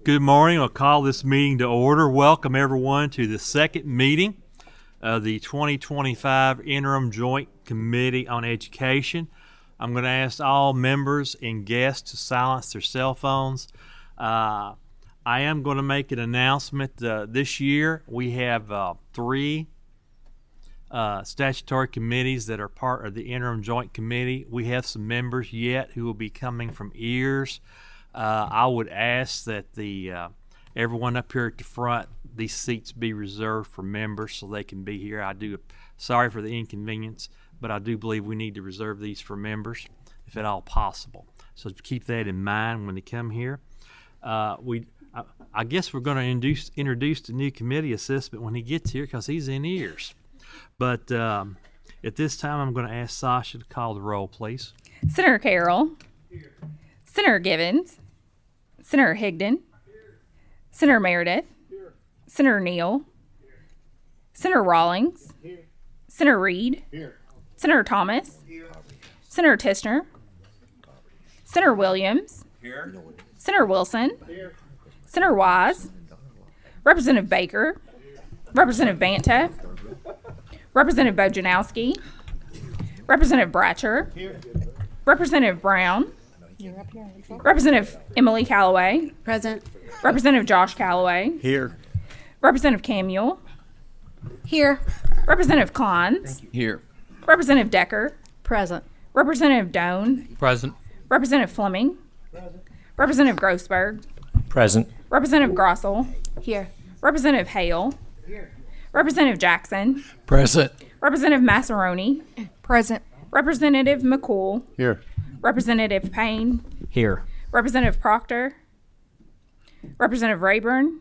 Good morning. I'll call this meeting to order. Welcome everyone to the second meeting of the 2025 Interim Joint Committee on Education. I'm going to ask all members and guests to silence their cell phones. I am going to make an announcement. This year we have three statutory committees that are part of the Interim Joint Committee. We have some members yet who will be coming from EARS. I would ask that everyone up here at the front, these seats be reserved for members so they can be here. Sorry for the inconvenience, but I do believe we need to reserve these for members if at all possible. So keep that in mind when they come here. I guess we're going to introduce the new committee assistant when he gets here because he's in EARS. But at this time, I'm going to ask Sasha to call the roll, please. Senator Carroll. Here. Senator Givens. Senator Higdon. Here. Senator Meredith. Here. Senator Neal. Here. Senator Rawlings. Here. Senator Reed. Here. Senator Thomas. Here. Senator Tishner. Senator Williams. Here. Senator Wilson. Here. Senator Wise. Representative Baker. Here. Representative Banta. Representative Bojanowski. Representative Bratcher. Here. Representative Brown. Representative Emily Calloway. Present. Representative Josh Calloway. Here. Representative Camuel. Here. Representative Klons. Here. Representative Decker. Present. Representative Doan. Present. Representative Fleming. Present. Representative Grossberg. Present. Representative Grossel. Here. Representative Hale. Here. Representative Jackson. Present. Representative Massaroni. Present. Representative McCool. Here. Representative Payne. Here. Representative Proctor. Representative Rayburn.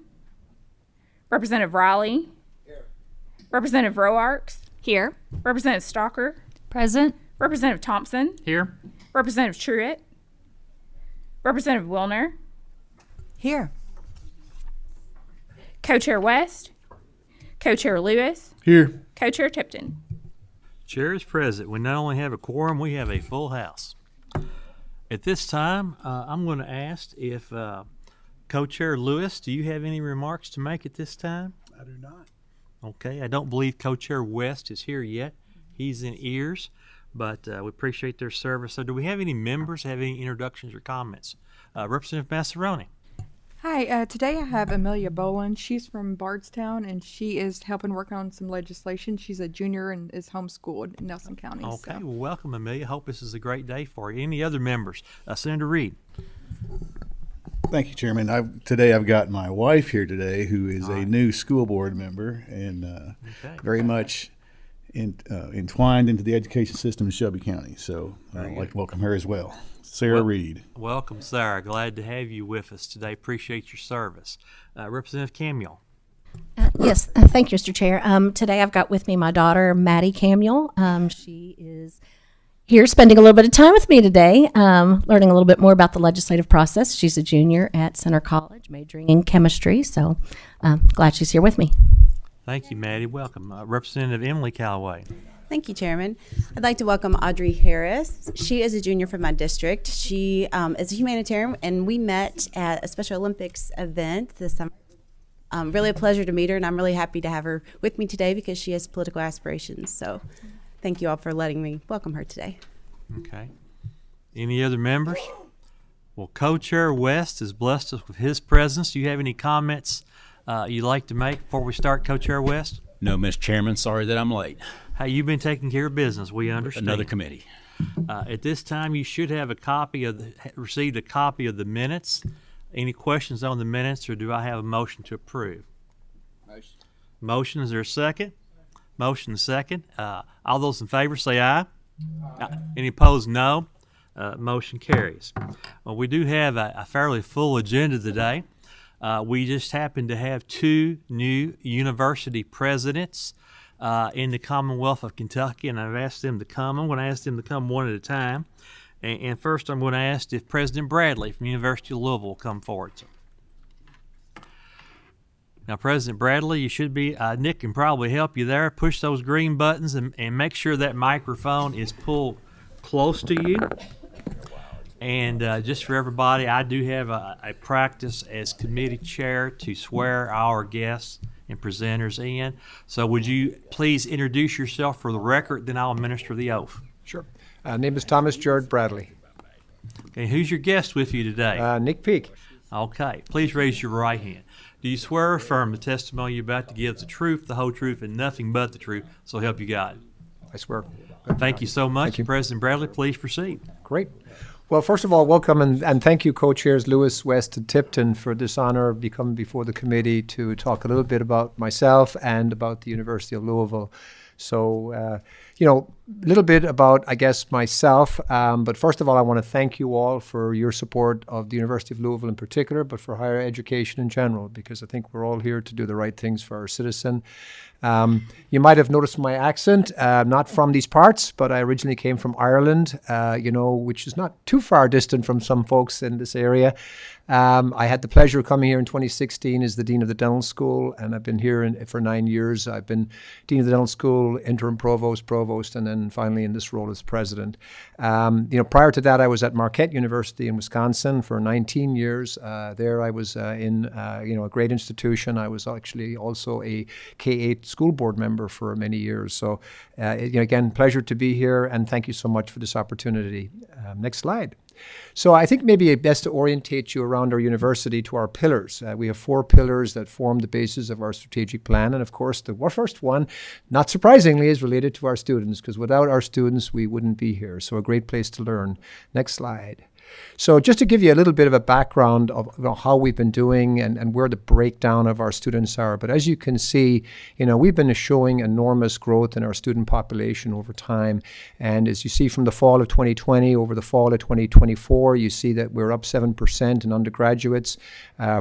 Representative Riley. Here. Representative Roarks. Here. Representative Stalker. Present. Representative Thompson. Here. Representative Truitt. Representative Wilner. Here. Co-Chair West. Co-Chair Lewis. Here. Co-Chair Tipton. Chair is present. We not only have a quorum, we have a full house. At this time, I'm going to ask if Co-Chair Lewis, do you have any remarks to make at this time? I do not. Okay, I don't believe Co-Chair West is here yet. He's in EARS, but we appreciate their service. So do we have any members have any introductions or comments? Representative Massaroni. Hi, today I have Amelia Boland. She's from Bardstown, and she is helping work on some legislation. She's a junior and is homeschooled in Nelson County. Okay, so. well, welcome, Amelia. Hope this is a great day for you. Any other members? Senator Reed. Thank you, Chairman. Today I've got my wife here today, who is a new school board member and very much entwined into the education system in Shelby County. So I'd like to welcome her as well. Sarah Reed. Welcome, Sarah. Glad to have you with us today. Appreciate your service. Representative Camuel. Yes, thank you, Mr. Chair. Today I've got with me my daughter, Maddie Camuel. She is here spending a little bit of time with me today, learning a little bit more about the legislative process. She's a junior at Center College, majoring in chemistry, so glad she's here with me. Thank you, Maddie. Welcome. Representative Emily Calloway. Thank you, Chairman. I'd like to welcome Audrey Harris. She is a junior from my district. She is a humanitarian, and we met at a Special Olympics event this summer. Really a pleasure to meet her, and I'm really happy to have her with me today because she has political aspirations. So thank you all for letting me welcome her today. Okay. Any other members? Well, Co-Chair West has blessed us with his presence. Do you have any comments you'd like to make before we start, Co-Chair West? No, Mr. Chairman. Sorry that I'm late. Hey, you've been taking care of business. We understand. Another committee. At this time, you should have received a copy of the minutes. Any questions on the minutes, or do I have a motion to approve? Motion. Motion. Is there a second? Motion second. All those in favor say aye. Aye. Any opposed, no. Motion carries. Well, we do have a fairly full agenda today. We just happen to have two new university presidents in the Commonwealth of Kentucky, and I've asked them to come. I'm going to ask them to come one at a time. And first, I'm going to ask if President Bradley from the University of Louisville will come forward. Now, President Bradley, you should be, Nick can probably help you there. Push those green buttons and make sure that microphone is pulled close to you. And just for everybody, I do have a practice as committee chair to swear our guests and presenters in. So would you please introduce yourself for the record, then I'll administer the oath. Sure. Name is Thomas Jared Bradley. Okay, who's your guest with you today? Nick Peak. Okay, please raise your right hand. Do you swear or affirm the testimony you're about to give is the truth, the whole truth, and nothing but the truth, so help you God? I swear. Thank you so much. Thank you. President Bradley, please proceed. Great. Well, first of all, welcome and thank you, co-chairs Lewis, West, and Tipton for this honor of becoming before the committee to talk a little bit about myself and about the University of Louisville. So, a little bit about, I guess, myself. But first of all, I want to thank you all for your support of the University of Louisville in particular, but for higher education in general, because I think we're all here to do the right things for our citizen. You might have noticed my accent, not from these parts, but I originally came from Ireland, which is not too far distant from some folks in this area. I had the pleasure of coming here in 2016 as the Dean of the Dental School, and I've been here for 9 years. I've been Dean of the Dental School, Interim Provost, and then finally in this role as President. Prior to that, I was at Marquette University in Wisconsin for 19 years. There I was in a great institution. I was actually also a K-8 school board member for many years. So again, pleasure to be here, and thank you so much for this opportunity. Next slide. So I think maybe best to orientate you around our university to our pillars. We have 4 pillars that form the basis of our strategic plan. And of course, the first one, not surprisingly, is related to our students, because without our students, we wouldn't be here. So a great place to learn. Next slide. So just to give you a little bit of a background of how we've been doing and where the breakdown of our students are. But as you can see, we've been showing enormous growth in our student population over time. And as you see from the fall of 2020 over the fall of 2024, you see that we're up 7% in undergraduates.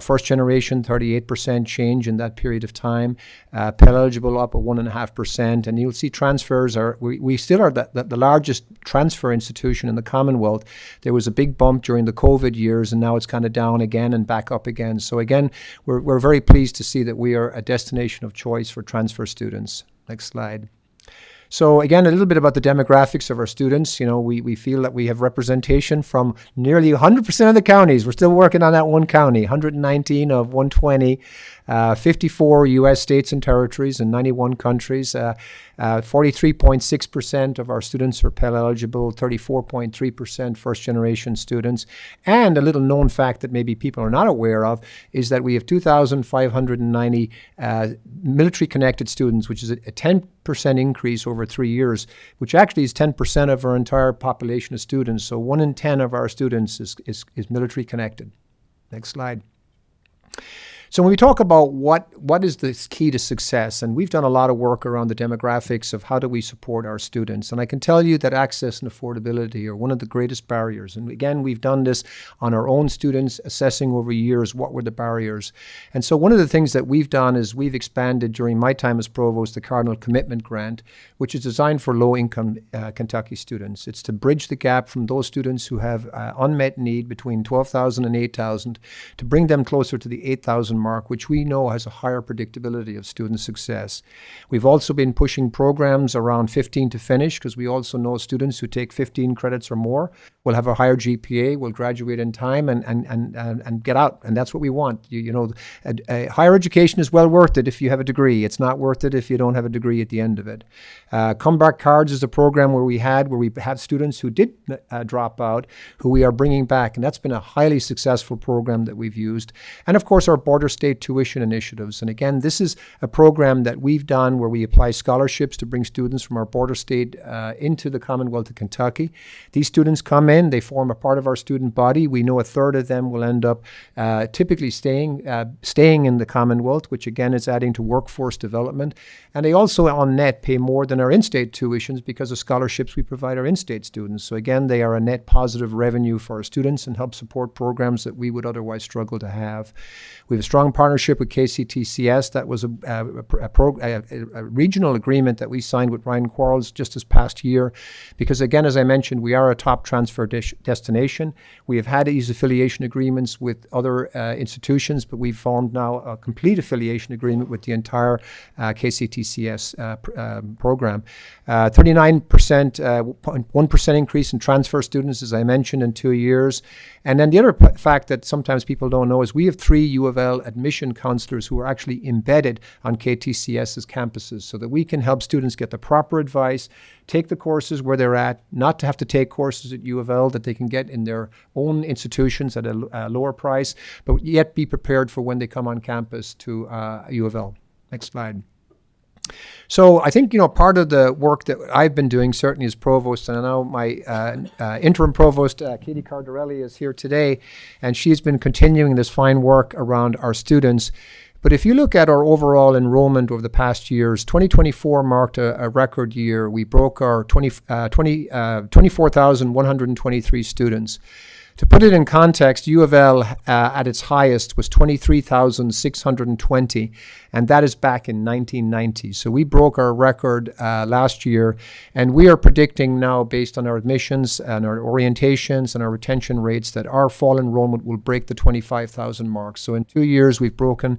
First generation, 38% change in that period of time. Pell eligible up at 1.5%. And you'll see transfers we still are the largest transfer institution in the Commonwealth. There was a big bump during the COVID years, and now it's kind of down again and back up again. So again, we're very pleased to see that we are a destination of choice for transfer students. Next slide. So again, a little bit about the demographics of our students. We feel that we have representation from nearly 100% of the counties. We're still working on that one county, 119 of 120, 54 U.S. states and territories and 91 countries. 43.6% of our students are Pell eligible, 34.3% first generation students. And a little known fact that maybe people are not aware of is that we have 2,590 military connected students, which is a 10% increase over 3 years, which actually is 10% of our entire population of students. So 1 in 10 of our students is military connected. Next slide. So when we talk about what is the key to success, and we've done a lot of work around the demographics of how do we support our students, and I can tell you that access and affordability are one of the greatest barriers. And again, we've done this on our own students, assessing over years what were the barriers. And so one of the things that we've done is we've expanded during my time as provost the Cardinal Commitment Grant, which is designed for low-income Kentucky students. It's to bridge the gap from those students who have unmet need between 12,000 and 8,000 to bring them closer to the 8,000 mark, which we know has a higher predictability of student success. We've also been pushing programs around 15 to finish, because we also know students who take 15 credits or more will have a higher GPA, will graduate in time and get out. And that's what we want. Higher education is well worth it if you have a degree. It's not worth it if you don't have a degree at the end of it. Comeback Cards is a program where we have students who did drop out, who we are bringing back. And that's been a highly successful program that we've used. And of course, our border state tuition initiatives. And again, this is a program that we've done where we apply scholarships to bring students from our border state into the Commonwealth of Kentucky. These students come in, they form a part of our student body. We know a third of them will end up typically staying in the Commonwealth, which again is adding to workforce development. And they also on net pay more than our in-state tuitions because of scholarships we provide our in-state students. So again, they are a net positive revenue for our students and help support programs that we would otherwise struggle to have. We have a strong strong partnership with KCTCS. That was a regional agreement that we signed with Ryan Quarles just this past year, because again, as I mentioned, we are a top transfer destination. We have had these affiliation agreements with other institutions, but we've formed now a complete affiliation agreement with the entire KCTCS program. 39%, 1% increase in transfer students, as I mentioned, in 2 years. And then the other fact that sometimes people don't know is we have 3 U of L admission counselors who are actually embedded on KTCS's campuses, so that we can help students get the proper advice, take the courses where they're at, not to have to take courses at U of L that they can get in their own institutions at a lower price, but yet be prepared for when they come on campus to U of L. Next slide. So I think, part of the work that I've been doing, certainly as provost, and I know my interim provost, Katie Cardarelli, is here today, and she's been continuing this fine work around our students. But if you look at our overall enrollment over the past years, 2024 marked a record year. We broke our 24,123 students. To put it in context, U of L at its highest was 23,620, and that is back in 1990. So we broke our record last year, and we are predicting now, based on our admissions and our orientations and our retention rates, that our fall enrollment will break the 25,000 mark. So in 2 years, we've broken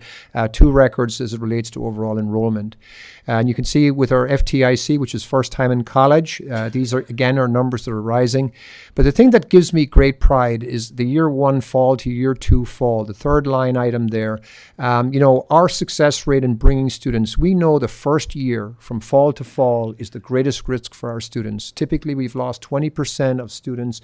2 records as it relates to overall enrollment. And you can see with our FTIC, which is first time in college, these are, again, our numbers that are rising. But the thing that gives me great pride is the year 1 fall to year 2 fall, the third line item there. Our success rate in bringing students, we know the first year from fall to fall is the greatest risk for our students. Typically, we've lost 20% of students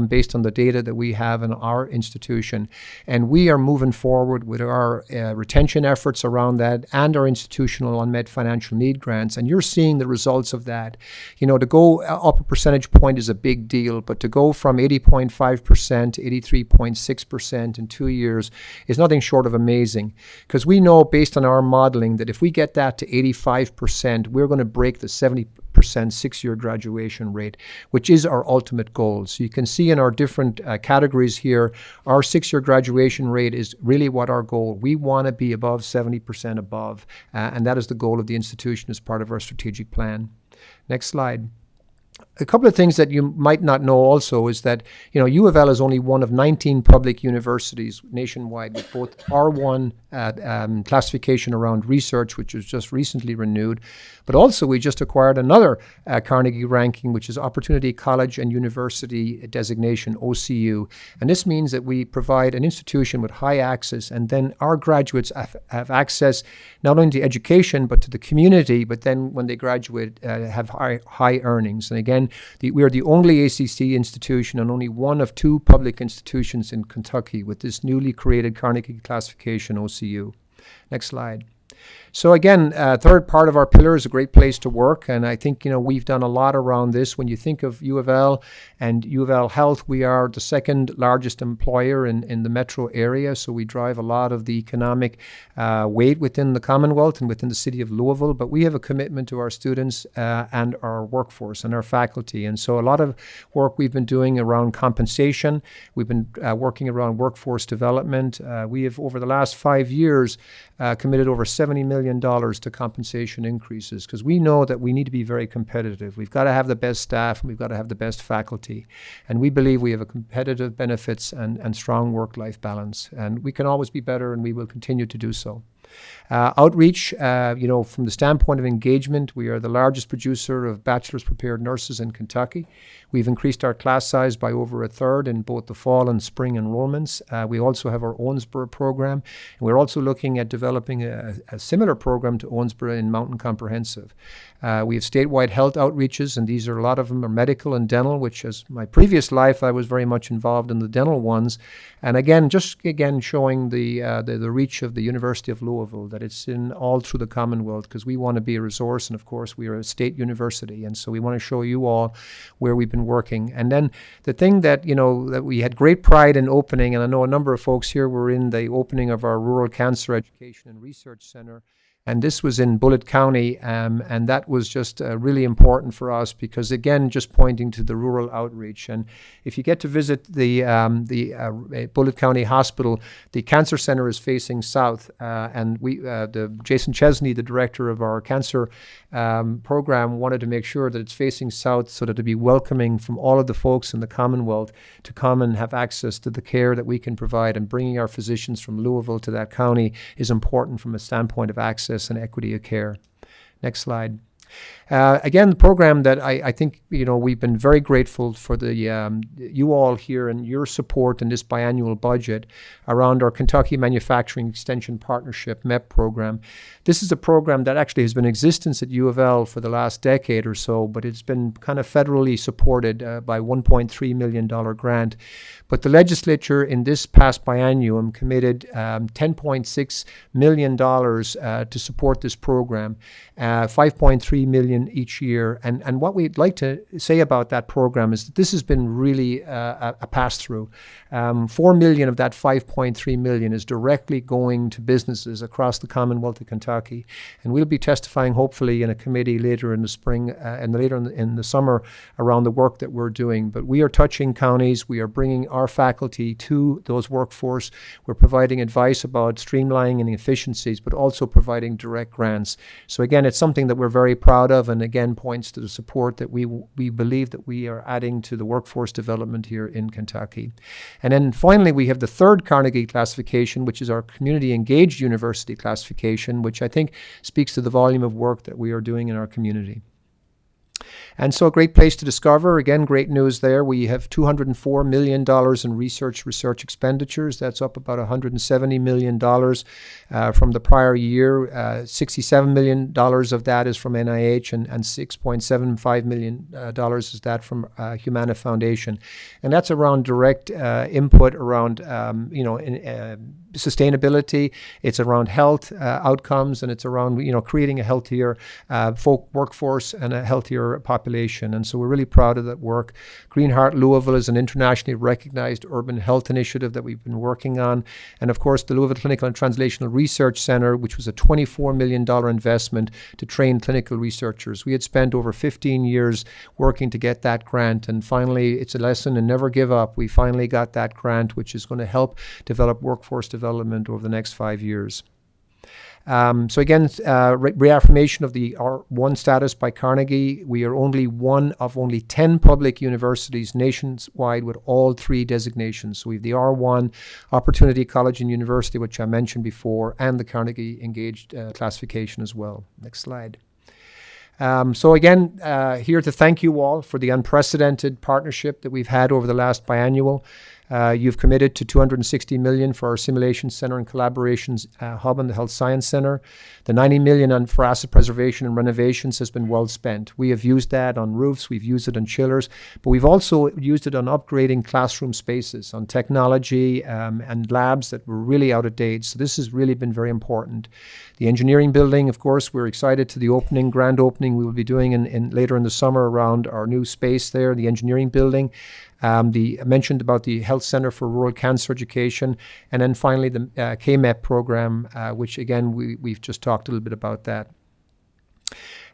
based on the data that we have in our institution. And we are moving forward with our retention efforts around that and our institutional unmet financial need grants. And you're seeing the results of that. To go up a percentage point is a big deal, but to go from 80.5% to 83.6% in 2 years is nothing short of amazing. Because we know, based on our modeling, that if we get that to 85%, we're going to break the 70% 6-year graduation rate, which is our ultimate goal. So you can see in our different categories here, our 6-year graduation rate is really what our goal. We want to be above 70% above, and that is the goal of the institution as part of our strategic plan. Next slide. A couple of things that you might not know also is that, U of L is only one of 19 public universities nationwide with both R1 classification around research, which was just recently renewed, but also we just acquired another Carnegie ranking, which is Opportunity College and University designation, OCU. And this means that we provide an institution with high access, and then our graduates have access not only to education, but to the community, but then when they graduate, have high earnings. And again, we are the only ACC institution and only one of 2 public institutions in Kentucky with this newly created Carnegie classification, OCU. Next slide. So again, third part of our pillar is a great place to work, and I think we've done a lot around this. When you think of U of L and U of L Health, we are the second largest employer in the metro area, so we drive a lot of the economic weight within the Commonwealth and within the city of Louisville, but we have a commitment to our students and our workforce and our faculty, and so a lot of work we've been doing around compensation. We've been working around workforce development. We have, over the last 5 years, committed over $70 million to compensation increases, because we know that we need to be very competitive. We've got to have the best staff and we've got to have the best faculty. And we believe we have a competitive benefits and strong work-life balance. And we can always be better, and we will continue to do so. Outreach, from the standpoint of engagement, we are the largest producer of bachelor's prepared nurses in Kentucky. We've increased our class size by over a third in both the fall and spring enrollments. We also have our Owensboro program, and we're also looking at developing a similar program to Owensboro in Mountain Comprehensive. We have statewide health outreaches, and these are, a lot of them are medical and dental, which, as my previous life, I was very much involved in the dental ones. And again, showing the reach of the University of Louisville, that it's in all through the Commonwealth, because we want to be a resource, and of course we are a state university, and so we want to show you all where we've been working. And then the thing that that we had great pride in opening, and I know a number of folks here were in the opening of our Rural Cancer Education and Research Center. And this was in Bullitt County, and that was just really important for us because, again, just pointing to the rural outreach. And if you get to visit the Bullitt County Hospital, the cancer center is facing south, and Jason Chesney, the director of our cancer program, wanted to make sure that it's facing south so that it'd be welcoming from all of the folks in the Commonwealth to come and have access to the care that we can provide. And bringing our physicians from Louisville to that county is important from a standpoint of access and equity of care. Next slide. Again, the program that I think, we've been very grateful for you all here and your support in this biannual budget around our Kentucky Manufacturing Extension Partnership, MEP program. This is a program that actually has been in existence at U of L for the last decade or so, but it's been kind of federally supported by $1.3 million grant. But the legislature in this past biannuum committed $10.6 million to support this program, $5.3 million each year. And what we'd like to say about that program is that this has been really a pass-through. $4 million of that $5.3 million is directly going to businesses across the Commonwealth of Kentucky. And we'll be testifying hopefully in a committee later in the spring and later in the summer around the work that we're doing. But we are touching counties. We are bringing our faculty to those workforce. We're providing advice about streamlining and efficiencies, but also providing direct grants. So again, it's something that we're very proud of, and again points to the support that we believe that we are adding to the workforce development here in Kentucky. And then finally, we have the third Carnegie classification, which is our Community Engaged University classification, which I think speaks to the volume of work that we are doing in our community. And so a great place to discover. Again, great news there. We have $204 million in research expenditures. That's up about $170 million from the prior year. $67 million of that is from NIH, and $6.75 million is that from Humana Foundation. And that's around direct input around, sustainability. It's around health outcomes, and it's around, creating a healthier workforce and a healthier population. And so we're really proud of that work. Green Heart Louisville is an internationally recognized urban health initiative that we've been working on. And of course, the Louisville Clinical and Translational Research Center, which was a $24 million investment to train clinical researchers. We had spent over 15 years working to get that grant. And finally, it's a lesson in never give up. We finally got that grant, which is going to help develop workforce development over the next 5 years. So again, reaffirmation of the R1 status by Carnegie. We are only one of only 10 public universities nationwide with all three designations. So we have the R1, Opportunity College and University, which I mentioned before, and the Carnegie Engaged classification as well. Next slide. So again, here to thank you all for the unprecedented partnership that we've had over the last biannual. You've committed to $260 million for our Simulation Center and Collaborations Hub and the Health Science Center. The $90 million for asset preservation and renovations has been well spent. We have used that on roofs, we've used it on chillers, but we've also used it on upgrading classroom spaces, on technology and labs that were really out of date. So this has really been very important. The engineering building, of course, we're excited to the grand opening we will be doing later in the summer around our new space there, the engineering building. I mentioned about the Health Center for Rural Cancer Education, and then finally the KMEP program, which again, we've just talked a little bit about that.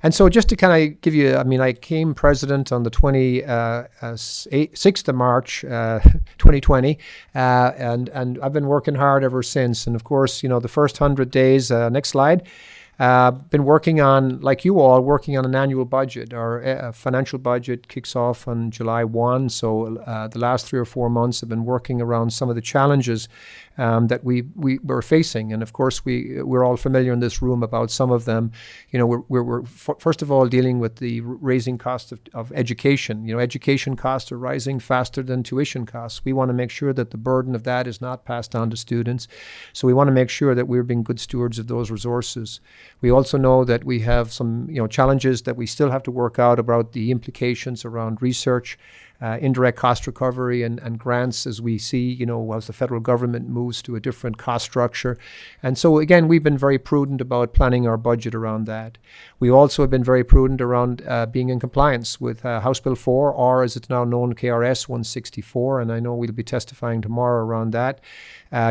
And so just to kind of give you, I came president on the 6th of March, 2020, and I've been working hard ever since. And of course, the first 100 days, next slide, been working on, like you all, working on an annual budget. Our financial budget kicks off on July 1, so the last 3 or 4 months have been working around some of the challenges that we were facing. And of course, we're all familiar in this room about some of them. We're first of all dealing with the raising cost of education. Education costs are rising faster than tuition costs. We want to make sure that the burden of that is not passed on to students. So we want to make sure that we're being good stewards of those resources. We also know that we have some challenges that we still have to work out about the implications around research. indirect cost recovery and grants as we see, as the federal government moves to a different cost structure. And so, again, we've been very prudent about planning our budget around that. We also have been very prudent around being in compliance with House Bill 4, or as it's now known, KRS 164, and I know we'll be testifying tomorrow around that.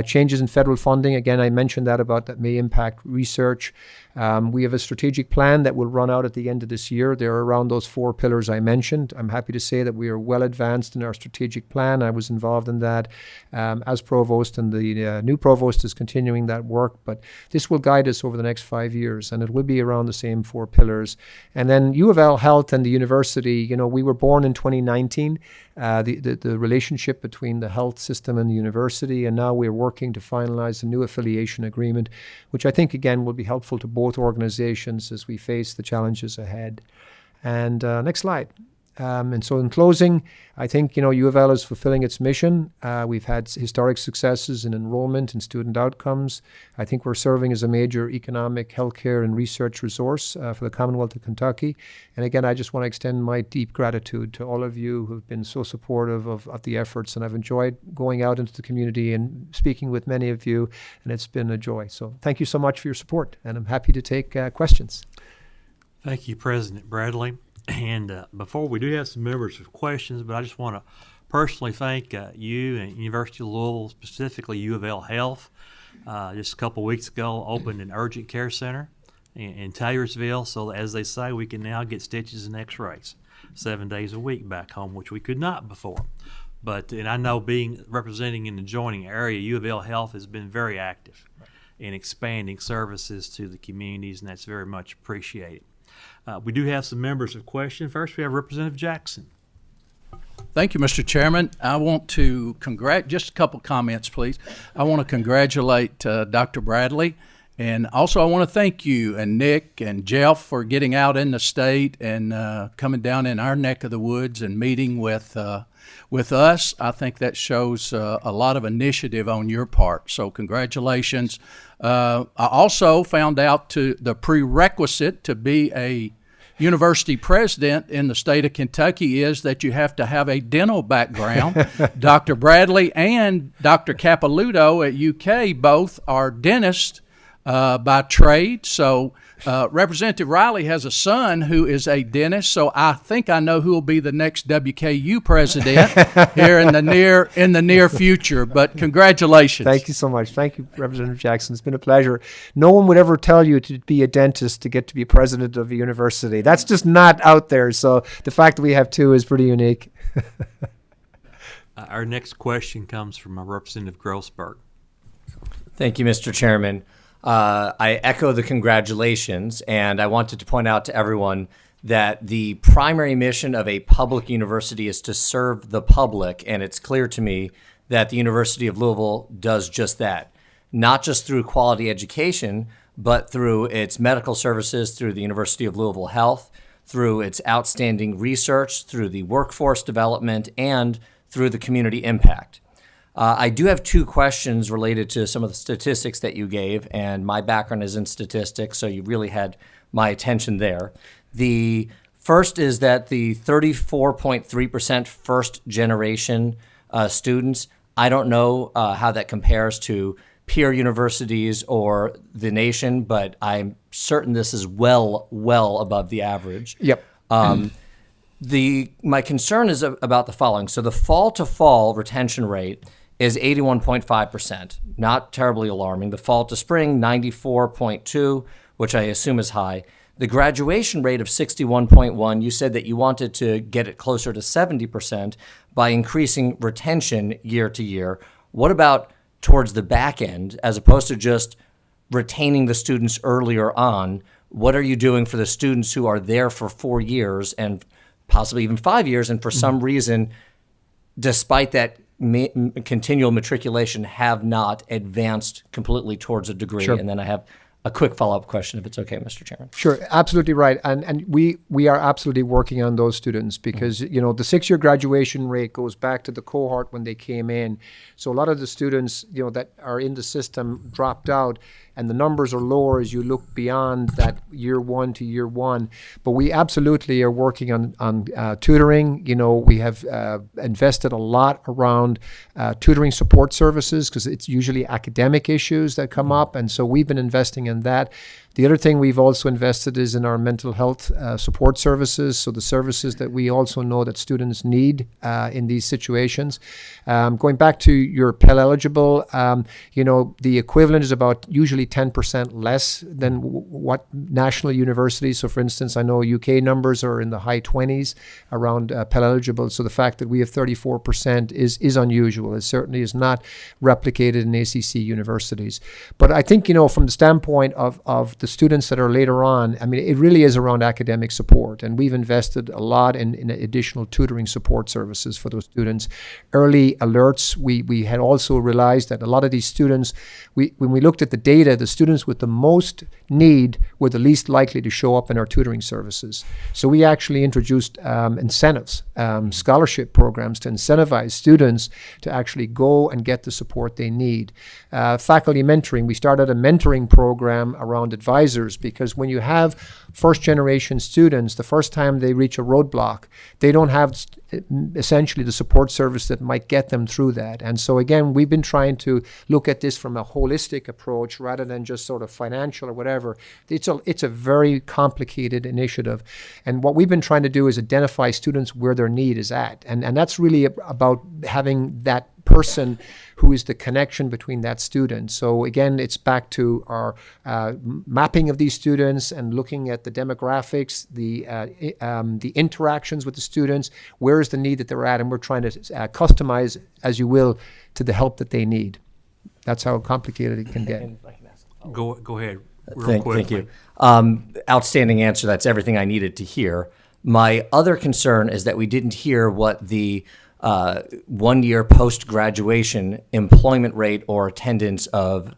Changes in federal funding, again, I mentioned that may impact research. We have a strategic plan that will run out at the end of this year. They're around those 4 pillars I mentioned. I'm happy to say that we are well advanced in our strategic plan. I was involved in that as provost, and the new provost is continuing that work. But this will guide us over the next 5 years, and it will be around the same 4 pillars. And then U of L Health and the university, we were born in 2019. The relationship between the health system and the university, and now we're working to finalize a new affiliation agreement, which I think, again, will be helpful to both organizations as we face the challenges ahead. And next slide. And so in closing, I think, U of L is fulfilling its mission. We've had historic successes in enrollment and student outcomes. I think we're serving as a major economic, healthcare, and research resource for the Commonwealth of Kentucky. And again, I just want to extend my deep gratitude to all of you who've been so supportive of the efforts. And I've enjoyed going out into the community and speaking with many of you, and it's been a joy. So thank you so much for your support, and I'm happy to take questions. Thank you, President Bradley. And before we do have some members with questions, but I just want to personally thank you and University of Louisville, specifically U of L Health. Just a couple weeks ago, opened an urgent care center in Taylorsville, so as they say, we can now get stitches and x-rays 7 days a week back home, which we could not before. And I know representing an adjoining area, U of L Health has been very active in expanding services to the communities, and that's very much appreciated. We do have some members with questions. First, we have Representative Jackson. Thank you, Mr. Chairman. I want to just a couple comments, please. I want to congratulate Dr. Bradley, and also I want to thank you and Nick and Jeff for getting out in the state and coming down in our neck of the woods and meeting with us. I think that shows a lot of initiative on your part, so congratulations. I also found out the prerequisite to be a university president in the state of Kentucky is that you have to have a dental background. Dr. Bradley and Dr. Capilouto at UK both are dentists by trade. So Representative Riley has a son who is a dentist. So I think I know who will be the next WKU president here in the near future. But congratulations. Thank you so much. Thank you, Representative Jackson. It's been a pleasure. No one would ever tell you to be a dentist to get to be president of a university. That's just not out there. So the fact that we have 2 is pretty unique. Our next question comes from Representative Grossberg. Thank you, Mr. Chairman. I echo the congratulations, and I wanted to point out to everyone that the primary mission of a public university is to serve the public, and it's clear to me that the University of Louisville does just that, not just through quality education, but through its medical services, through the University of Louisville Health, through its outstanding research, through the workforce development, and through the community impact. I do have 2 questions related to some of the statistics that you gave, and my background is in statistics, so you really had my attention there. The first is that the 34.3% first-generation students, I don't know how that compares to peer universities or the nation, but I'm certain this is well above the average. Yep. My concern is about the following. So the fall-to-fall retention rate is 81.5%, not terribly alarming. The fall to spring, 94.2, which I assume is high. The graduation rate of 61.1, you said that you wanted to get it closer to 70% by increasing retention year to year. What about towards the back end, as opposed to just retaining the students earlier on? What are you doing for the students who are there for 4 years and possibly even 5 years, and for some reason, despite that continual matriculation, have not advanced completely towards a degree? Sure. And then I have a quick follow-up question, if it's okay, Mr. Chairman. Sure, absolutely right. And we are absolutely working on those students because, you know, the 6-year graduation rate goes back to the cohort when they came in. So a lot of the students, you know, that are in the system dropped out, and the numbers are lower as you look beyond that year 1 to year 1. But we absolutely are working on tutoring. You know, we have invested a lot around tutoring support services because it's usually academic issues that come up. And so we've been investing in that. The other thing we've also invested is in our mental health support services, so the services that we also know that students need in these situations. Going back to your Pell eligible, you know, the equivalent is about usually 10% less than what national universities. So for instance, I know UK numbers are in the high 20s around Pell eligible. So the fact that we have 34% is unusual. It certainly is not replicated in ACC universities. But I think, you know, from the standpoint of the students that are later on, I mean, it really is around academic support. And we've invested a lot in additional tutoring support services for those students. Early alerts, we had also realized that a lot of these students, when we looked at the data, the students with the most need were the least likely to show up in our tutoring services. So we actually introduced incentives, scholarship programs to incentivize students to actually go and get the support they need. Faculty mentoring, we started a mentoring program around advisors because when you have first generation students, the first time they reach a roadblock, they don't have essentially the support service that might get them through that. And so again, we've been trying to look at this from a holistic approach rather than just sort of financial or whatever. It's a very complicated initiative. And what we've been trying to do is identify students where their need is at. And that's really about having that person who is the connection between that student. So again, it's back to our mapping of these students and looking at the demographics, the interactions with the students, where is the need that they're at, and we're trying to customize, as you will, to the help that they need. That's how complicated it can get. Go ahead. Real Thank quickly. you. Outstanding answer. That's everything I needed to hear. My other concern is that we didn't hear what the 1 year post-graduation employment rate or attendance of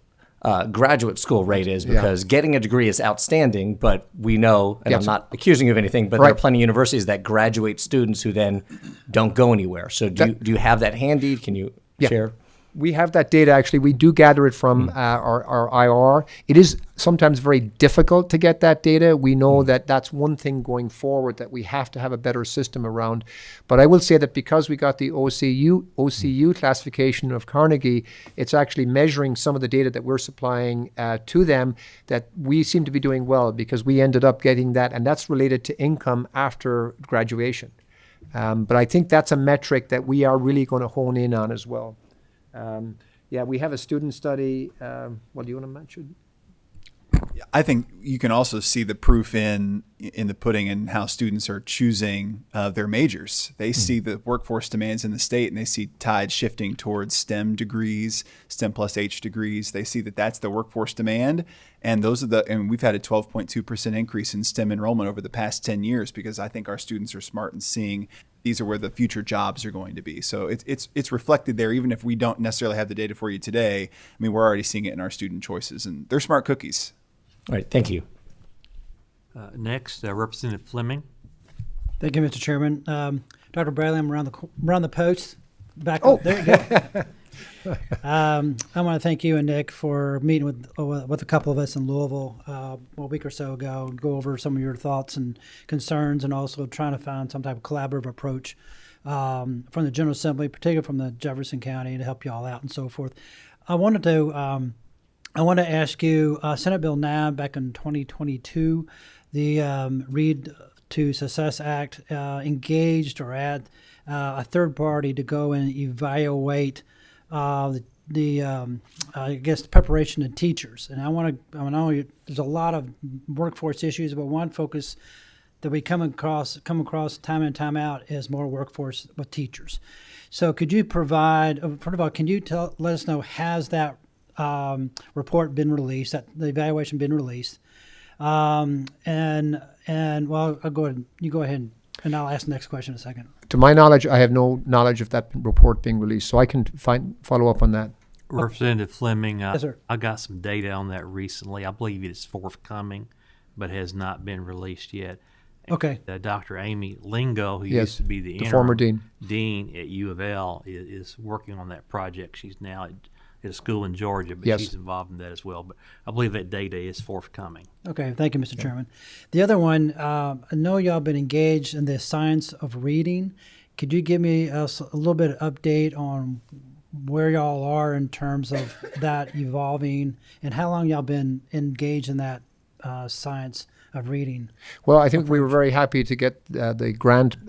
graduate school rate is, because getting a degree is outstanding, but we know, and I'm not accusing you of anything, but there are plenty of universities that graduate students who then don't go anywhere. So do you have that handy? Can you share? We have that data, actually. We do gather it from our IR. It is sometimes very difficult to get that data. We know that that's one thing going forward that we have to have a better system around. But I will say that because we got the OCU classification of Carnegie, it's actually measuring some of the data that we're supplying to them that we seem to be doing well because we ended up getting that, and that's related to income after graduation. But I think that's a metric that we are really going to hone in on as well. We have a student study. What do you want to mention? I think you can also see the proof in the pudding and how students are choosing their majors. They see the workforce demands in the state, and they see tides shifting towards STEM degrees, STEM plus H degrees. They see that that's the workforce demand, and and we've had a 12.2% increase in STEM enrollment over the past 10 years because I think our students are smart in seeing these are where the future jobs are going to be. So it's reflected there, even if we don't necessarily have the data for you today. I mean, we're already seeing it in our student choices, and they're smart cookies. All right, thank you. Next, Representative Fleming. Thank you, Mr. Chairman. Dr. Bradley, I'm around the post. Back up. There you go. I want to thank you and Nick for meeting with a couple of us in Louisville a week or so ago and go over some of your thoughts and concerns, and also trying to find some type of collaborative approach from the General Assembly, particularly from the Jefferson County, to help you all out and so forth. I want to ask you, Senate Bill 9 back in 2022, the Read to Success Act engaged or had a third party to go and evaluate I guess, preparation of teachers. And I know there's a lot of workforce issues, but one focus that we come across time in, time out is more workforce with teachers. So could you provide, first of all, can you let us know, has that report been released, that the evaluation been released? Well, I'll go ahead. You go ahead, and I'll ask the next question in a second. To my knowledge, I have no knowledge of that report being released, so I can follow up on that. Representative Fleming, Yes, sir. I got some data on that recently. I believe it is forthcoming, but has not been released yet. Okay. Dr. Amy Lingo, who Yes, used to be the interim former dean. at U of L, is working on that project. She's now at a school in Georgia, but Yes. she's involved in that as well. But I believe that data is forthcoming. Okay, thank you, Mr. Chairman. The other one, I know y'all been engaged in the science of reading. Could you give me a little bit of update on where y'all are in terms of that evolving, and how long y'all been engaged in that science of reading? Well, I think we were very happy to get the grant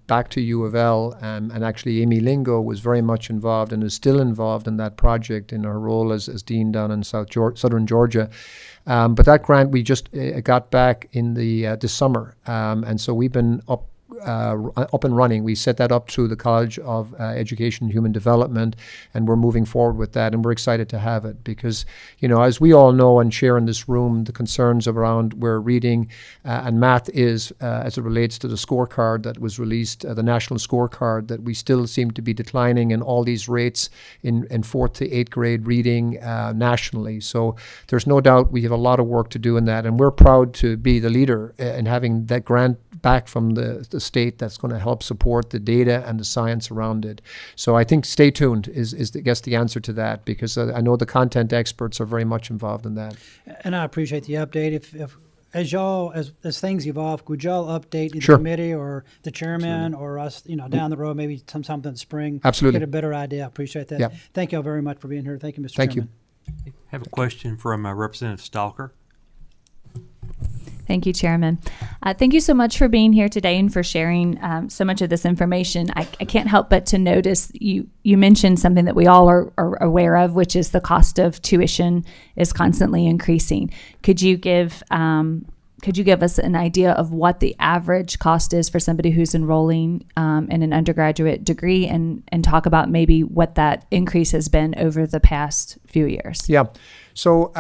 back to U of L, and actually Amy Lingo was very much involved and is still involved in that project in her role as dean down in southern Georgia. But that grant we just got back in this summer, and so we've been up and running. We set that up through the College of Education and Human Development, and we're moving forward with that, and we're excited to have it because, as we all know and share in this room, the concerns around where reading and math is as it relates to the scorecard that was released, the national scorecard, that we still seem to be declining in all these rates in 4th to 8th grade reading nationally. So there's no doubt we have a lot of work to do in that, and we're proud to be the leader in having that grant back from the state that's going to help support the data and the science around it. So I think stay tuned is I guess the answer to that, because I know the content experts are very much involved in that. And I appreciate the update. If as y'all as things evolve, could y'all update the Sure. committee or the chairman or us, down the road, maybe sometime in the spring? Absolutely. Get a better idea. I appreciate that. Yeah. Thank y'all very much for being here. Thank you, Mr. Thank you. Chairman. Have a question from Representative Stalker. Thank you, Chairman. Thank you so much for being here today and for sharing so much of this information. I can't help but to notice you mentioned something that we all are aware of, which is the cost of tuition is constantly increasing. Could you give us an idea of what the average cost is for somebody who's enrolling in an undergraduate degree, and talk about maybe what that increase has been over the past few years? Yeah. So,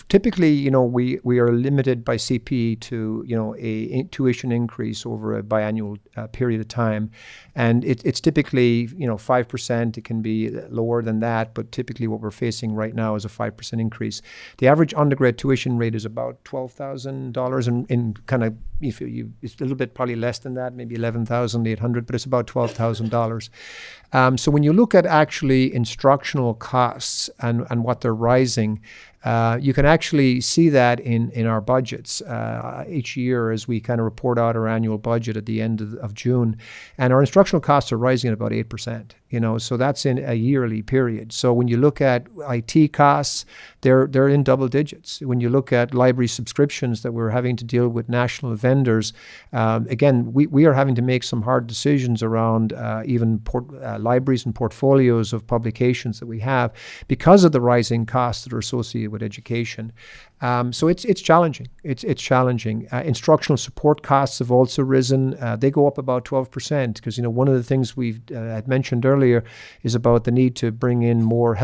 typically, we are limited by CP to, a tuition increase over a biannual period of time. And it's typically, 5%. It can be lower than that, but typically what we're facing right now is a 5% increase. The average undergrad tuition rate is about $12,000 in kind of, it's a little bit probably less than that, maybe $11,800, but it's about $12,000. So when you look at actually instructional costs and what they're rising, you can actually see that in our budgets each year as we kind of report out our annual budget at the end of June. And our instructional costs are rising at about 8%, so that's in a yearly period. So when you look at IT costs, they're in double digits. When you look at library subscriptions that we're having to deal with national vendors, again, we are having to make some hard decisions around even libraries and portfolios of publications that we have because of the rising costs that are associated with education. So it's challenging. It's challenging. Instructional support costs have also risen. They go up about 12% because one of the things we've had mentioned earlier is about the need to bring in more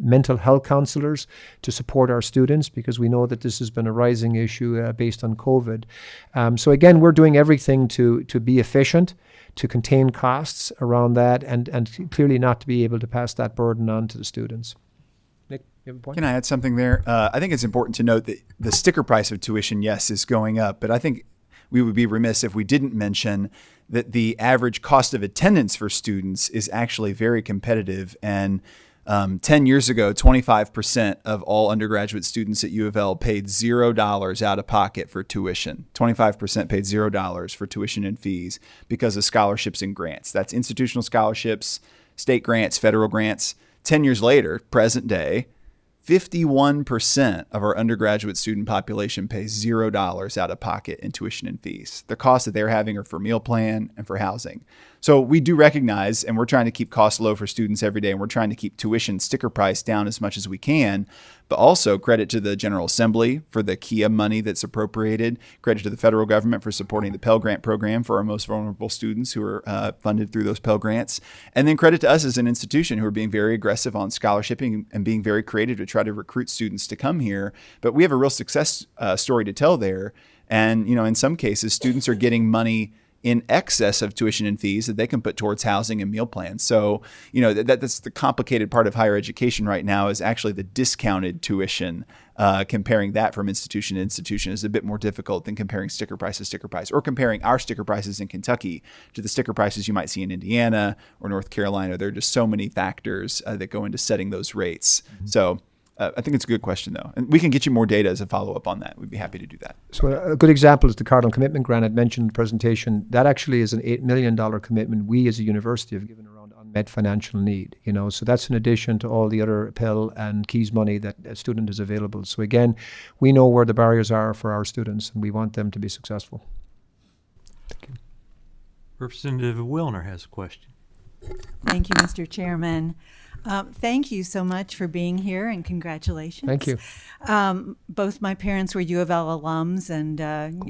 mental health counselors to support our students, because we know that this has been a rising issue based on COVID. So again, we're doing everything to be efficient, to contain costs around that, and clearly not to be able to pass that burden on to the students. Nick, you have a point? Can I add something there? I think it's important to note that the sticker price of tuition, yes, is going up, but I think we would be remiss if we didn't mention that the average cost of attendance for students is actually very competitive. And 10 years ago, 25% of all undergraduate students at U of L paid $0 out of pocket for tuition. 25% paid $0 for tuition and fees because of scholarships and grants. That's institutional scholarships, state grants, federal grants. 10 years later, present day, 51% of our undergraduate student population pays $0 out of pocket in tuition and fees. The costs that they're having are for meal plan and for housing. So we do recognize, and we're trying to keep costs low for students every day, and we're trying to keep tuition sticker price down as much as we can, but also credit to the General Assembly for the KIA money that's appropriated, credit to the federal government for supporting the Pell Grant program for our most vulnerable students who are funded through those Pell Grants, and then credit to us as an institution who are being very aggressive on scholarshiping and being very creative to try to recruit students to come here. But we have a real success story to tell there, and in some cases, students are getting money in excess of tuition and fees that they can put towards housing and meal plans. So, that's the complicated part of higher education right now, is actually the discounted tuition. Comparing that from institution to institution is a bit more difficult than comparing sticker price to sticker price, or comparing our sticker prices in Kentucky to the sticker prices you might see in Indiana or North Carolina. There are just so many factors that go into setting those rates. So I think it's a good question, though. And we can get you more data as a follow-up on that. We'd be happy to do that. So a good example is the Cardinal Commitment Grant I'd mentioned in the presentation. That actually is an $8 million commitment we as a university have given around unmet financial need. So that's in addition to all the other Pell and Keys money that a student is available. So again, we know where the barriers are for our students, and we want them to be successful. Thank you. Representative Wilner has a question. Thank you, Mr. Chairman. Thank you so much for being here, and congratulations. Thank you. Both my parents were U of L alums, and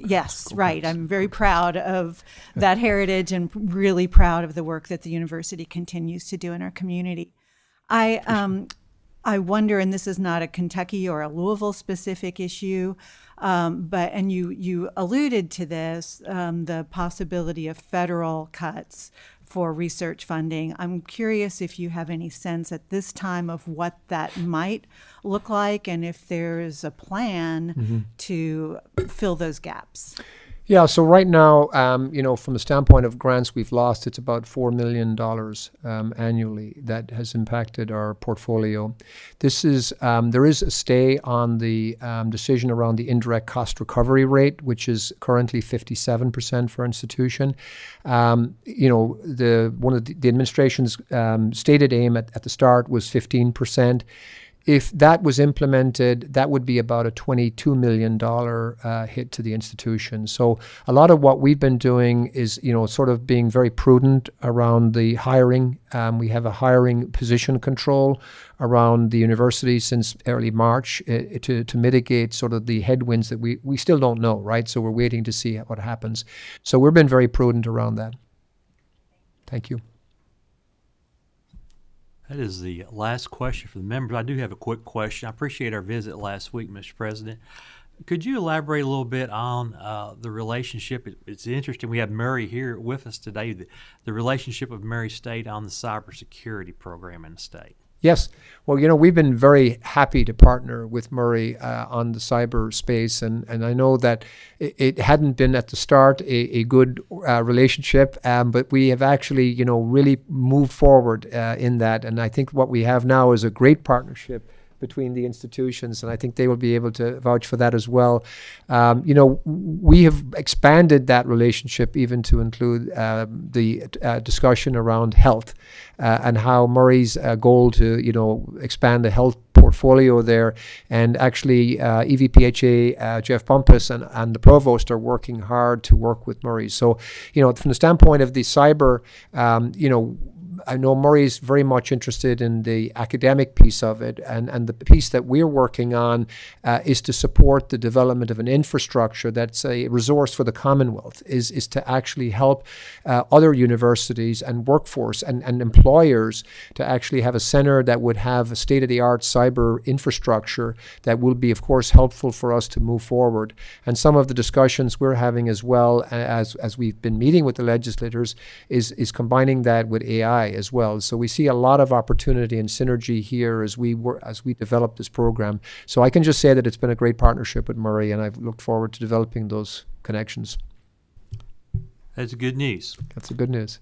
yes, right. I'm very proud of that heritage and really proud of the work that the university continues to do in our community. I wonder, and this is not a Kentucky or a Louisville specific issue, but you alluded to this, the possibility of federal cuts for research funding. I'm curious if you have any sense at this time of what that might look like, and if there's a plan to fill those gaps. Yeah, so right now, from the standpoint of grants we've lost, it's about $4 million annually that has impacted our portfolio. This is there is a stay on the decision around the indirect cost recovery rate, which is currently 57% for institution. One of the administration's stated aim at the start was 15%. If that was implemented, that would be about a $22 million hit to the institution. So a lot of what we've been doing is, sort of being very prudent around the hiring. We have a hiring position control around the university since early March to mitigate sort of the headwinds that we still don't know, right? So we're waiting to see what happens. So we've been very prudent around that. Thank you. That is the last question for the members. I do have a quick question. I appreciate our visit last week, Mr. President. Could you elaborate a little bit on the relationship? It's interesting. We have Murray here with us today, the relationship of Murray State on the cybersecurity program in the state. Yes. Well, we've been very happy to partner with Murray on the cyber space. And I know that it hadn't been at the start a good relationship, but we have actually, really moved forward in that. And I think what we have now is a great partnership between the institutions, and I think they will be able to vouch for that as well. We have expanded that relationship even to include the discussion around health and how Murray's goal to, expand the health portfolio there. And actually, EVPHA, Jeff Bumpus and the provost are working hard to work with Murray. So, from the standpoint of the cyber, I know Murray's very much interested in the academic piece of it, and the piece that we're working on is to support the development of an infrastructure that's a resource for the Commonwealth, is to actually help other universities and workforce and employers to actually have a center that would have a state-of-the-art cyber infrastructure that will be, of course, helpful for us to move forward. And some of the discussions we're having as well, as we've been meeting with the legislators, is combining that with AI as well. So we see a lot of opportunity and synergy here as we develop this program. So I can just say that it's been a great partnership with Murray, and I've looked forward to developing those connections. That's good news. That's the good news.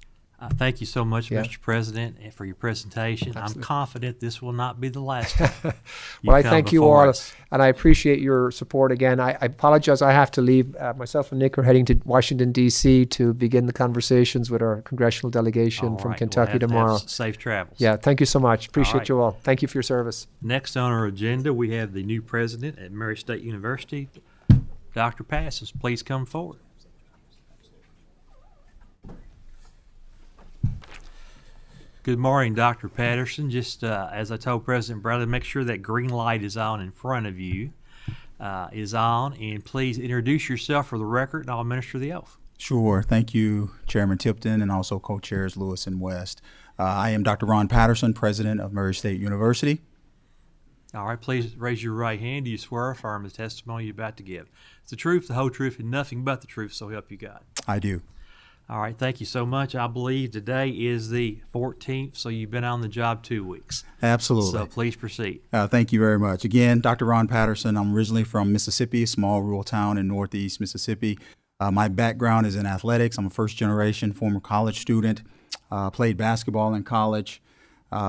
Thank you so much, Yeah. Mr. President, and for your presentation. Absolutely. I'm confident this will not be the last time. Well, I come thank you before all, us. and I appreciate your support again. I apologize. I have to leave. Myself and Nick are heading to Washington, D.C. to begin the conversations with our congressional delegation All from right, we'll Kentucky have to have tomorrow. safe travels. Yeah, thank you so much. Appreciate right. you all. Thank you for your service. Next on our agenda, we have the new president at Murray State University, Dr. Passes. Please come forward. Good morning, Dr. Patterson. Just as I told President Bradley, make sure that green light is on in front of you, is on, and please introduce yourself for the record, and I'll administer the oath. Sure. Thank you, Chairman Tipton, and also co-chairs Lewis and West. I am Dr. Ron Patterson, president of Murray State University. All right, please raise your right hand. Do you swear or affirm the testimony you're about to give? It's the truth, the whole truth, and nothing but the truth, so help you God. I do. All right, thank you so much. I believe today is the 14th, so you've been on the job 2 weeks. Absolutely. So please proceed. Thank you very much. Again, Dr. Ron Patterson. I'm originally from Mississippi, a small rural town in northeast Mississippi. My background is in athletics. I'm a first-generation former college student. Played basketball in college.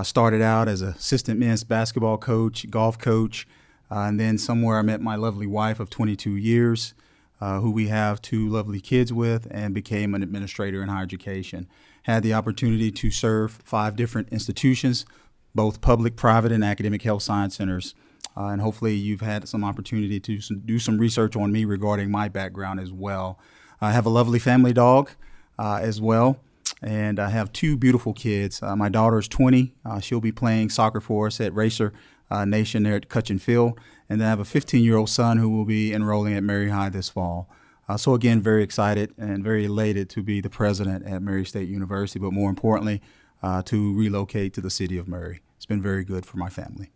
Started out as an assistant men's basketball coach, golf coach, and then somewhere I met my lovely wife of 22 years. Who we have 2 lovely kids with, and became an administrator in higher education. Had the opportunity to serve 5 different institutions, both public, private, and academic health science centers. And hopefully you've had some opportunity to do some research on me regarding my background as well. I have a lovely family dog as well, and I have 2 beautiful kids. My daughter is 20. She'll be playing soccer for us at Racer Nation there at Cutchin Field. And then I have a 15-year-old son who will be enrolling at Mary High this fall. So again, very excited and very elated to be the president at Mary State University, but more importantly, to relocate to the city of Murray. It's been very good for my family.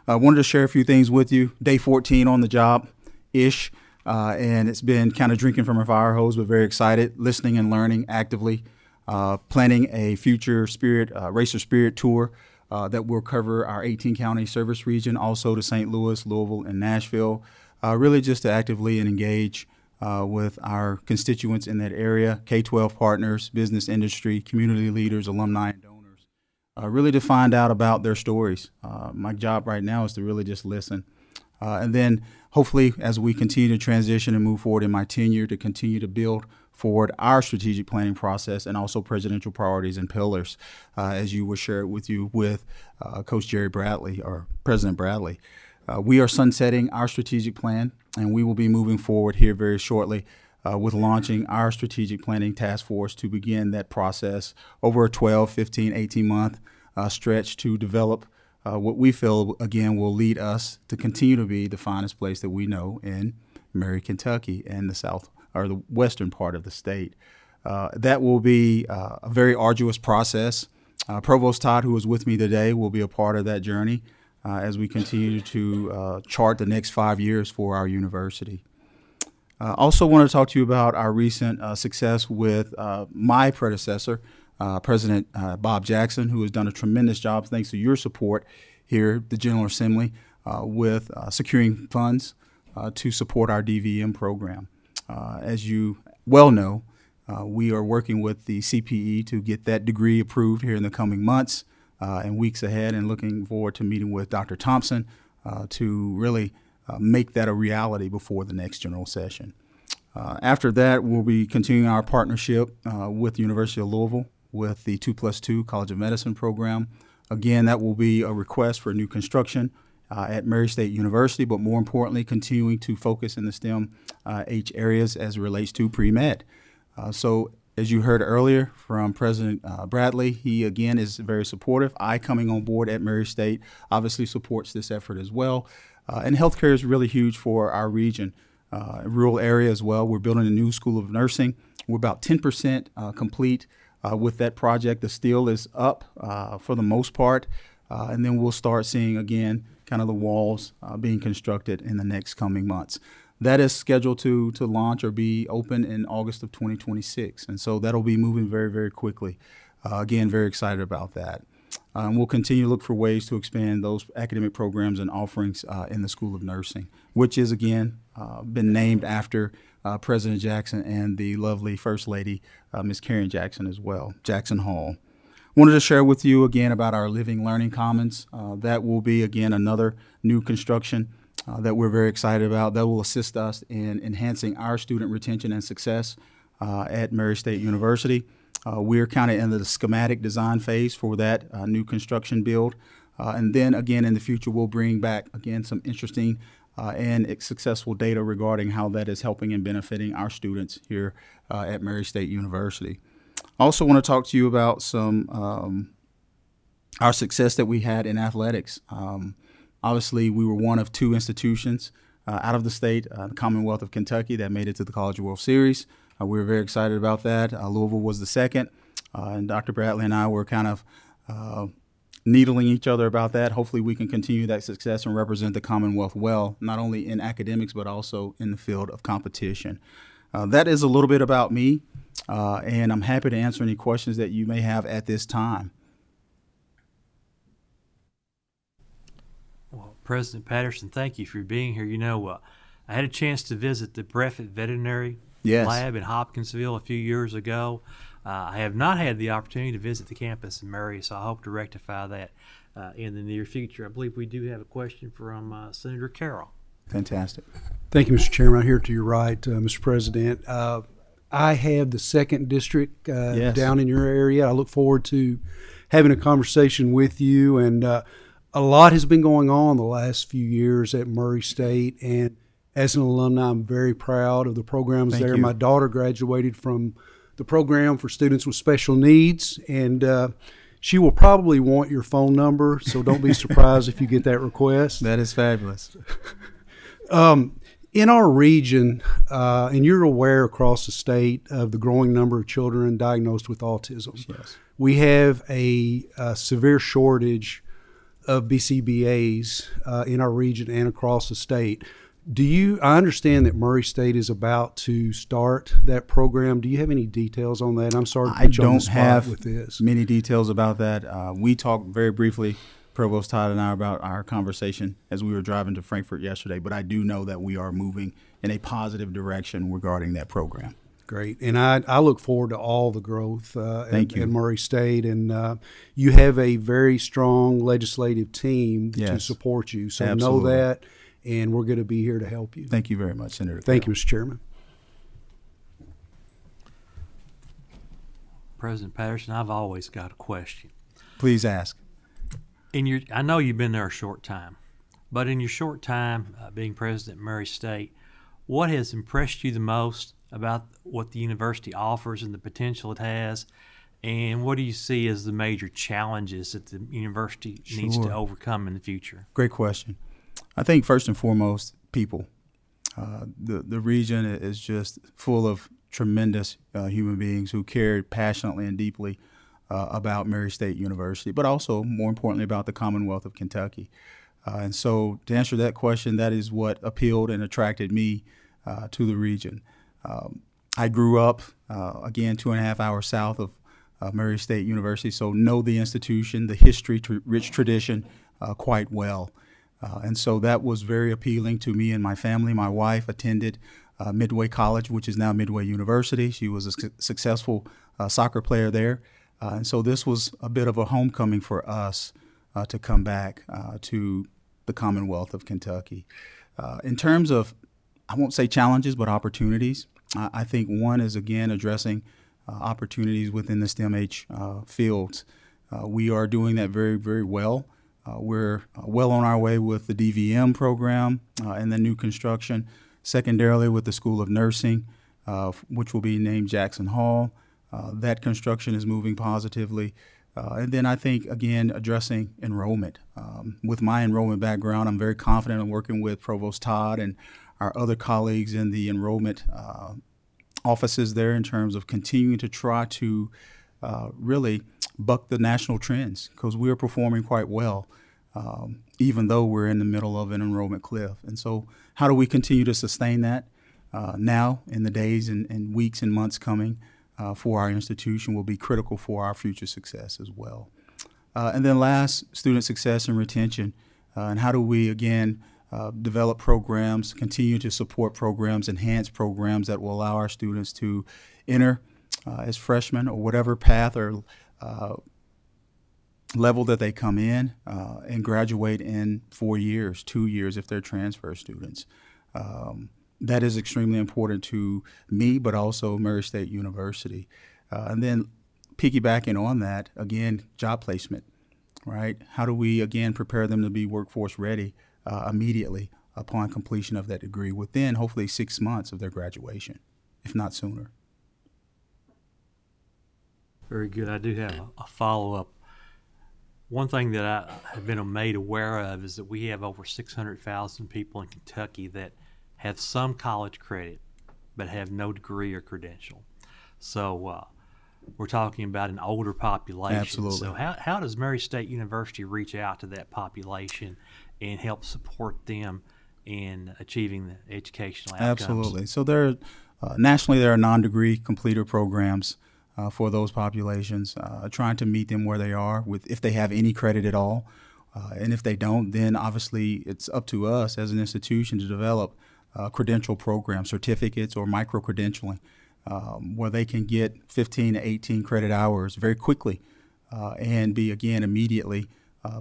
I wanted to share a few things with you. Day 14 on the job-ish, and it's been kind of drinking from a fire hose, but very excited, listening and learning actively, planning a future Racer Spirit tour that will cover our 18-county service region, also to St. Louis, Louisville, and Nashville, really just to actively engage with our constituents in that area, K-12 partners, business industry, community leaders, alumni, and donors, really to find out about their stories. My job right now is to really just listen. And then hopefully as we continue to transition and move forward in my tenure, to continue to build forward our strategic planning process and also presidential priorities and pillars, as you will share it with you with Coach Jerry Bradley or President Bradley. We are sunsetting our strategic plan, and we will be moving forward here very shortly with launching our strategic planning task force to begin that process over a 12, 15, 18-month stretch to develop what we feel, again, will lead us to continue to be the finest place that we know in Murray, Kentucky, and the south or the western part of the state. That will be a very arduous process. Provost Todd, who is with me today, will be a part of that journey as we continue to chart the next 5 years for our university. Also want to talk to you about our recent success with my predecessor, President Bob Jackson, who has done a tremendous job, thanks to your support here at the General Assembly, with securing funds to support our DVM program. As you well know, we are working with the CPE to get that degree approved here in the coming months and weeks ahead, and looking forward to meeting with Dr. Thompson to really make that a reality before the next general session. After that, we'll be continuing our partnership with the University of Louisville with the 2+2 College of Medicine program. Again, that will be a request for new construction at Mary State University, but more importantly, continuing to focus in the STEM H areas as it relates to pre-med. So as you heard earlier from President Bradley, he again is very supportive. I, coming on board at Mary State, obviously supports this effort as well. And healthcare is really huge for our region, rural area as well. We're building a new school of nursing. We're about 10% complete with that project. The steel is up for the most part, and then we'll start seeing again kind of the walls being constructed in the next coming months. That is scheduled to launch or be open in August of 2026, and so that'll be moving very, very quickly. Again, very excited about that. We'll continue to look for ways to expand those academic programs and offerings in the School of Nursing, which is, again, been named after President Jackson and the lovely First Lady, Ms. Karen Jackson as well, Jackson Hall. Wanted to share with you again about our Living Learning Commons. That will be, again, another new construction that we're very excited about. That will assist us in enhancing our student retention and success at Mary State University. We're kind of in the schematic design phase for that new construction build. And then again, in the future, we'll bring back, again, some interesting and successful data regarding how that is helping and benefiting our students here at Mary State University. I also want to talk to you about some our success that we had in athletics. Obviously, we were one of 2 institutions out of the state, the Commonwealth of Kentucky, that made it to the College World Series. We were very excited about that. Louisville was the second, and Dr. Bradley and I were kind of needling each other about that. Hopefully we can continue that success and represent the Commonwealth well, not only in academics, but also in the field of competition. That is a little bit about me. And I'm happy to answer any questions that you may have at this time. Well, President Patterson, thank you for being here. I had a chance to visit the Breathitt Veterinary Lab in Hopkinsville a few years ago. I have not had the opportunity to visit the campus in Murray, so I hope to rectify that in the near future. I believe we do have a question from Senator Carroll. Fantastic. Thank you, Mr. Chairman. I'm here to your right, Mr. President. I have the 2nd District down in your area. I look forward to having a conversation with you. And a lot has been going on the last few years at Murray State. And as an alumni, I'm very proud of the programs Thank there. you. My daughter graduated from the program for students with special needs. And she will probably want your phone number, so don't be surprised if you get that request. That is fabulous. In our region, and you're aware across the state of the growing number of children diagnosed with autism. Yes. We have a severe shortage of BCBAs in our region and across the state. I understand that Murray State is about to start that program. Do you have any details on that? I'm sorry to put you on the spot with this. Many details about that. We talked very briefly, Provost Todd and I, about our conversation as we were driving to Frankfurt yesterday, but I do know that we are moving in a positive direction regarding that program. Great. And I look forward to all the growth Thank you. at Murray State. And you have a very strong legislative team to support you. So Absolutely. know that, and we're going to be here to help you. Thank you very much, Senator. Thank you, Mr. Chairman. President Patterson, I've always got a question. Please ask. I know you've been there a short time, but in your short time being president of Murray State, what has impressed you the most about what the university offers and the potential it has, and what do you see as the major challenges that the university needs to overcome in the future? Great question. I think first and foremost, people. The region is just full of tremendous human beings who care passionately and deeply about Murray State University, but also, more importantly, about the Commonwealth of Kentucky. And so to answer that question, that is what appealed and attracted me to the region. I grew up, again, 2.5 hours south of Murray State University, so know the institution, the history, rich tradition quite well. And so that was very appealing to me and my family. My wife attended Midway College, which is now Midway University. She was a successful soccer player there. And so this was a bit of a homecoming for us to come back to the Commonwealth of Kentucky. In terms of, I won't say challenges, but opportunities, I think one is, again, addressing opportunities within the STEM-H fields. We are doing that very, very well. We're well on our way with the DVM program and the new construction, secondarily with the School of Nursing, which will be named Jackson Hall. That construction is moving positively. And then I think, again, addressing enrollment. With my enrollment background, I'm very confident in working with Provost Todd and our other colleagues in the enrollment offices there in terms of continuing to try to really buck the national trends, because we are performing quite well, even though we're in the middle of an enrollment cliff. And so how do we continue to sustain that now in the days and weeks and months coming for our institution will be critical for our future success as well. And then last, student success and retention. And how do we, again, develop programs, continue to support programs, enhance programs that will allow our students to enter as freshmen or whatever path or level that they come in and graduate in 4 years, 2 years if they're transfer students. That is extremely important to me, but also Murray State University. And then piggybacking on that, again, job placement, right? How do we, again, prepare them to be workforce ready immediately upon completion of that degree within hopefully 6 months of their graduation, if not sooner? Very good. I do have a follow-up. One thing that I have been made aware of is that we have over 600,000 people in Kentucky that have some college credit but have no degree or credential. So we're talking about an older population. Absolutely. So how does Murray State University reach out to that population and help support them in achieving the educational outcomes? Absolutely. So there are Nationally, there are non-degree completer programs for those populations, trying to meet them where they are with if they have any credit at all. And if they don't, then obviously it's up to us as an institution to develop credential programs, certificates, or micro-credentialing, where they can get 15 to 18 credit hours very quickly and be, again, immediately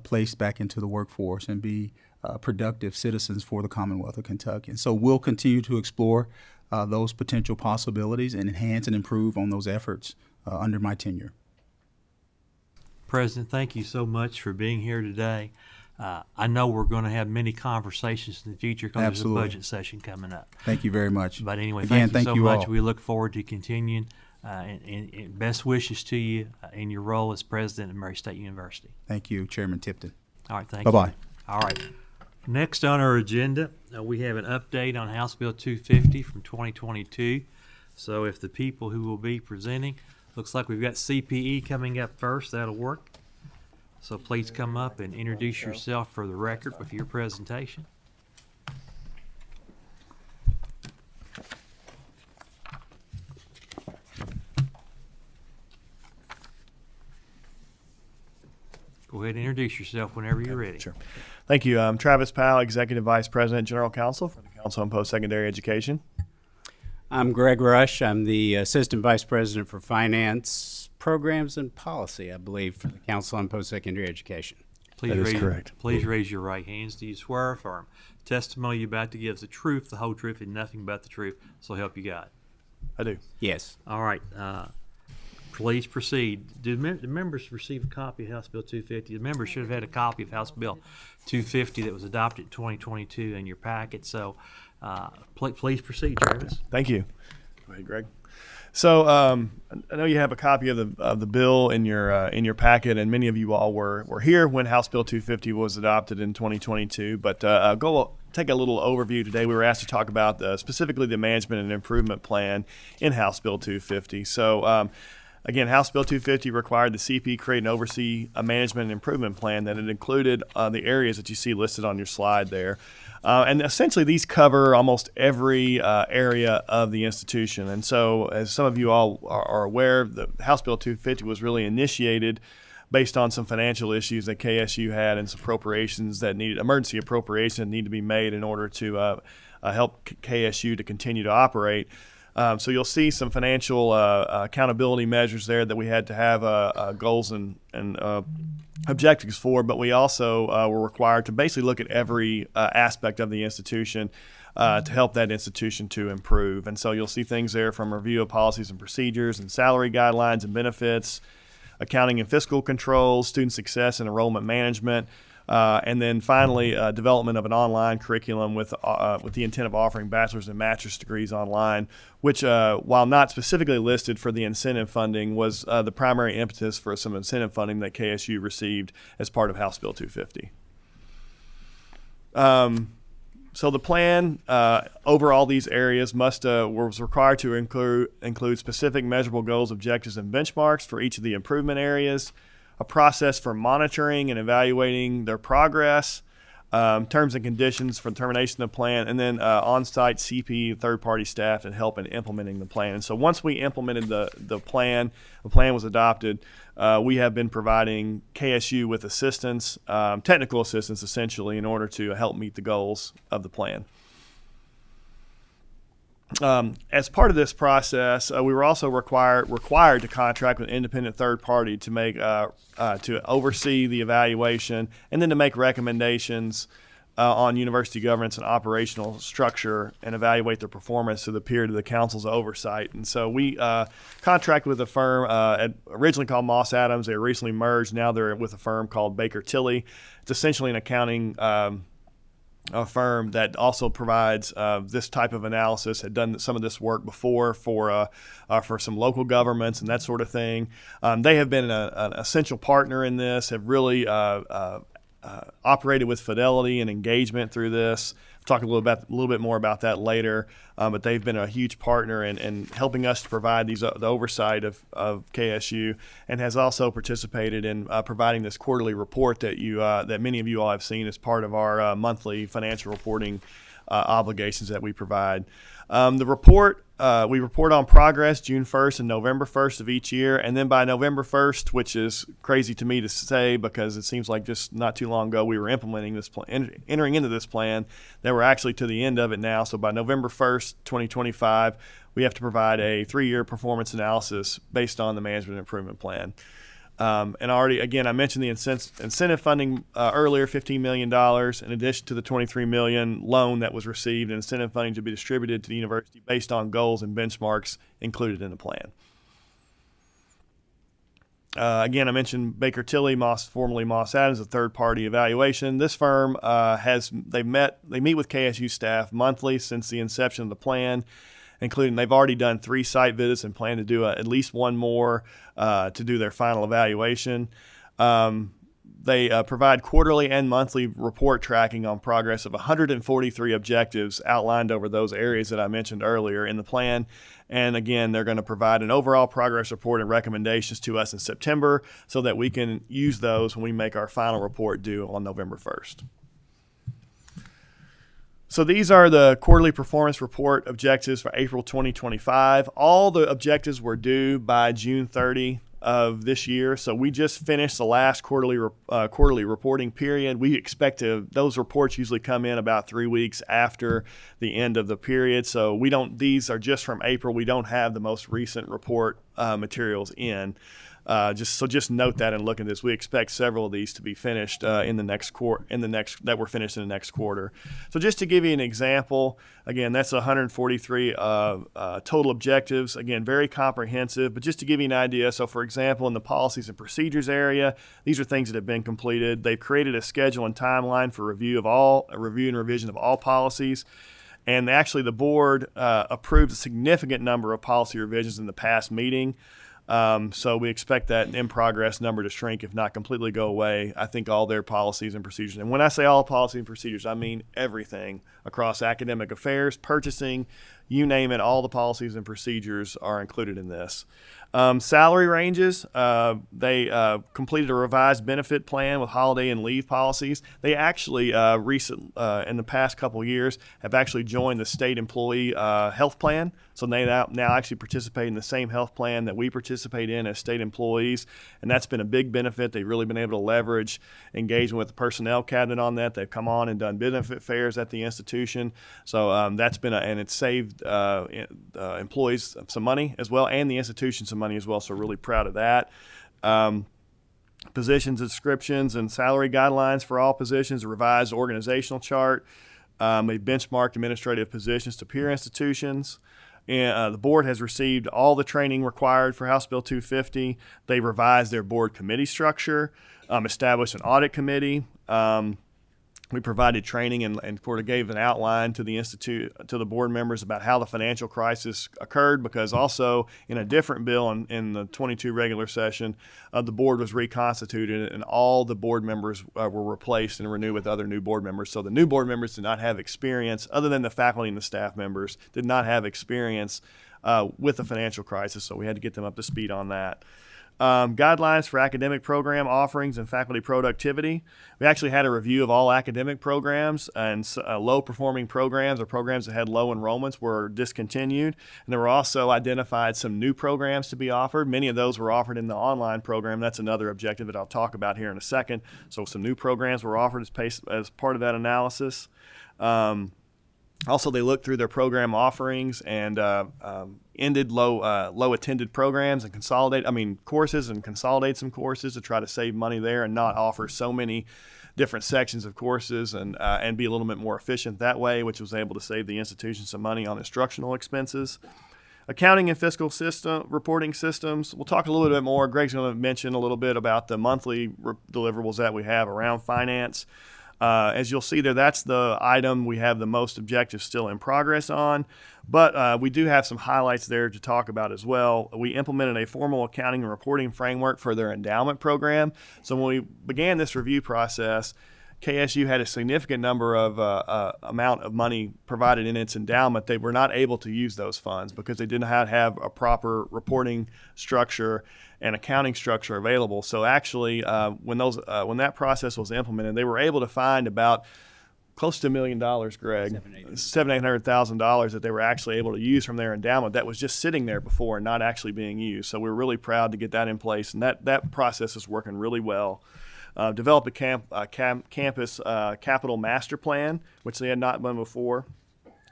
placed back into the workforce and be productive citizens for the Commonwealth of Kentucky. And so we'll continue to explore those potential possibilities and enhance and improve on those efforts under my tenure. President, thank you so much for being here today. I know we're going to have many conversations in the future because there's a budget session coming up. Thank you very much. But anyway, again, thank you so much. All. We look forward to continuing, and best wishes to you in your role as president of Murray State University. Thank you, Chairman Tipton. All right, thank you. Bye-bye. All right. Next on our agenda, we have an update on House Bill 250 from 2022. So if the people who will be presenting, looks like we've got CPE coming up first. That'll work. So please come up and introduce yourself for the record with your presentation. Go ahead and introduce yourself whenever you're ready. Sure. Thank you. I'm Travis Powell, Executive Vice President, General Counsel for the Council on Post-Secondary Education. I'm Greg Rush. I'm the Assistant Vice President for Finance, Programs, and Policy, I believe, for the Council on Post-Secondary Education. Please that is raise, correct. Please raise your right hands. Do you swear or affirm testimony you're about to give is the truth, the whole truth, and nothing but the truth? So help you God. I do. Yes. All right. Please proceed. Did the members receive a copy of House Bill 250? The members should have had a copy of House Bill 250 that was adopted in 2022 in your packet. So please proceed, Travis. Thank you. Go ahead, Greg. So I know you have a copy of the bill in your packet, and many of you all were here when House Bill 250 was adopted in 2022. But take a little overview today. We were asked to talk about specifically the management and improvement plan in House Bill 250. So again, House Bill 250 required the CP create and oversee a management and improvement plan that had included the areas that you see listed on your slide there. And essentially, these cover almost every area of the institution. And so, as some of you all are aware, the House Bill 250 was really initiated based on some financial issues that KSU had and some appropriations that needed, emergency appropriations need to be made in order to help KSU to continue to operate. So you'll see some financial accountability measures there that we had to have goals and objectives for, but we also were required to basically look at every aspect of the institution to help that institution to improve. And so you'll see things there from review of policies and procedures and salary guidelines and benefits, accounting and fiscal controls, student success and enrollment management, and then finally, development of an online curriculum with the intent of offering bachelor's and master's degrees online, which, while not specifically listed for the incentive funding, was the primary impetus for some incentive funding that KSU received as part of House Bill 250. So the plan over all these areas was required to include specific measurable goals, objectives, and benchmarks for each of the improvement areas, a process for monitoring and evaluating their progress, terms and conditions for termination of the plan, and then on-site CP third-party staff and help in implementing the plan. And so once we implemented the plan was adopted, we have been providing KSU with assistance, technical assistance essentially, in order to help meet the goals of the plan. As part of this process, we were also required to contract with an independent third party to make to oversee the evaluation and then to make recommendations on university governance and operational structure and evaluate their performance through the period of the council's oversight. And so we contracted with a firm originally called Moss Adams. They recently merged. Now they're with a firm called Baker Tilly. It's essentially an accounting a firm that also provides this type of analysis, had done some of this work before for some local governments and that sort of thing. They have been an essential partner in this, have really operated with fidelity and engagement through this. I'll talk a little bit more about that later, but they've been a huge partner in helping us to provide the oversight of KSU, and has also participated in providing this quarterly report that many of you all have seen as part of our monthly financial reporting obligations that we provide. The report, we report on progress June 1st and November 1st of each year. And then by November 1st, which is crazy to me to say because it seems like just not too long ago we were implementing this plan, entering into this plan, that we're actually to the end of it now. So by November 1st, 2025, we have to provide a 3-year performance analysis based on the management improvement plan. And already, again, I mentioned the incentive funding earlier, $15 million, in addition to the $23 million loan that was received, and incentive funding to be distributed to the university based on goals and benchmarks included in the plan. Again, I mentioned Baker Tilly, formerly Moss Adams, a third-party evaluation. This firm they meet with KSU staff monthly since the inception of the plan, including they've already done 3 site visits and plan to do at least 1 more to do their final evaluation. They provide quarterly and monthly report tracking on progress of 143 objectives outlined over those areas that I mentioned earlier in the plan. And again, they're going to provide an overall progress report and recommendations to us in September so that we can use those when we make our final report due on November 1st. So these are the quarterly performance report objectives for April 2025. All the objectives were due by June 30 of this year. So we just finished the last quarterly reporting period. We expect those reports usually come in about 3 weeks after the end of the period. So these are just from April. We don't have the most recent report materials in. Just note that and look at this. We expect several of these to be finished that were finished in the next quarter. So just to give you an example, again, that's 143 total objectives. Again, very comprehensive. But just to give you an idea, so for example, in the policies and procedures area, these are things that have been completed. They've created a schedule and timeline for review and revision of all policies. And actually, the board approved a significant number of policy revisions in the past meeting. So we expect that in progress number to shrink, if not completely go away. I think all their policies and procedures, and when I say all policy and procedures, I mean everything across academic affairs, purchasing, you name it, all the policies and procedures are included in this. Salary ranges, they completed a revised benefit plan with holiday and leave policies. They actually in the past couple of years have actually joined the state employee health plan. So they now actually participate in the same health plan that we participate in as state employees. And that's been a big benefit. They've really been able to leverage engagement with the personnel cabinet on that. They've come on and done benefit fairs at the institution. So that's been and it's saved employees some money as well, and the institution some money as well. So really proud of that. Positions descriptions and salary guidelines for all positions, a revised organizational chart. They benchmarked administrative positions to peer institutions. And the board has received all the training required for House Bill 250. They revised their board committee structure, established an audit committee. We provided training and sort of gave an outline to the institute, to the board members about how the financial crisis occurred, because also in a different bill in the 22 regular session, the board was reconstituted and all the board members were replaced and renewed with other new board members. So the new board members did not have experience, other than the faculty and the staff members, did not have experience with the financial crisis. So we had to get them up to speed on that. Guidelines for academic program offerings and faculty productivity. We actually had a review of all academic programs, and low-performing programs or programs that had low enrollments were discontinued. And there were also identified some new programs to be offered. Many of those were offered in the online program. That's another objective that I'll talk about here in a second. So some new programs were offered as part of that analysis. Also, they looked through their program offerings and ended low attended programs and courses and consolidate some courses to try to save money there and not offer so many different sections of courses and be a little bit more efficient that way, which was able to save the institution some money on instructional expenses. Accounting and fiscal reporting systems. We'll talk a little bit more. Greg's going to mention a little bit about the monthly deliverables that we have around finance. As you'll see there, that's the item we have the most objectives still in progress on, but we do have some highlights there to talk about as well. We implemented a formal accounting and reporting framework for their endowment program. So when we began this review process, KSU had a significant number of amount of money provided in its endowment. They were not able to use those funds because they did not have a proper reporting structure and accounting structure available. So actually, when that process was implemented, they were able to find about close to $1 million, Greg, $700,000 that they were actually able to use from their endowment that was just sitting there before and not actually being used. So we're really proud to get that in place, and that process is working really well. Developed a campus capital master plan, which they had not done before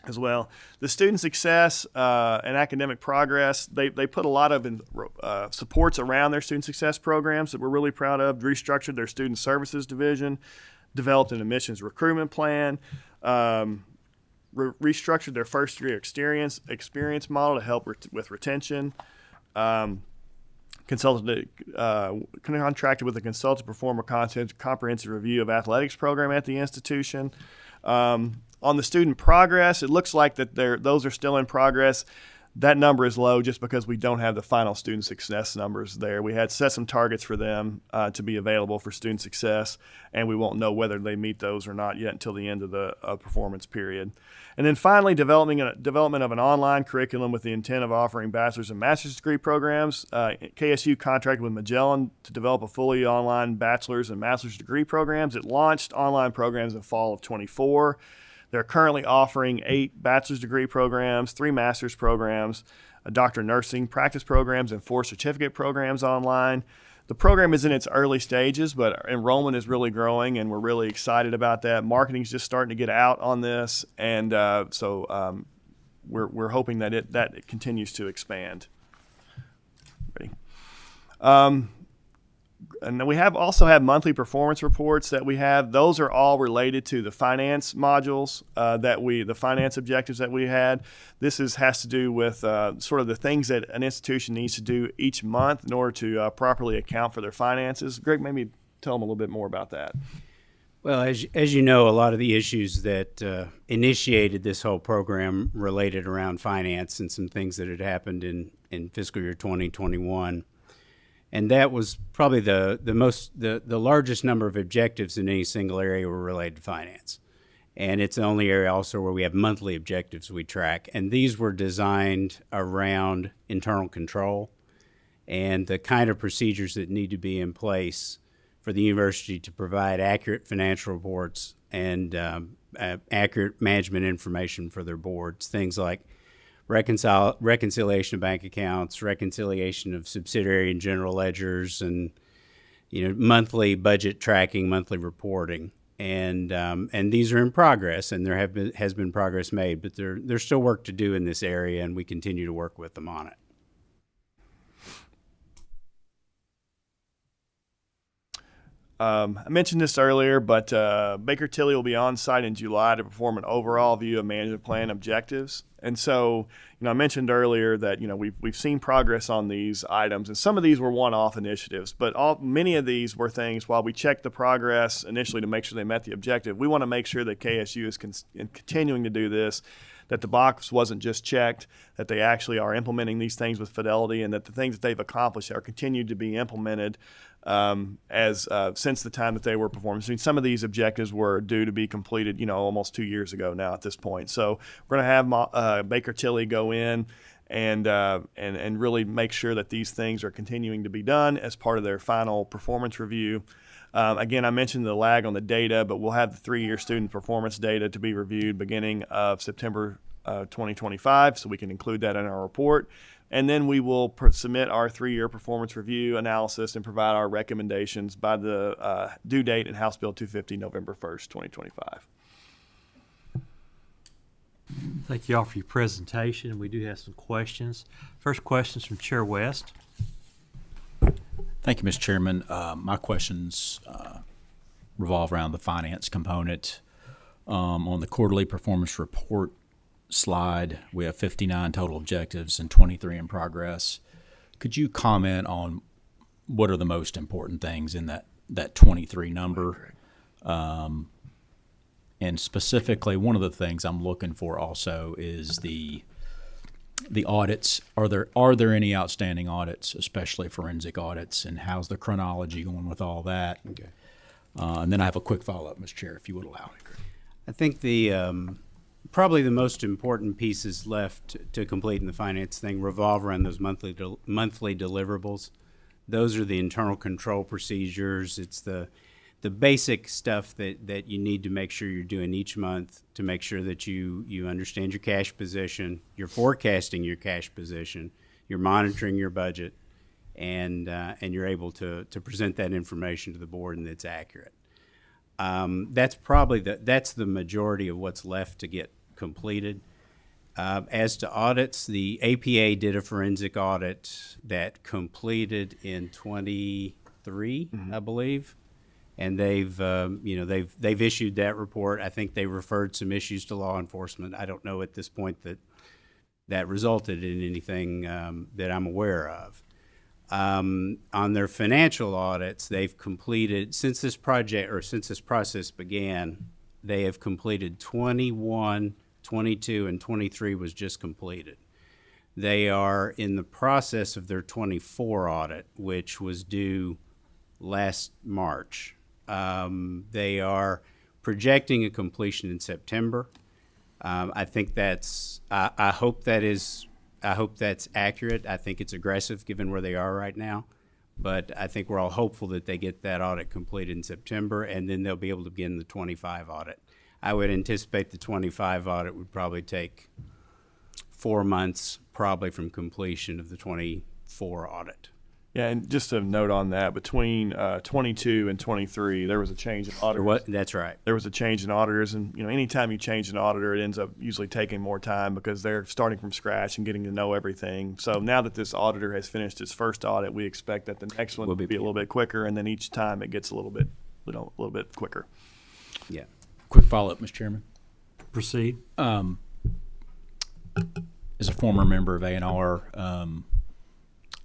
as well. The student success and academic progress, they put a lot of supports around their student success programs that we're really proud of. Restructured their student services division, developed an admissions recruitment plan, restructured their first year experience model to help with retention, contracted with a consultant to perform a comprehensive review of athletics program at the institution. On the student progress, it looks like that those are still in progress. That number is low just because we don't have the final student success numbers there. We had set some targets for them to be available for student success, and we won't know whether they meet those or not yet until the end of the performance period. And then finally, development of an online curriculum with the intent of offering bachelor's and master's degree programs. KSU contracted with Magellan to develop a fully online bachelor's and master's degree programs. It launched online programs in fall of 24. They're currently offering 8 bachelor's degree programs, 3 master's programs, a doctor of nursing practice programs, and 4 certificate programs online. The program is in its early stages, but enrollment is really growing, and we're really excited about that. Marketing is just starting to get out on this, and so we're hoping that it continues to expand. Ready? And then we also have monthly performance reports that we have. Those are all related to the finance modules the finance objectives that we had. This has to do with sort of the things that an institution needs to do each month in order to properly account for their finances. Greg, maybe tell them a little bit more about that. Well, as you know, a lot of the issues that initiated this whole program related around finance and some things that had happened in fiscal year 2021. And that was probably the largest number of objectives in any single area were related to finance. And it's the only area also where we have monthly objectives we track. And these were designed around internal control and the kind of procedures that need to be in place for the university to provide accurate financial reports and accurate management information for their boards. Things like reconciliation of bank accounts, reconciliation of subsidiary and general ledgers, and monthly budget tracking, monthly reporting, and these are in progress, and there has been progress made, but there's still work to do in this area, and we continue to work with them on it. I mentioned this earlier, but Baker Tilly will be on site in July to perform an overall view of management plan objectives. And so, I mentioned earlier that we've seen progress on these items, and some of these were one-off initiatives, but many of these were things. While we checked the progress initially to make sure they met the objective, we want to make sure that KSU is continuing to do this, that the box wasn't just checked, that they actually are implementing these things with fidelity, and that the things that they've accomplished are continued to be implemented since the time that they were performing. I mean, some of these objectives were due to be completed, almost 2 years ago now at this point. So we're going to have Baker Tilly go in and really make sure that these things are continuing to be done as part of their final performance review. Again, I mentioned the lag on the data, but we'll have the 3-year student performance data to be reviewed beginning of September 2025, so we can include that in our report. And then we will submit our 3-year performance review analysis and provide our recommendations by the due date in House Bill 250, November 1st, 2025. Thank you all for your presentation. We do have some questions. First question is from Chair West. Thank you, Mr. Chairman. My questions revolve around the finance component. On the quarterly performance report slide, we have 59 total objectives and 23 in progress. Could you comment on what are the most important things in that 23 number? And specifically, one of the things I'm looking for also is the audits. Are there any outstanding audits, especially forensic audits, and how's the chronology going with all that? Okay. And then I have a quick follow-up, Mr. Chair, if you would allow me. I think probably the most important pieces left to complete in the finance thing revolve around those monthly deliverables. Those are the internal control procedures. It's the the basic stuff that you need to make sure you're doing each month to make sure that you understand your cash position, you're forecasting your cash position, you're monitoring your budget, and you're able to present that information to the board and it's accurate. That's probably that's the majority of what's left to get completed. As to audits, the APA did a forensic audit that completed in 23, I believe. And they've issued that report. I think they referred some issues to law enforcement. I don't know at this point that resulted in anything that I'm aware of. On their financial audits, they've completed since this process began. They have completed 21, 22, and 23 was just completed. They are in the process of their 24 audit, which was due last March. They are projecting a completion in September. I think I hope that's accurate. I think it's aggressive given where they are right now, but I think we're all hopeful that they get that audit completed in September, and then they'll be able to begin the 25 audit. I would anticipate the 25 audit would probably take 4 months, probably from completion of the 24 audit. Yeah, and just a note on that, between 22 and 23, there was a change in auditors. That's right. There was a change in auditors, and anytime you change an auditor, it ends up usually taking more time because they're starting from scratch and getting to know everything. So now that this auditor has finished his first audit, we expect that the next one will be a little bit quicker, and then each time it gets a little bit quicker. Yeah. Quick follow-up, Mr. Chairman. Proceed. As a former member of A&R,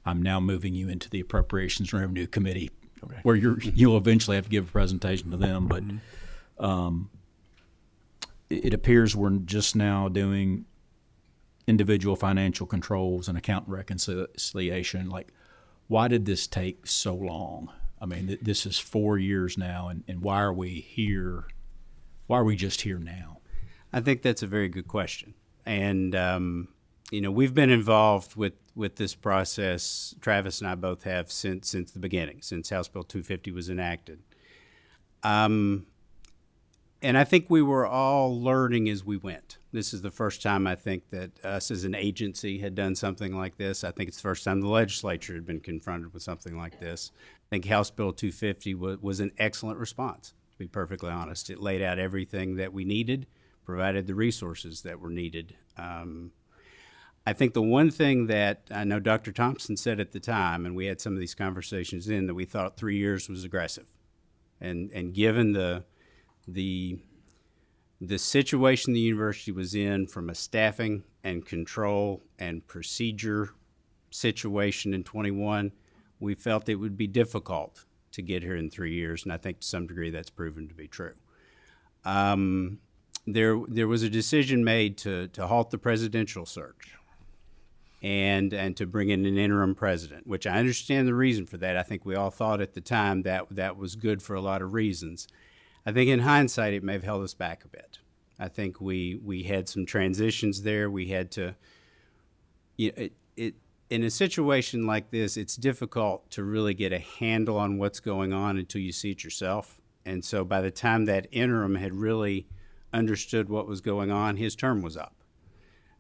I'm now moving you into the Appropriations and Revenue Committee, where you'll eventually have to give a presentation to them. But it appears we're just now doing individual financial controls and account reconciliation. Like, why did this take so long? I mean, this is 4 years now, and why are we here? Why are we just here now? I think that's a very good question. And, we've been involved with this process. Travis and I both have since the beginning, since House Bill 250 was enacted. And I think we were all learning as we went. This is the first time I think that us as an agency had done something like this. I think it's the first time the legislature had been confronted with something like this. I think House Bill 250 was an excellent response, to be perfectly honest. It laid out everything that we needed, provided the resources that were needed. I think the one thing that I know Dr. Thompson said at the time, and we had some of these conversations in, that we thought 3 years was aggressive. And given the situation the university was in from a staffing and control and procedure situation in 21, we felt it would be difficult to get here in 3 years, and I think to some degree that's proven to be true. There was a decision made to halt the presidential search and to bring in an interim president, which I understand the reason for that. I think we all thought at the time that was good for a lot of reasons. I think in hindsight it may have held us back a bit. I think we had some transitions there. We had to, in a situation like this, it's difficult to really get a handle on what's going on until you see it yourself. And so by the time that interim had really understood what was going on, his term was up.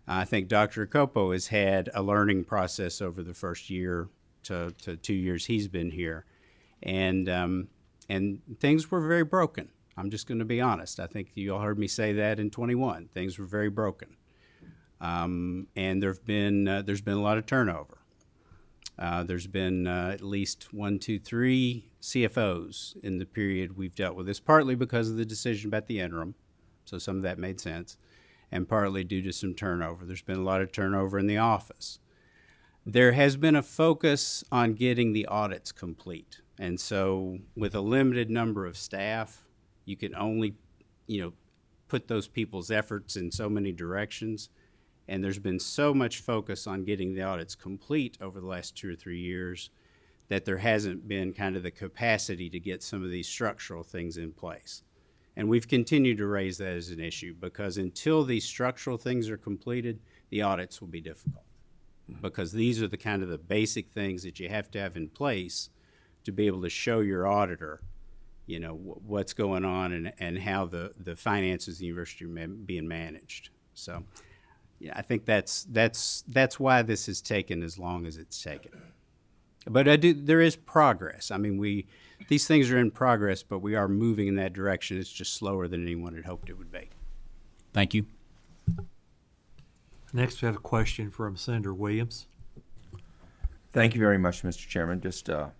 I think Dr. Acoppo has had a learning process over the first year to 2 years he's been here. And things were very broken. I'm just going to be honest. I think you all heard me say that in 21. Things were very broken. And there's been a lot of turnover. There's been at least 3 CFOs in the period we've dealt with this, partly because of the decision about the interim, so some of that made sense, and partly due to some turnover. There's been a lot of turnover in the office. There has been a focus on getting the audits complete, and so with a limited number of staff, you can only, put those people's efforts in so many directions. And there's been so much focus on getting the audits complete over the last 2 or 3 years that there hasn't been kind of the capacity to get some of these structural things in place. And we've continued to raise that as an issue because until these structural things are completed, the audits will be difficult. Because these are the kind of the basic things that you have to have in place to be able to show your auditor what's going on and how the finances of the university are being managed. So, I think that's why this has taken as long as it's taken. But there is progress. I mean, these things are in progress, but we are moving in that direction. It's just slower than anyone had hoped it would be. Thank you. Next, we have a question from Senator Williams. Thank you very much, Mr. Chairman. Just a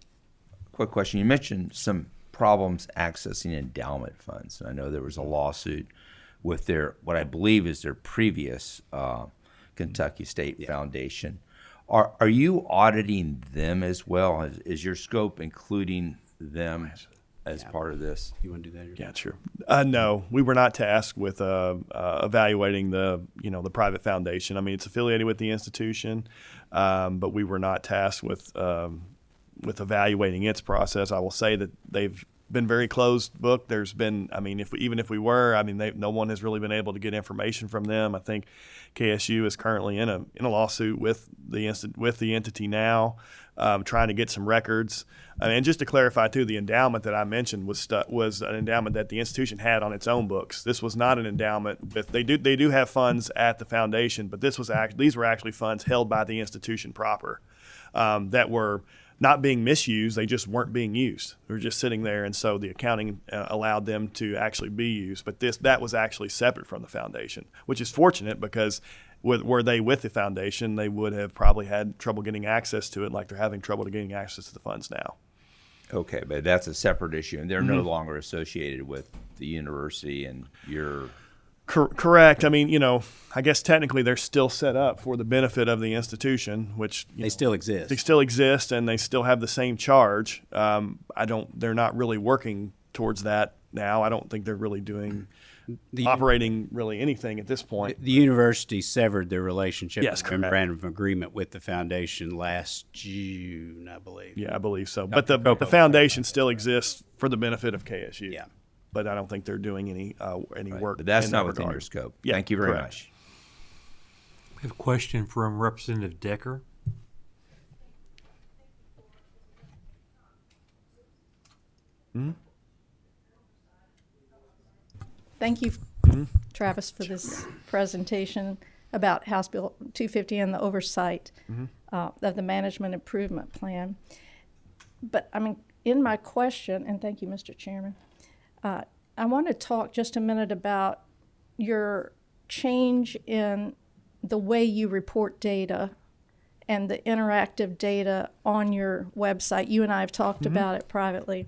quick question. You mentioned some problems accessing endowment funds. I know there was a lawsuit with what I believe is their previous Kentucky State Foundation. Are you auditing them as well? Is your scope including them as part of this? You want to do that? Yeah, sure. No, we were not tasked with evaluating the private foundation. I mean, it's affiliated with the institution, but we were not tasked with evaluating its process. I will say that they've been very closed book. There's been, I mean, even if we were, I mean, no one has really been able to get information from them. I think KSU is currently in a lawsuit with the entity now, trying to get some records. And just to clarify too, the endowment that I mentioned was an endowment that the institution had on its own books. This was not an endowment. They do have funds at the foundation, but these were actually funds held by the institution proper, that were not being misused. They just weren't being used. They were just sitting there, and so the accounting allowed them to actually be used. But that was actually separate from the foundation, which is fortunate, because were they with the foundation, they would have probably had trouble getting access to it, like they're having trouble getting access to the funds now. Okay, but that's a separate issue, and they're no longer associated with the university and your... Correct. I mean, I guess technically they're still set up for the benefit of the institution, which they still exist. They still exist, and they still have the same charge. They're not really working towards that now. I don't think they're really operating really anything at this point. The university severed their relationship, yes, memorandum of agreement with the foundation last June, I believe. Yeah, I believe so. But the foundation still exists for the benefit of KSU. Yeah. But I don't think they're doing any work. But that's in not that within regard. your scope. Yeah, Thank you very correct. much. We have a question from Representative Decker. Thank you, Travis, for this presentation about House Bill 250 and the oversight of the Management Improvement Plan. But I mean, in my question, and thank you, Mr. Chairman, I want to talk just a minute about your change in the way you report data and the interactive data on your website. You and I have talked about it privately.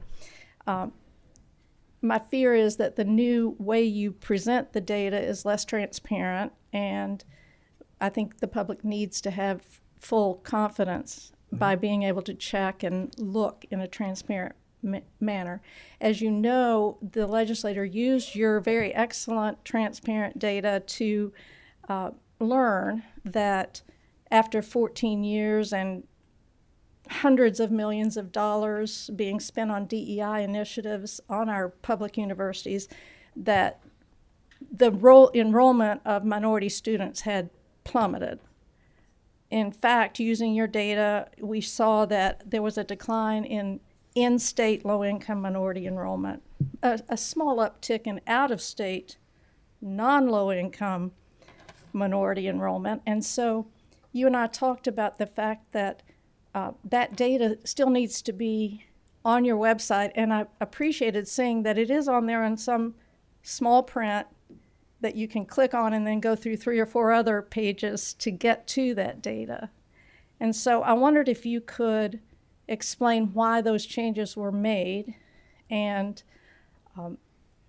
My fear is that the new way you present the data is less transparent, and I think the public needs to have full confidence by being able to check and look in a transparent manner. As you know, the legislator used your very excellent transparent data to learn that after 14 years and hundreds of millions of dollars being spent on DEI initiatives on our public universities, that the enrollment of minority students had plummeted. In fact, using your data, we saw that there was a decline in in-state low-income minority enrollment, a small uptick in out-of-state non-low-income minority enrollment. And so you and I talked about the fact that that data still needs to be on your website, and I appreciated seeing that it is on there in some small print that you can click on and then go through 3 or 4 other pages to get to that data. And so I wondered if you could explain why those changes were made, and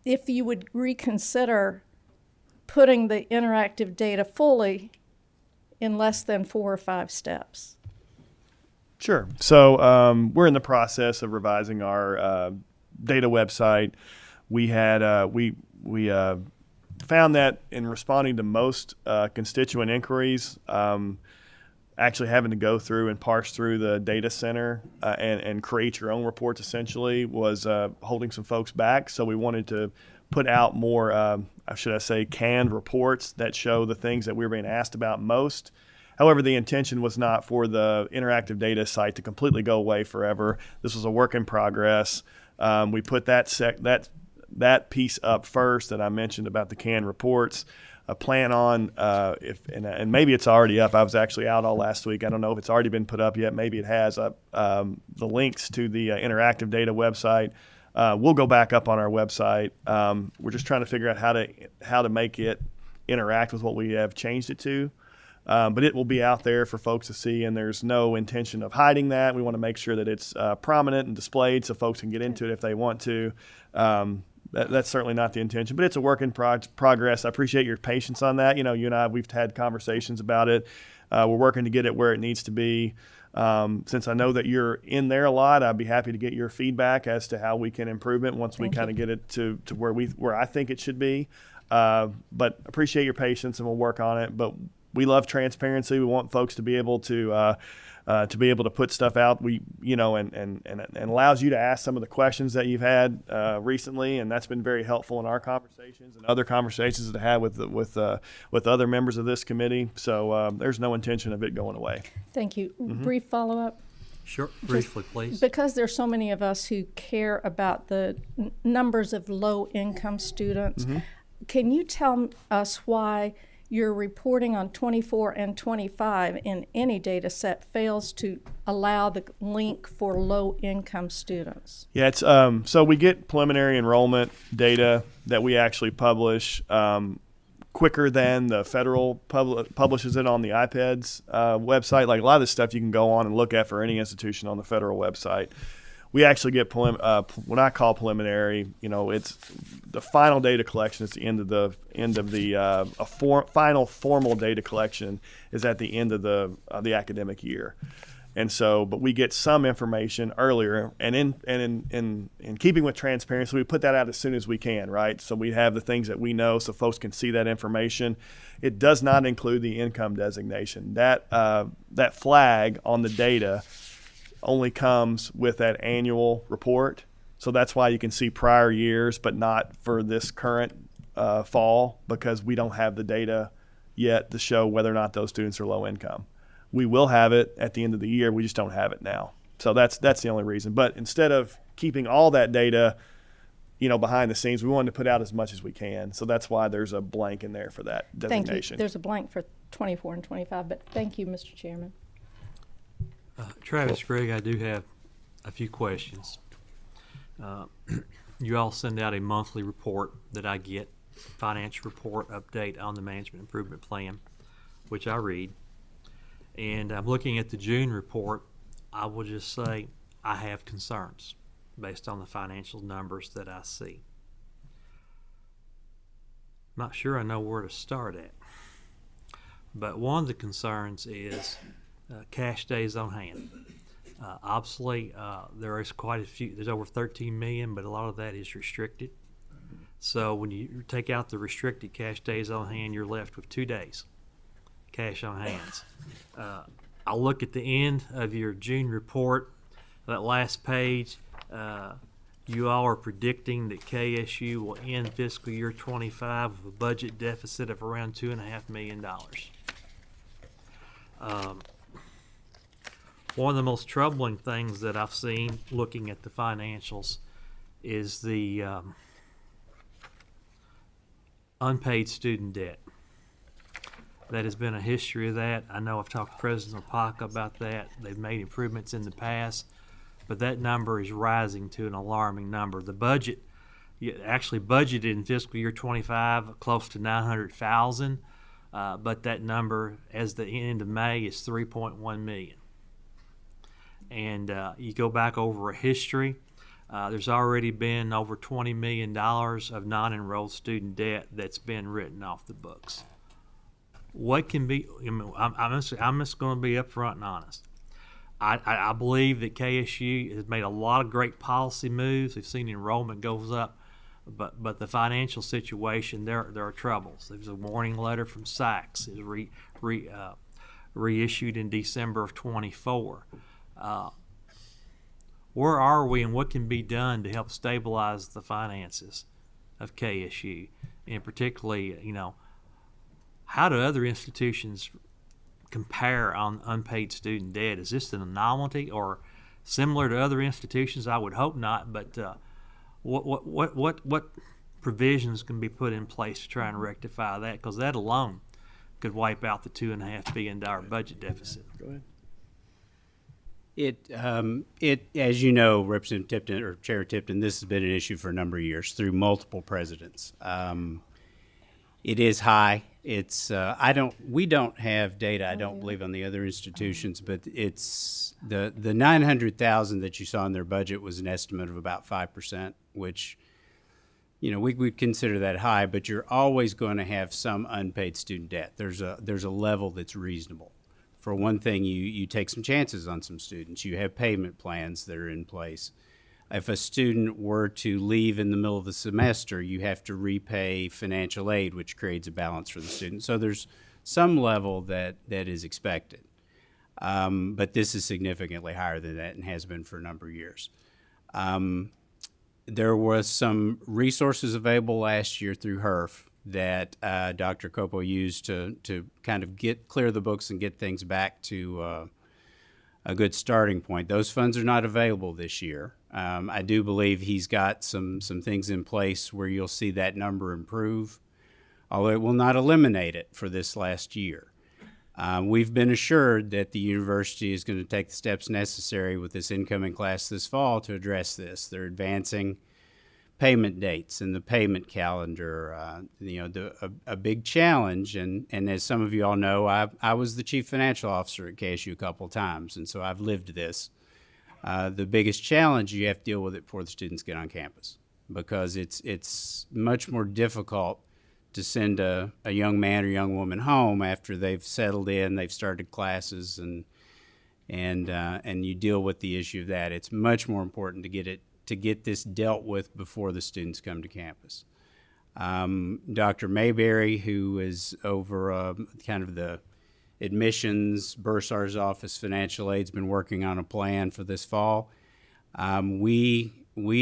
if you would reconsider putting the interactive data fully in less than 4 or 5 steps. Sure. So we're in the process of revising our data website. We had we found that in responding to most constituent inquiries, actually having to go through and parse through the data center and create your own reports essentially was holding some folks back. So we wanted to put out more, should I say, canned reports that show the things that we were being asked about most. However, the intention was not for the interactive data site to completely go away forever. This was a work in progress. We put that piece up first that I mentioned about the canned reports. Plan on and maybe it's already up. I was actually out all last week. I don't know if it's already been put up yet. Maybe it has. The links to the interactive data website will go back up on our website. We're just trying to figure out how to make it interact with what we have changed it to. But it will be out there for folks to see, and there's no intention of hiding that. We want to make sure that it's prominent and displayed so folks can get into it if they want to. That's certainly not the intention, but it's a work in progress. I appreciate your patience on that. You know, you and I, we've had conversations about it. We're working to get it where it needs to be. Since I know that you're in there a lot, I'd be happy to get your feedback as to how we can improve it once we kind of get it to where I think it should be. But appreciate your patience, and we'll work on it. But we love transparency. We want folks to be able to put stuff out. And allows you to ask some of the questions that you've had recently, and that's been very helpful in our conversations and other conversations that I had with other members of this committee. So there's no intention of it going away. Thank you. Brief follow-up. Sure, briefly, please. Because there's so many of us who care about the numbers of low-income students, can you tell us why your reporting on 24 and 25 in any data set fails to allow the link for low-income students? Yeah, it's so we get preliminary enrollment data that we actually publish quicker than the federal publishes it on the IPEDS website. Like a lot of this stuff you can go on and look at for any institution on the federal website. We actually get what I call preliminary. You know, it's the final data collection. It's the end of the final formal data collection is at the end of the academic year, and so. But we get some information earlier, and in keeping with transparency, we put that out as soon as we can, right? So we have the things that we know, so folks can see that information. It does not include the income designation. That flag on the data only comes with that annual report. So that's why you can see prior years, but not for this current fall, because we don't have the data yet to show whether or not those students are low income. We will have it at the end of the year. We just don't have it now. So that's the only reason. But instead of keeping all that data, behind the scenes, we wanted to put out as much as we can. So that's why there's a blank in there for that designation. Thank you. There's a blank for 24 and 25, but thank you, Mr. Chairman. Travis, Greg, I do have a few questions. You all send out a monthly report that I get, financial report update on the management improvement plan, which I read. And I'm looking at the June report. I will just say I have concerns based on the financial numbers that I see. Not sure I know where to start at. But one of the concerns is cash days on hand. Obviously, there is quite a few. There's over 13 million, but a lot of that is restricted. So when you take out the restricted cash days on hand, you're left with 2 days cash on hands. I'll look at the end of your June report, that last page. You all are predicting that KSU will end fiscal year 25 with a budget deficit of around $2.5 million. One of the most troubling things that I've seen looking at the financials is the unpaid student debt. That has been a history of that. I know I've talked to President Opaka about that. They've made improvements in the past, but that number is rising to an alarming number. The budget, actually budgeted in fiscal year 25 close to $900,000, but that number as the end of May is $3.1 million. And you go back over a history, there's already been over $20 million of non-enrolled student debt that's been written off the books. What can be, I'm just going to be upfront and honest. I believe that KSU has made a lot of great policy moves. We've seen enrollment goes up, but the financial situation, there are troubles. There's a warning letter from Sachs. It was reissued in December of 24. Where are we, and what can be done to help stabilize the finances of KSU? And particularly, how do other institutions compare on unpaid student debt? Is this an anomaly or similar to other institutions? I would hope not, but what provisions can be put in place to try and rectify that? Because that alone could wipe out the $2.5 billion budget deficit. Go ahead. It, as you know, Representative Tipton or Chair Tipton, this has been an issue for a number of years through multiple presidents. It is high. It's we don't have data, I don't believe, on the other institutions, but it's the 900,000 that you saw in their budget was an estimate of about 5%, which, you know, we would consider that high, but you're always going to have some unpaid student debt. There's a level that's reasonable. For one thing, you take some chances on some students. You have payment plans that are in place. If a student were to leave in the middle of the semester, you have to repay financial aid, which creates a balance for the student. So there's some level that is expected. But this is significantly higher than that and has been for a number of years. There was some resources available last year through HERF that Dr. Copo used to kind of clear the books and get things back to a good starting point. Those funds are not available this year. I do believe he's got some things in place where you'll see that number improve, although it will not eliminate it for this last year. We've been assured that the university is going to take the steps necessary with this incoming class this fall to address this. They're advancing payment dates and the payment calendar, a big challenge. And as some of you all know, I was the chief financial officer at KSU a couple of times, and so I've lived this. The biggest challenge, you have to deal with it before the students get on campus, because it's much more difficult to send a young man or young woman home after they've settled in, they've started classes, and you deal with the issue of that. It's much more important to get this dealt with before the students come to campus. Dr. Mayberry, who is over kind of the admissions, bursar's office, financial aid's been working on a plan for this fall. We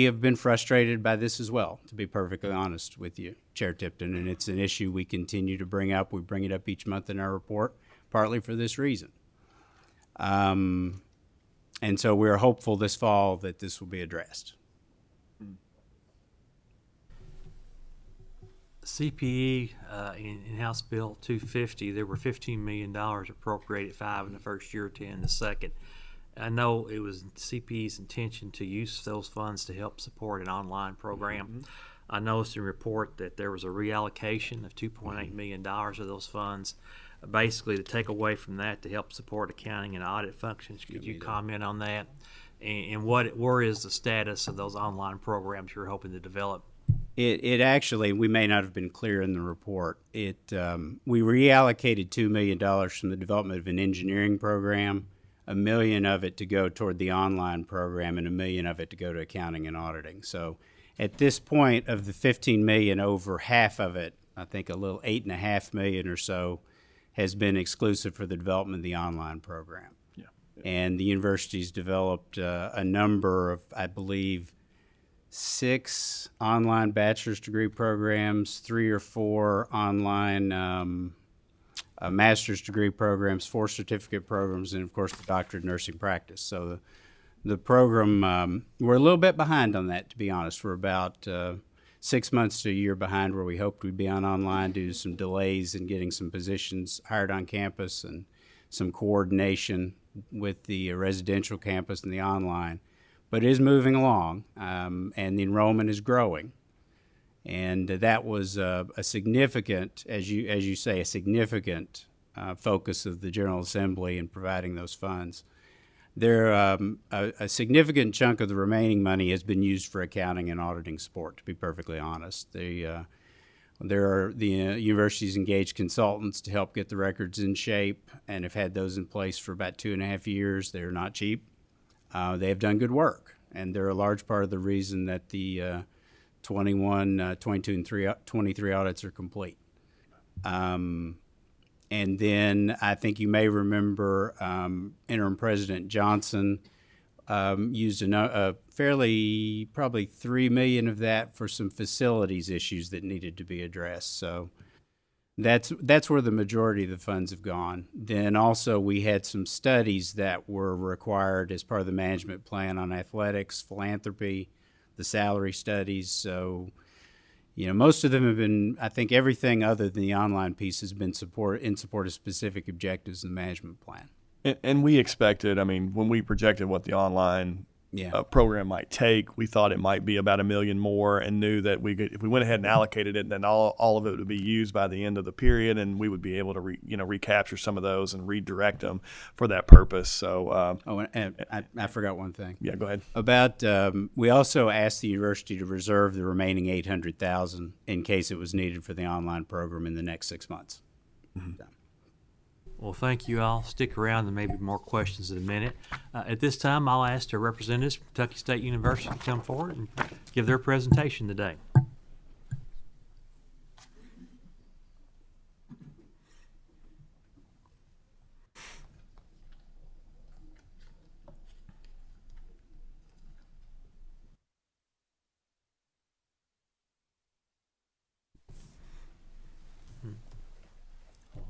have been frustrated by this as well, to be perfectly honest with you, Chair Tipton, and it's an issue we continue to bring up. We bring it up each month in our report, partly for this reason. And so we're hopeful this fall that this will be addressed. CPE in House Bill 250, there were $15 million appropriated, 5 in the first year, 10 in the second. I know it was CPE's intention to use those funds to help support an online program. Mm-hmm. I noticed in the report that there was a reallocation of $2.8 million of those funds, basically to take away from that to help support accounting and audit functions. Could you comment on that? And where is the status of those online programs you're hoping to develop? It actually, we may not have been clear in the report. We reallocated $2 million from the development of an engineering program, $1 million of it to go toward the online program, and $1 million of it to go to accounting and auditing. So at this point, of the $15 million, over half of it, I think a little $8.5 million or so, has been exclusive for the development of the online program. Yeah. And the university's developed a number of, I believe, 6 online bachelor's degree programs, 3 or 4 online master's degree programs, 4 certificate programs, and of course the doctorate of nursing practice. So the program, we're a little bit behind on that, to be honest. We're about 6 months to a year behind where we hoped we'd be on online due to some delays in getting some positions hired on campus and some coordination with the residential campus and the online. But it is moving along, and the enrollment is growing. And that was a significant, as you say, a significant focus of the General Assembly in providing those funds. A significant chunk of the remaining money has been used for accounting and auditing support, to be perfectly honest. The university's engaged consultants to help get the records in shape and have had those in place for about 2.5 years. They're not cheap. They have done good work, and they're a large part of the reason that the 21, 22, and 23 audits are complete. And then I think you may remember Interim President Johnson used a fairly, probably $3 million of that for some facilities issues that needed to be addressed. So that's where the majority of the funds have gone. Then also we had some studies that were required as part of the management plan on athletics, philanthropy, the salary studies. So, most of them have been, I think everything other than the online piece has been in support of specific objectives in the management plan. And we expected, when we projected what the online program might take, we thought it might be about $1 million more, and knew that if we went ahead and allocated it, then all of it would be used by the end of the period, and we would be able to recapture some of those and redirect them for that purpose. So, and I forgot one thing. Yeah, go ahead. About we also asked the university to reserve the remaining $800,000 in case it was needed for the online program in the next 6 months. Mm-hmm. Well, thank you all. Stick around and maybe more questions in a minute. At this time, I'll ask our representatives from Kentucky State University to come forward and give their presentation today.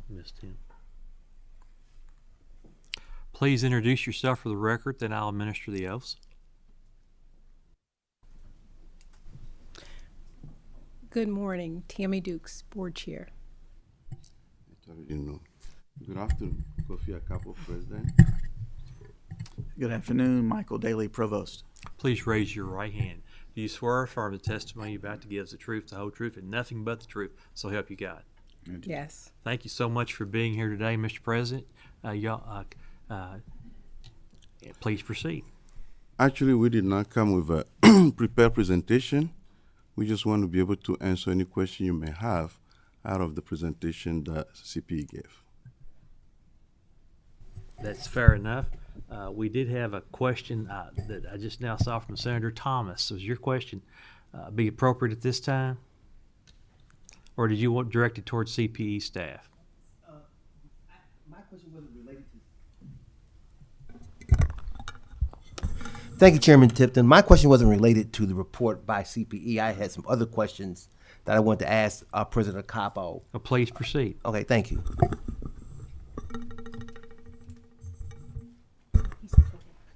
Missed him. Please introduce yourself for the record, then I'll administer the oaths. Good morning. Tammy Dukes, Board Chair. Good afternoon, Kofi Akapo, President. Good afternoon, Michael Daly, Provost. Please raise your right hand. Do you swear or affirm the testimony you're about to give is the truth, the whole truth, and nothing but the truth, so help you God? Yes. Thank you so much for being here today, Mr. President. Please proceed. Actually, we did not come with a prepared presentation. We just want to be able to answer any question you may have out of the presentation that CPE gave. That's fair enough. We did have a question that I just now saw from Senator Thomas. So is your question be appropriate at this time? Or did you want directed towards CPE staff? My question wasn't related to... Thank you, Chairman Tipton. My question wasn't related to the report by CPE. I had some other questions that I wanted to ask President Capo. Oh, please proceed. Okay, thank you.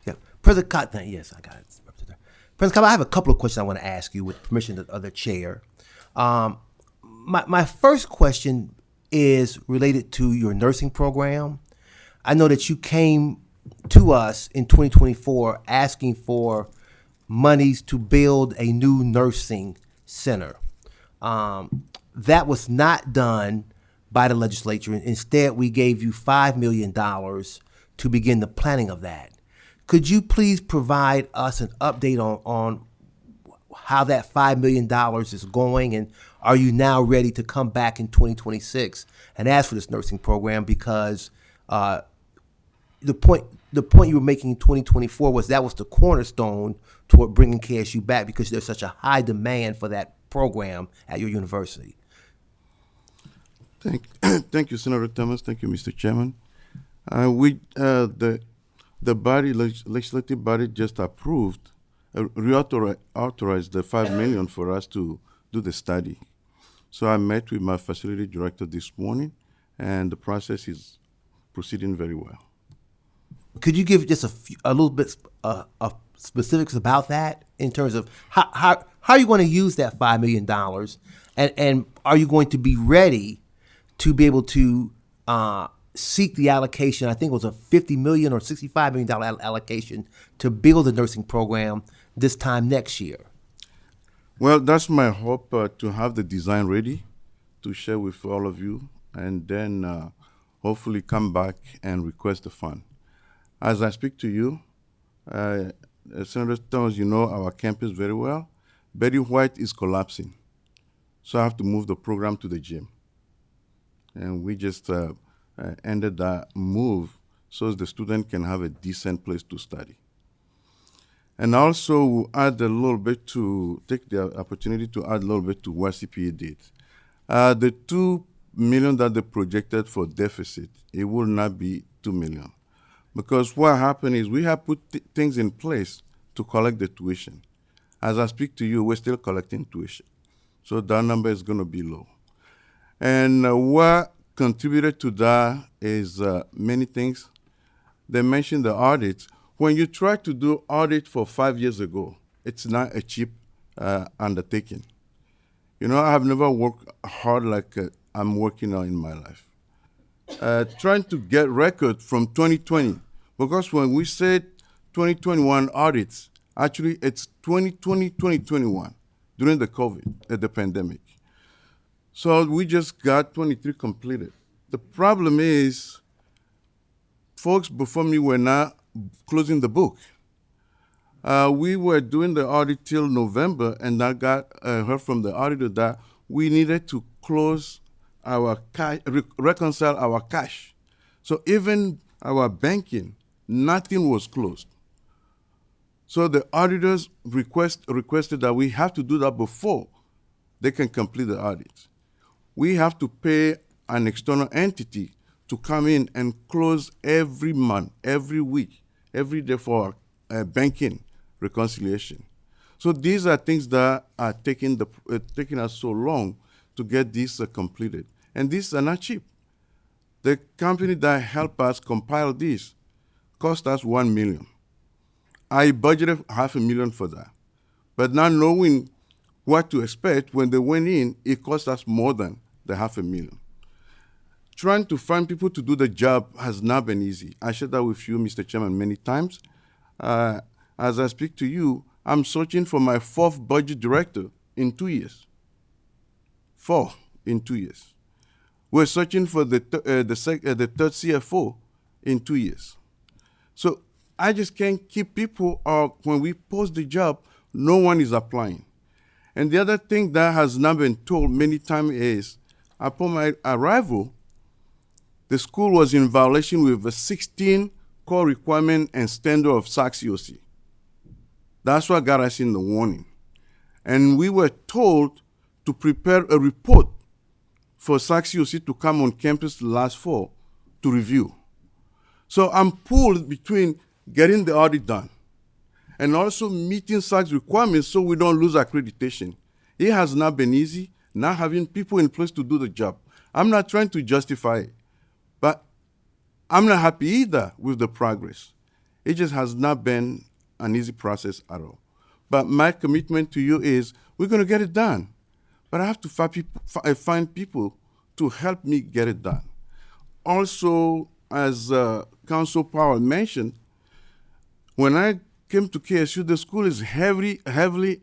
Yeah, President Capo, yes, I got it. President Capo, I have a couple of questions I want to ask you with permission of the chair. My first question is related to your nursing program. I know that you came to us in 2024 asking for monies to build a new nursing center. That was not done by the legislature. Instead, we gave you $5 million to begin the planning of that. Could you please provide us an update on how that $5 million is going, and are you now ready to come back in 2026 and ask for this nursing program? Because the point you were making in 2024 was that was the cornerstone toward bringing KSU back, because there's such a high demand for that program at your university. Thank you, Senator Thomas. Thank you, Mr. Chairman. The body, legislative body, just approved, reauthorized the $5 million for us to do the study. So I met with my facility director this morning, and the process is proceeding very well. Could you give just a little bit of specifics about that, in terms of how are you going to use that $5 million, and are you going to be ready to be able to seek the allocation? I think it was a $50 million or $65 million allocation to build a nursing program this time next year. Well, that's my hope, to have the design ready to share with all of you, and then hopefully come back and request the fund. As I speak to you, Senator Thomas, you know our campus very well. Betty White is collapsing, so I have to move the program to the gym. And we just ended that move so the student can have a decent place to study. And also we'll add a little bit to take the opportunity to add a little bit to what CPA did. The $2 million that they projected for deficit, it will not be $2 million. Because what happened is we have put things in place to collect the tuition. As I speak to you, we're still collecting tuition. So that number is going to be low. And what contributed to that is many things. They mentioned the audit. When you try to do audit for 5 years ago, it's not a cheap undertaking. You know, I have never worked hard like I'm working now in my life. Trying to get record from 2020, because when we said 2021 audits, actually it's 2020, 2021 during the COVID, the pandemic. So we just got 23 completed. The problem is, folks before me were not closing the book. We were doing the audit till November, and I got heard from the auditor that we needed to close our cash, reconcile our cash. So even our banking, nothing was closed. So the auditors requested that we have to do that before they can complete the audit. We have to pay an external entity to come in and close every month, every week, every day for banking reconciliation. So these are things that are taking us so long to get this completed. And these are not cheap. The company that helped us compile this cost us $1 million. I budgeted $500,000 for that. But not knowing what to expect, when they went in, it cost us more than the $500,000. Trying to find people to do the job has not been easy. I shared that with you, Mr. Chairman, many times. As I speak to you, I'm searching for my 4th budget director in 2 years. 4 in 2 years. We're searching for the third CFO in 2 years. So I just can't keep people, when we post the job, no one is applying. And the other thing that has not been told many times is, upon my arrival, the school was in violation with the 16 core requirement and standard of SAC-COC. That's what got us in the warning. And we were told to prepare a report for SAC-COC to come on campus last fall to review. So I'm pulled between getting the audit done and also meeting SAC's requirements so we don't lose accreditation. It has not been easy, not having people in place to do the job. I'm not trying to justify it, but I'm not happy either with the progress. It just has not been an easy process at all. But my commitment to you is we're going to get it done. But I have to find people to help me get it done. Also, as Council Powell mentioned, when I came to KSU, the school is heavily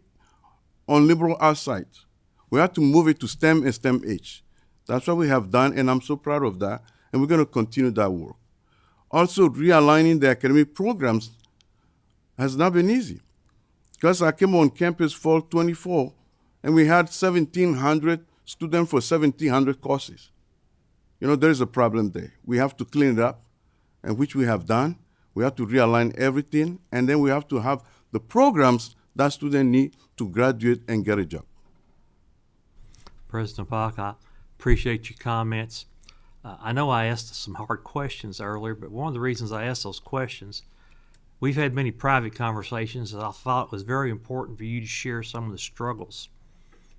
on liberal arts side. We have to move it to STEM and STEM-H. That's what we have done, and I'm so proud of that, and we're going to continue that work. Also, realigning the academic programs has not been easy. Because I came on campus fall 24, and we had 1,700 students for 1,700 courses. You know, there is a problem there. We have to clean it up, and which we have done. We have to realign everything, and then we have to have the programs that students need to graduate and get a job. President Bach, I appreciate your comments. I know I asked some hard questions earlier, but one of the reasons I asked those questions, we've had many private conversations, and I thought it was very important for you to share some of the struggles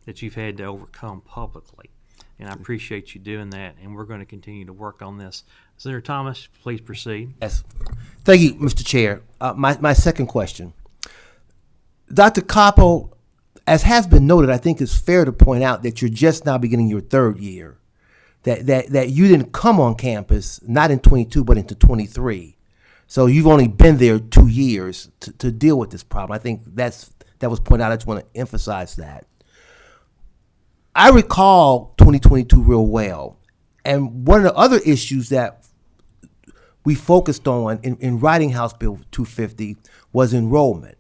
that you've had to overcome publicly. And I appreciate you doing that, and we're going to continue to work on this. Senator Thomas, please proceed. Yes. Thank you, Mr. Chair. My second question. Dr. Capo, as has been noted, I think it's fair to point out that you're just now beginning your 3rd year, that you didn't come on campus, not in 22, but into 23. So you've only been there 2 years to deal with this problem. I think that was pointed out. I just want to emphasize that. I recall 2022 real well. And one of the other issues that we focused on in writing House Bill 250 was enrollment.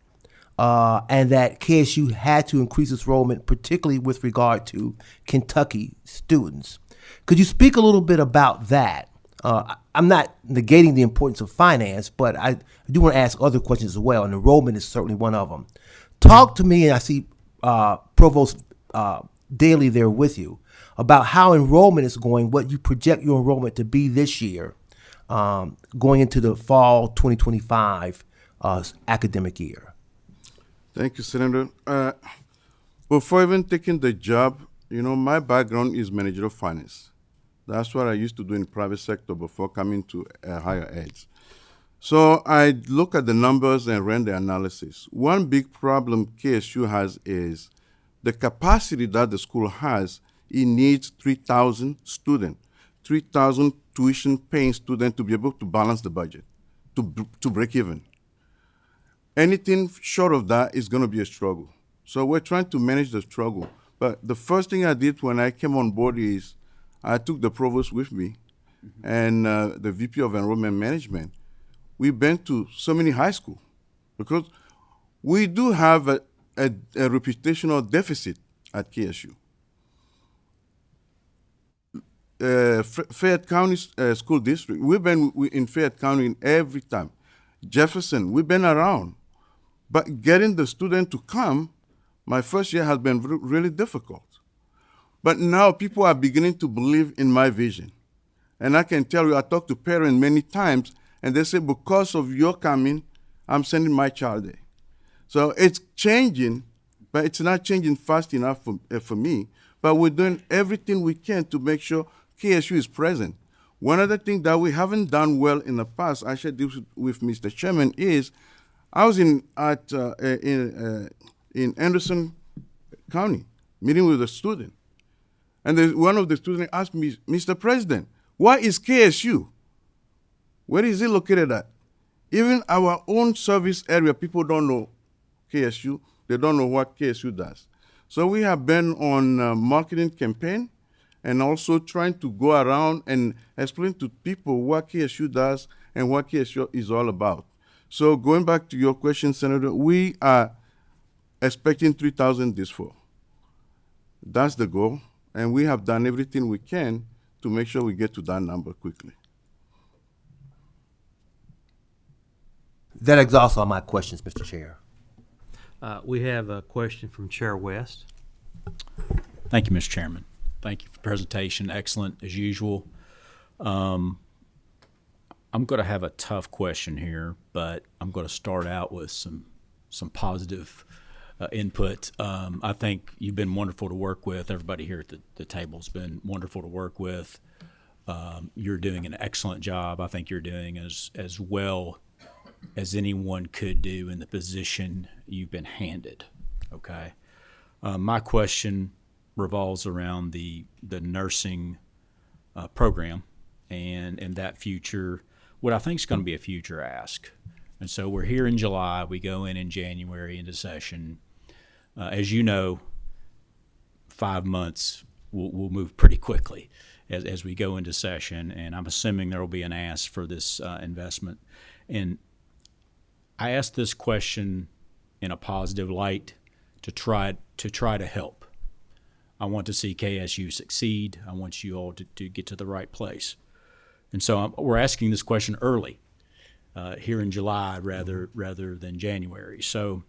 And that KSU had to increase its enrollment, particularly with regard to Kentucky students. Could you speak a little bit about that? I'm not negating the importance of finance, but I do want to ask other questions as well, and enrollment is certainly one of them. Talk to me, and I see Provost Daly there with you, about how enrollment is going, what you project your enrollment to be this year, going into the fall 2025 academic year. Thank you, Senator. Before even taking the job, you know, my background is managerial finance. That's what I used to do in the private sector before coming to higher eds. So I look at the numbers and ran the analysis. One big problem KSU has is the capacity that the school has. It needs 3,000 students, 3,000 tuition-paying students to be able to balance the budget, to break even. Anything short of that is going to be a struggle. So we're trying to manage the struggle. But the first thing I did when I came on board is I took the provost with me and the VP of Enrollment Management. We've been to so many high schools because we do have a reputational deficit at KSU. Fayette County School District, we've been in Fayette County every time. Jefferson, we've been around. But getting the student to come, my first year has been really difficult. But now people are beginning to believe in my vision. And I can tell you, I talked to parents many times, and they say, because of your coming, I'm sending my child there. So it's changing, but it's not changing fast enough for me. But we're doing everything we can to make sure KSU is present. One other thing that we haven't done well in the past, I shared this with Mr. Chairman, is I was in Anderson County meeting with a student. And one of the students asked me, Mr. President, what is KSU? Where is it located at? Even our own service area, people don't know KSU. They don't know what KSU does. So we have been on a marketing campaign and also trying to go around and explain to people what KSU does and what KSU is all about. So going back to your question, Senator, we are expecting 3,000 this fall. That's the goal, and we have done everything we can to make sure we get to that number quickly. That exhausts all my questions, Mr. Chair. We have a question from Chair West. Thank you, Mr. Chairman. Thank you for the presentation. Excellent as usual. I'm going to have a tough question here, but I'm going to start out with some positive input. I think you've been wonderful to work with. Everybody here at the table's been wonderful to work with. You're doing an excellent job. I think you're doing as well as anyone could do in the position you've been handed. Okay. My question revolves around the nursing program and that future, what I think is going to be a future ask. And so we're here in July. We go in January into session. As you know, 5 months will move pretty quickly as we go into session. And I'm assuming there will be an ask for this investment. And I ask this question in a positive light to try to help. I want to see KSU succeed. I want you all to get to the right place. And so we're asking this question early, here in July rather than January. So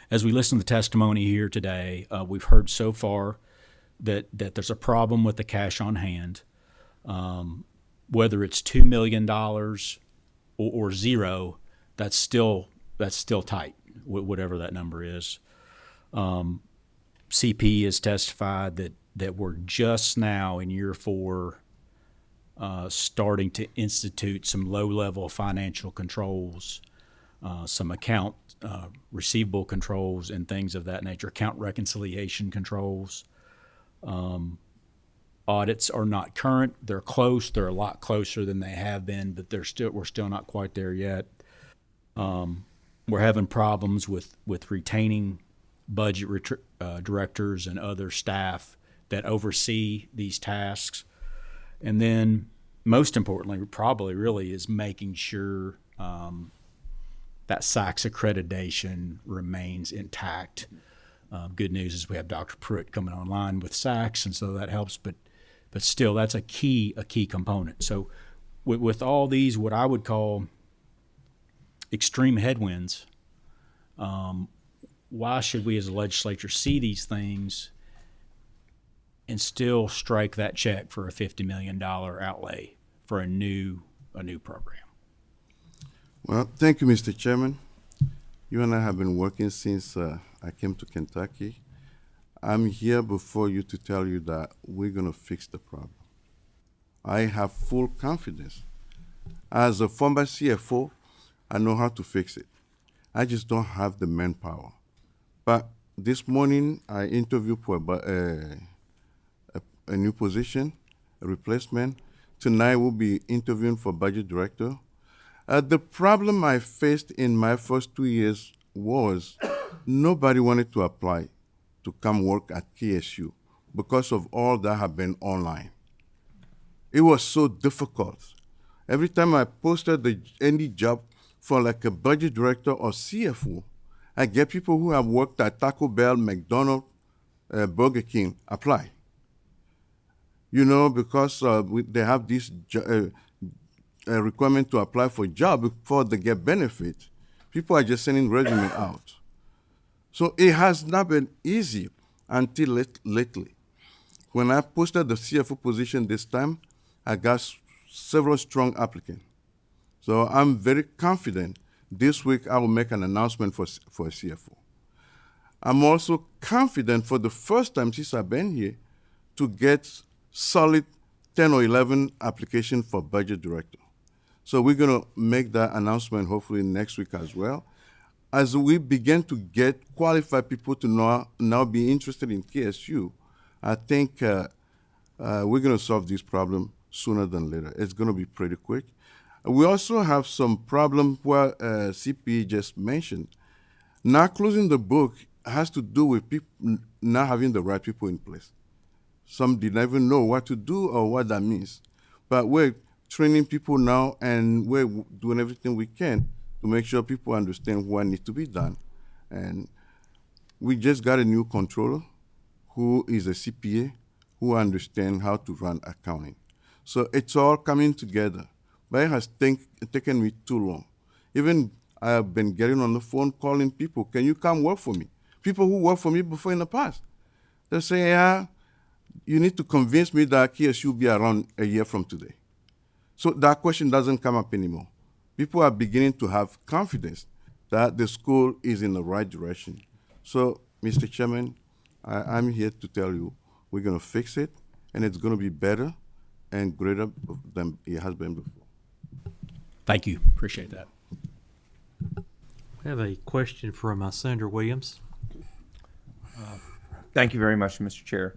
as we listen to the testimony here today, we've heard so far that there's a problem with the cash on hand. Whether it's $2 million or zero, that's still tight, whatever that number is. CP has testified that we're just now in year 4 starting to institute some low-level financial controls, some account receivable controls and things of that nature, account reconciliation controls. Audits are not current. They're close. They're a lot closer than they have been, but we're still not quite there yet. We're having problems with retaining budget directors and other staff that oversee these tasks. And then most importantly, probably really is making sure that SACS accreditation remains intact. Good news is we have Dr. Pruitt coming online with SACS, and so that helps, but still that's a key component. So with all these, what I would call extreme headwinds, why should we as a legislature see these things and still strike that check for a $50 million outlay for a new program? Well, thank you, Mr. Chairman. You and I have been working since I came to Kentucky. I'm here before you to tell you that we're going to fix the problem. I have full confidence As a former CFO, I know how to fix it. I just don't have the manpower. But this morning, I interviewed for a new position, a replacement. Tonight, we'll be interviewing for budget director. The problem I faced in my first 2 years was nobody wanted to apply to come work at KSU because of all that have been online. It was so difficult. Every time I posted any job for like a budget director or CFO, I get people who have worked at Taco Bell, McDonald's, Burger King apply. You know, because they have this a requirement to apply for a job before they get benefits. People are just sending resume out. So it has not been easy until lately. When I posted the CFO position this time, I got several strong applicants. So I'm very confident this week I will make an announcement for a CFO. I'm also confident for the first time since I've been here to get solid 10 or 11 applications for budget director. So we're going to make that announcement hopefully next week as well. As we begin to get qualified people to now be interested in KSU, I think we're going to solve this problem sooner than later. It's going to be pretty quick. We also have some problem where CPE just mentioned. Not closing the book has to do with people not having the right people in place. Some didn't even know what to do or what that means. But we're training people now, and we're doing everything we can to make sure people understand what needs to be done. And we just got a new controller who is a CPA who understands how to run accounting. So it's all coming together. But it has taken me too long. Even I have been getting on the phone calling people, can you come work for me? People who worked for me before in the past. They say, yeah, you need to convince me that KSU will be around a year from today. So that question doesn't come up anymore. People are beginning to have confidence that the school is in the right direction. So, Mr. Chairman, I'm here to tell you we're going to fix it, and it's going to be better and greater than it has been before. Thank you. Appreciate that. We have a question from Senator Williams. Thank you very much, Mr. Chair.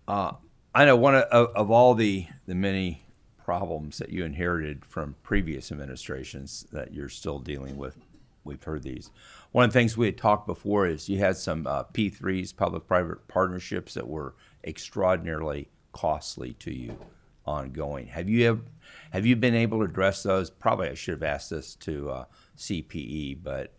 I know one of all the many problems that you inherited from previous administrations that you're still dealing with, we've heard these. One of the things we had talked before is you had some P3s, public-private partnerships, that were extraordinarily costly to you ongoing. Have you been able to address those? Probably I should have asked this to CPE, but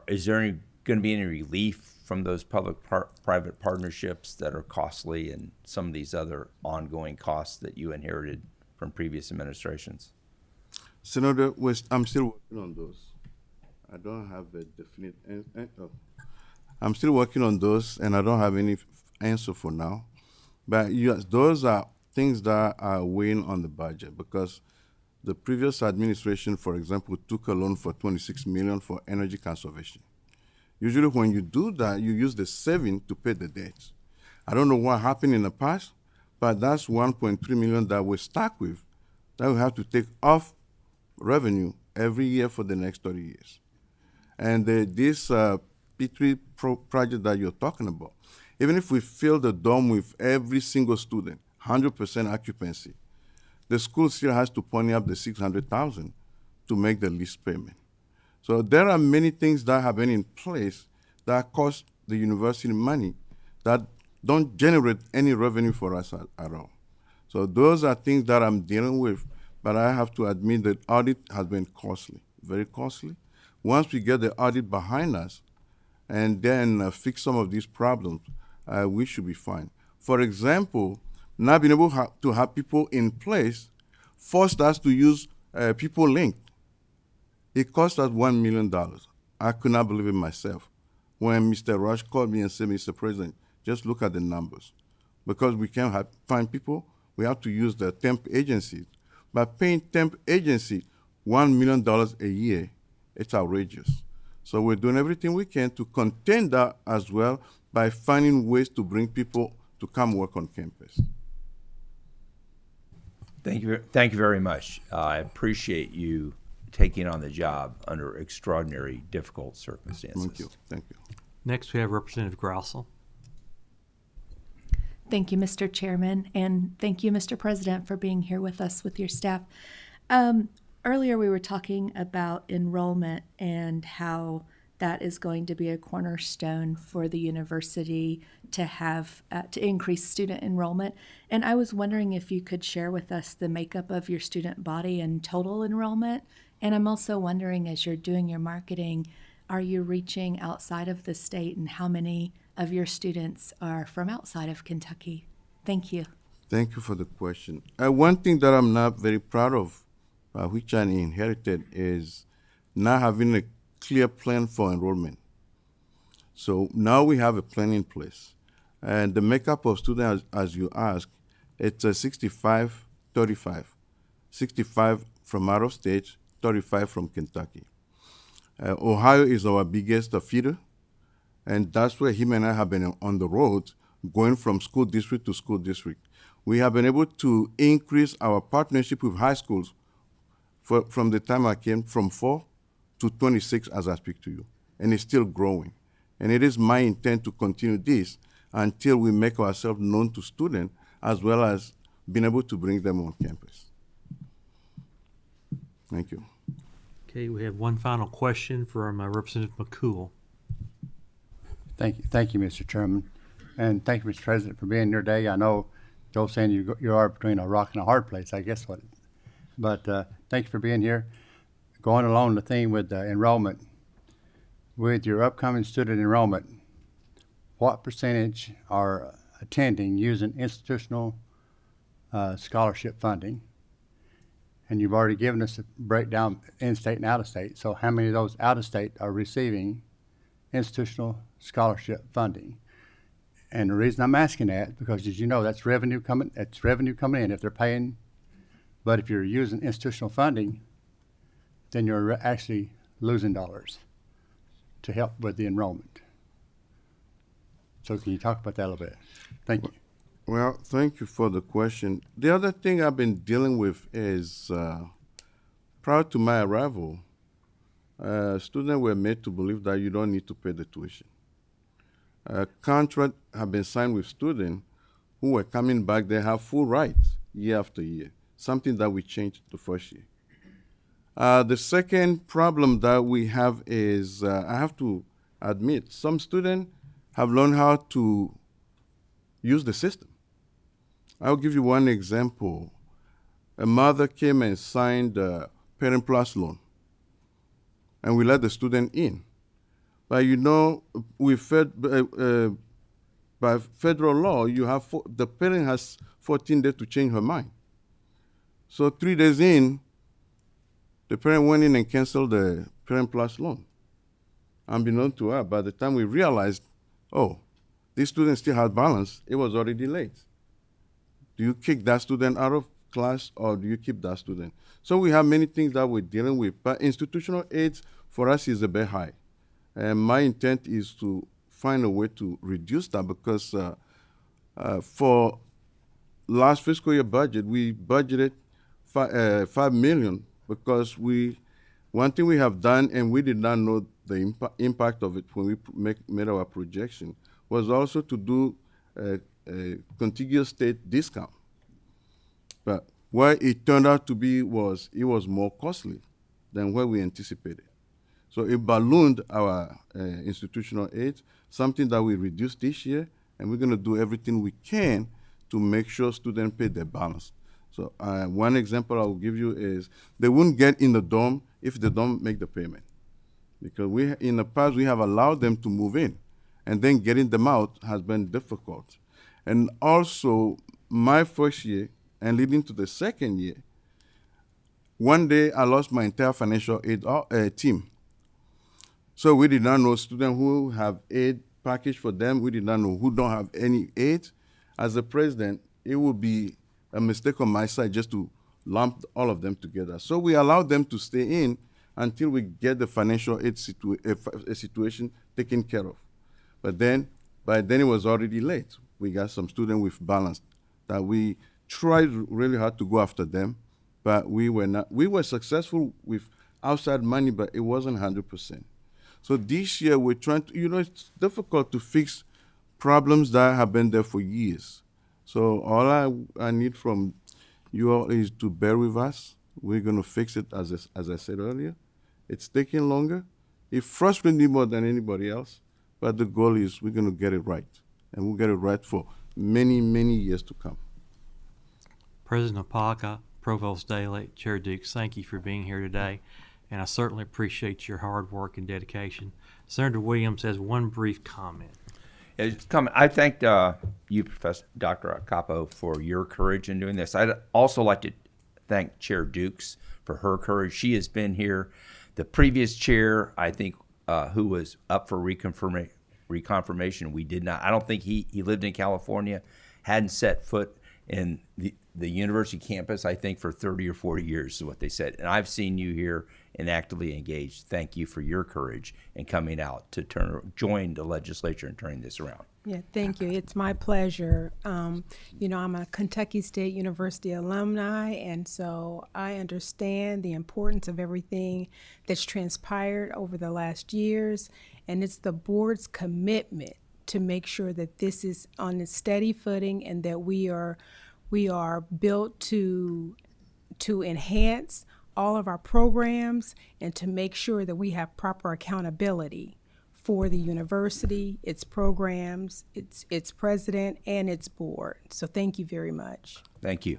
is there going to be any relief from those public-private partnerships that are costly and some of these other ongoing costs that you inherited from previous administrations? Senator West, I'm still working on those. I don't have a definite answer. I'm still working on those, and I don't have any answer for now. But yes, those are things that are weighing on the budget because the previous administration, for example, took a loan for $26 million for energy conservation. Usually when you do that, you use the saving to pay the debts. I don't know what happened in the past, but that's $1.3 million that we're stuck with that we have to take off revenue every year for the next 30 years. And this P3 project that you're talking about, even if we fill the dorm with every single student, 100% occupancy, the school still has to pony up the $600,000 to make the lease payment. So there are many things that have been in place that cost the university money that don't generate any revenue for us at all. So those are things that I'm dealing with, but I have to admit that audit has been costly, very costly. Once we get the audit behind us and then fix some of these problems, we should be fine. For example, not being able to have people in place forced us to use People Link. It cost us $1 million. I could not believe it myself. When Mr. Rush called me and said, Mr. President, just look at the numbers. Because we can't find people, we have to use the temp agencies. By paying temp agency $1 million a year, it's outrageous. So we're doing everything we can to contain that as well by finding ways to bring people to come work on campus. Thank you very much. I appreciate you taking on the job under extraordinary, difficult circumstances. Thank you. Thank you. Next, we have Representative Grousel. Thank you, Mr. Chairman, and thank you, Mr. President, for being here with us with your staff. Earlier, we were talking about enrollment and how that is going to be a cornerstone for the university to have to increase student enrollment. And I was wondering if you could share with us the makeup of your student body and total enrollment. And I'm also wondering, as you're doing your marketing, are you reaching outside of the state, and how many of your students are from outside of Kentucky? Thank you. Thank you for the question. One thing that I'm not very proud of, which I inherited, is not having a clear plan for enrollment. So now we have a plan in place. And the makeup of students, as you ask, it's a 65-35. 65 from out of state, 35 from Kentucky. Ohio is our biggest feeder, and that's where him and I have been on the road, going from school district to school district. We have been able to increase our partnership with high schools from the time I came, from 4 to 26 as I speak to you, and it's still growing. And it is my intent to continue this until we make ourselves known to students, as well as being able to bring them on campus. Thank you. Okay, we have one final question from Representative McCool. Thank you, Mr. Chairman, and thank you, Mr. President, for being here today. I know Joe's saying you are between a rock and a hard place, I guess but thank you for being here. Going along the theme with enrollment, with your upcoming student enrollment, what percentage are attending using institutional scholarship funding? And you've already given us a breakdown in-state and out-of-state. So how many of those out-of-state are receiving institutional scholarship funding? And the reason I'm asking that, because as you know, that's revenue coming in if they're paying. But if you're using institutional funding, then you're actually losing dollars to help with the enrollment. So can you talk about that a little bit? Thank you. Well, thank you for the question. The other thing I've been dealing with is, prior to my arrival, students were made to believe that you don't need to pay the tuition. Contracts have been signed with students who were coming back. They have full rights year after year, something that we changed the first year. The second problem that we have is, I have to admit, some students have learned how to use the system. I'll give you one example. A mother came and signed a Parent Plus loan, and we let the student in. But you know, by federal law, the parent has 14 days to change her mind. So 3 days in, the parent went in and canceled the Parent Plus loan. Unbeknown to her, by the time we realized, oh, this student still had balance, it was already late. Do you kick that student out of class, or do you keep that student? So we have many things that we're dealing with, but institutional aid for us is a bit high. And my intent is to find a way to reduce that, because for last fiscal year budget, we budgeted $5 million, because one thing we have done, and we did not know the impact of it when we made our projection, was also to do a contiguous state discount. But what it turned out to be was it was more costly than what we anticipated. So it ballooned our institutional aid, something that we reduced this year, and we're going to do everything we can to make sure students pay their balance. So one example I will give you is they wouldn't get in the dorm if they don't make the payment. Because in the past, we have allowed them to move in, and then getting them out has been difficult. And also, my first year and leading to the second year, one day I lost my entire financial aid team. So we did not know students who have aid package for them. We did not know who don't have any aid. As a president, it would be a mistake on my side just to lump all of them together. So we allowed them to stay in until we get the financial aid situation taken care of. But then, by then it was already late. We got some students with balance that we tried really hard to go after them, but we were not. We were successful with outside money, but it wasn't 100%. So this year we're trying to, it's difficult to fix problems that have been there for years. So all I need from you all is to bear with us. We're going to fix it, as I said earlier. It's taking longer. It frustrates me more than anybody else, but the goal is we're going to get it right, and we'll get it right for many, many years to come. President Apaka, Provost Daley, Chair Dukes, thank you for being here today, and I certainly appreciate your hard work and dedication. Senator Williams has one brief comment. I thank you, Professor Dr. Capo, for your courage in doing this. I'd also like to thank Chair Dukes for her courage. She has been here. The previous chair, I think, who was up for reconfirmation, we did not. I don't think he lived in California, hadn't set foot in the university campus, I think, for 30 or 40 years is what they said. And I've seen you here and actively engaged. Thank you for your courage in coming out to join the legislature and turning this around. Yeah, thank you. It's my pleasure. I'm a Kentucky State University alumni, and so I understand the importance of everything that's transpired over the last years, and it's the board's commitment to make sure that this is on a steady footing and that we are built to enhance all of our programs and to make sure that we have proper accountability for the university, its programs, its president, and its board. So thank you very much. Thank you.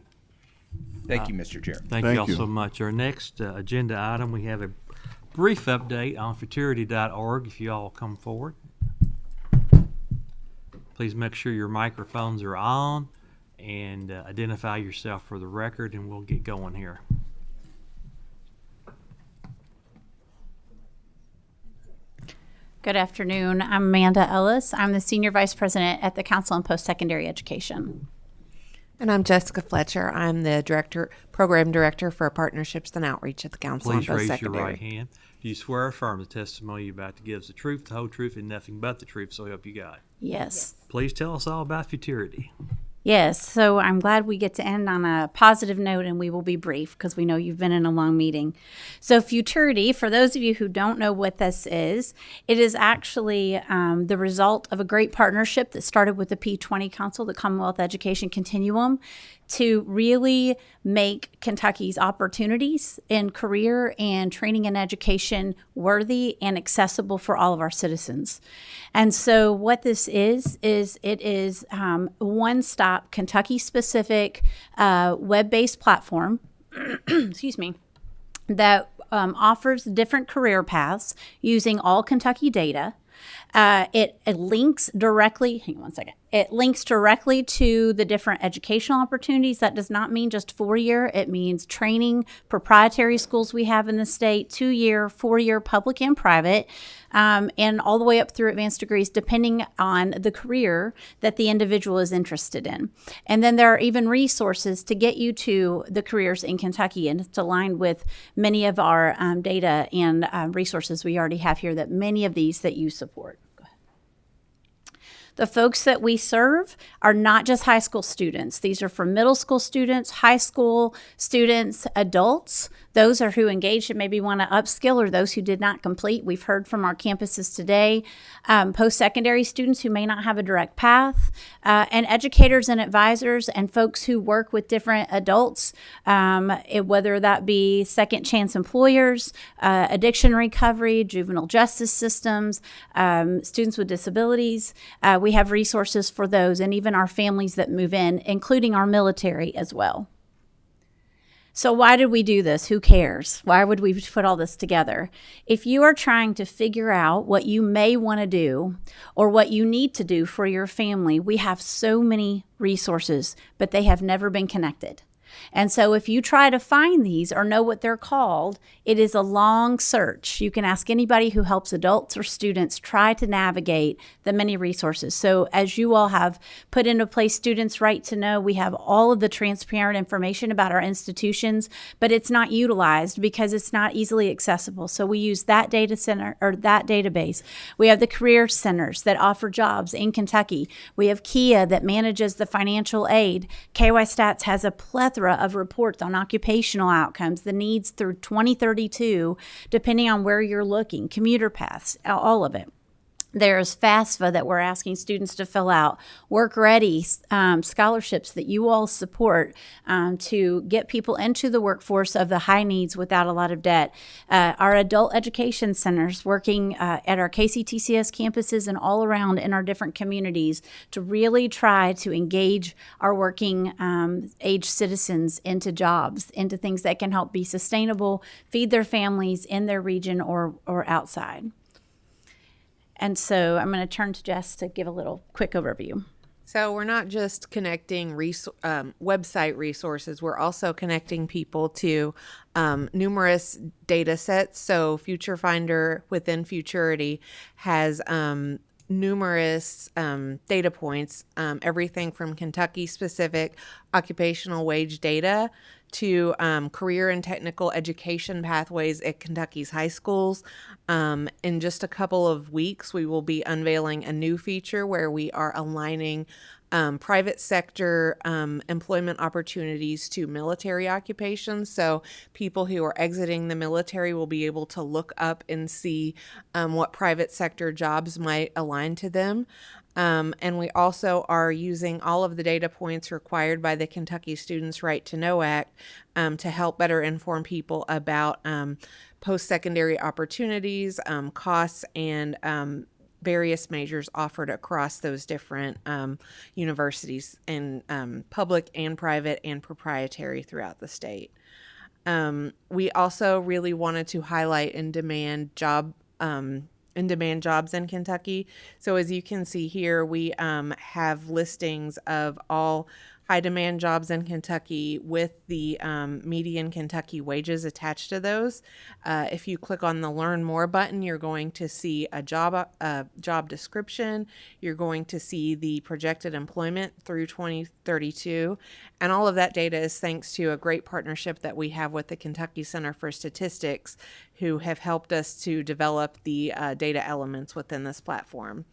Thank you, Mr. Chair. Thank you all so much. Our next agenda item, we have a brief update on futurity.org. If you all come forward. Please make sure your microphones are on and identify yourself for the record, and we'll get going here. Good afternoon. I'm Amanda Ellis. I'm the Senior Vice President at the Council on Post-Secondary Education. And I'm Jessica Fletcher. I'm the Program Director for Partnerships and Outreach at the Council on Post-Secondary. Please raise your right hand. Do you swear or affirm the testimony you're about to give is the truth, the whole truth, and nothing but the truth, so help you God? Yes. Please tell us all about Futurity. Yes, so I'm glad we get to end on a positive note, and we will be brief because we know you've been in a long meeting. So Futurity, for those of you who don't know what this is, it is actually the result of a great partnership that started with the P20 Council, the Commonwealth Education Continuum, to really make Kentucky's opportunities in career and training and education worthy and accessible for all of our citizens. And so what this is it is one-stop Kentucky-specific web-based platform, excuse me, that offers different career paths using all Kentucky data. It links directly, hang on one second. It links directly to the different educational opportunities. That does not mean just 4-year. It means training, proprietary schools we have in the state, 2-year, 4-year, public and private, and all the way up through advanced degrees, depending on the career that the individual is interested in. And then there are even resources to get you to the careers in Kentucky, and it's aligned with many of our data and resources we already have here, that many of these that you support. The folks that we serve are not just high school students. These are for middle school students, high school students, adults. Those are who engaged and maybe want to upskill, or those who did not complete. We've heard from our campuses today. Post-secondary students who may not have a direct path, and educators and advisors and folks who work with different adults, whether that be second chance employers, addiction recovery, juvenile justice systems, students with disabilities. We have resources for those, and even our families that move in, including our military as well. So why did we do this? Who cares? Why would we put all this together? If you are trying to figure out what you may want to do or what you need to do for your family, we have so many resources, but they have never been connected. And so if you try to find these or know what they're called, it is a long search. You can ask anybody who helps adults or students try to navigate the many resources. So as you all have put into place Students' Right to Know, we have all of the transparent information about our institutions, but it's not utilized because it's not easily accessible. So we use that data center or that database. We have the career centers that offer jobs in Kentucky. We have Kia that manages the financial aid. KY Stats has a plethora of reports on occupational outcomes, the needs through 2032, depending on where you're looking, commuter paths, all of it. There's FAFSA that we're asking students to fill out, Work Ready scholarships that you all support to get people into the workforce of the high needs without a lot of debt. Our adult education centers working at our KCTCS campuses and all around in our different communities to really try to engage our working age citizens into jobs, into things that can help be sustainable, feed their families in their region or outside. And so I'm going to turn to Jess to give a little quick overview. So we're not just connecting website resources, we're also connecting people to numerous data sets. So Future Finder within Futurity has numerous data points, everything from Kentucky-specific occupational wage data to career and technical education pathways at Kentucky's high schools. In just a couple of weeks, we will be unveiling a new feature where we are aligning private sector employment opportunities to military occupations. So people who are exiting the military will be able to look up and see what private sector jobs might align to them. And we also are using all of the data points required by the Kentucky Students' Right to Know Act to help better inform people about post-secondary opportunities, costs, and various majors offered across those different universities in public and private and proprietary throughout the state. We also really wanted to highlight in-demand jobs in Kentucky. So as you can see here, we have listings of all high demand jobs in Kentucky with the median Kentucky wages attached to those. If you click on the Learn More button, you're going to see a job description. You're going to see the projected employment through 2032. And all of that data is thanks to a great partnership that we have with the Kentucky Center for Statistics, who have helped us to develop the data elements within this platform.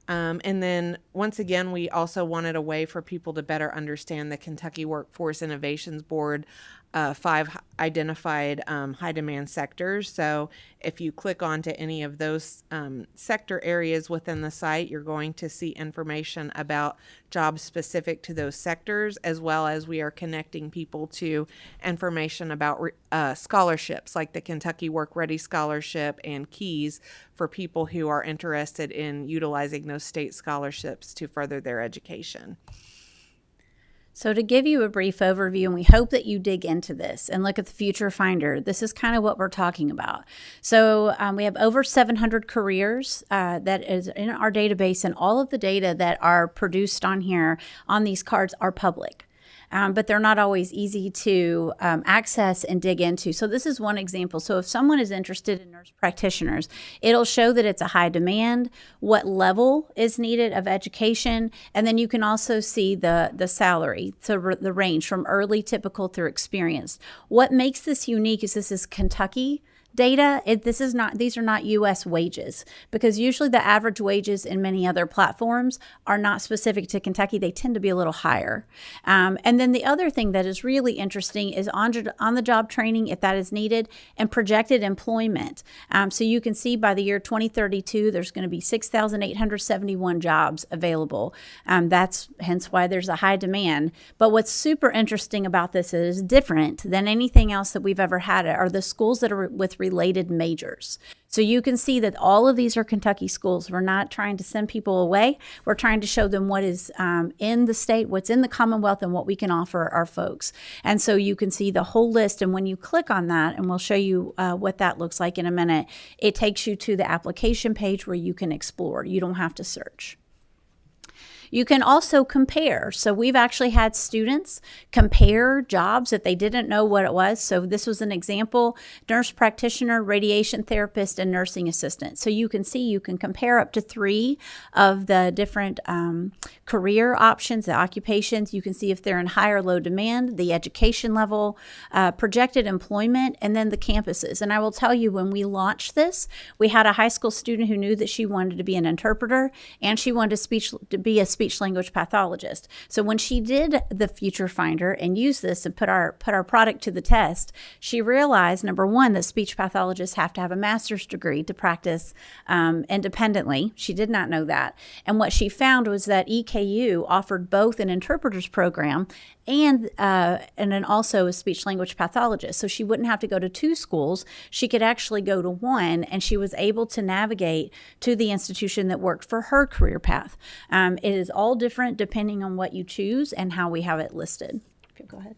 And then once again, we also wanted a way for people to better understand the Kentucky Workforce Innovations Board 5 identified high demand sectors. So if you click onto any of those sector areas within the site, you're going to see information about jobs specific to those sectors, as well as we are connecting people to information about scholarships like the Kentucky Work Ready Scholarship and Keys for people who are interested in utilizing those state scholarships to further their education. So to give you a brief overview, and we hope that you dig into this and look at the Future Finder, this is kind of what we're talking about. So we have over 700 careers that is in our database, and all of the data that are produced on here on these cards are public. But they're not always easy to access and dig into. So this is one example. So if someone is interested in nurse practitioners, it'll show that it's a high demand, what level is needed of education, and then you can also see the salary, so the range from early, typical through experienced. What makes this unique is this is Kentucky data. These are not U.S. wages, because usually the average wages in many other platforms are not specific to Kentucky. They tend to be a little higher. And then the other thing that is really interesting is on-the-job training, if that is needed, and projected employment. So you can see by the year 2032, there's going to be 6,871 jobs available. That's hence why there's a high demand. But what's super interesting about this is different than anything else that we've ever had are the schools that are with related majors. So you can see that all of these are Kentucky schools. We're not trying to send people away. We're trying to show them what is in the state, what's in the Commonwealth, and what we can offer our folks. And so you can see the whole list. And when you click on that, and we'll show you what that looks like in a minute, it takes you to the application page where you can explore. You don't have to search. You can also compare. So we've actually had students compare jobs that they didn't know what it was. So this was an example: nurse practitioner, radiation therapist, and nursing assistant. So you can see, you can compare up to 3 of the different career options, the occupations. You can see if they're in high or low demand, the education level, projected employment, and then the campuses. And I will tell you, when we launched this, we had a high school student who knew that she wanted to be an interpreter and she wanted to be a speech language pathologist. So when she did the Future Finder and used this and put our product to the test, she realized, number one, that speech pathologists have to have a master's degree to practice independently. She did not know that. And what she found was that EKU offered both an interpreter's program and then also a speech language pathologist. So she wouldn't have to go to 2 schools. She could actually go to 1, and she was able to navigate to the institution that worked for her career path. It is all different depending on what you choose and how we have it listed. Okay, go ahead.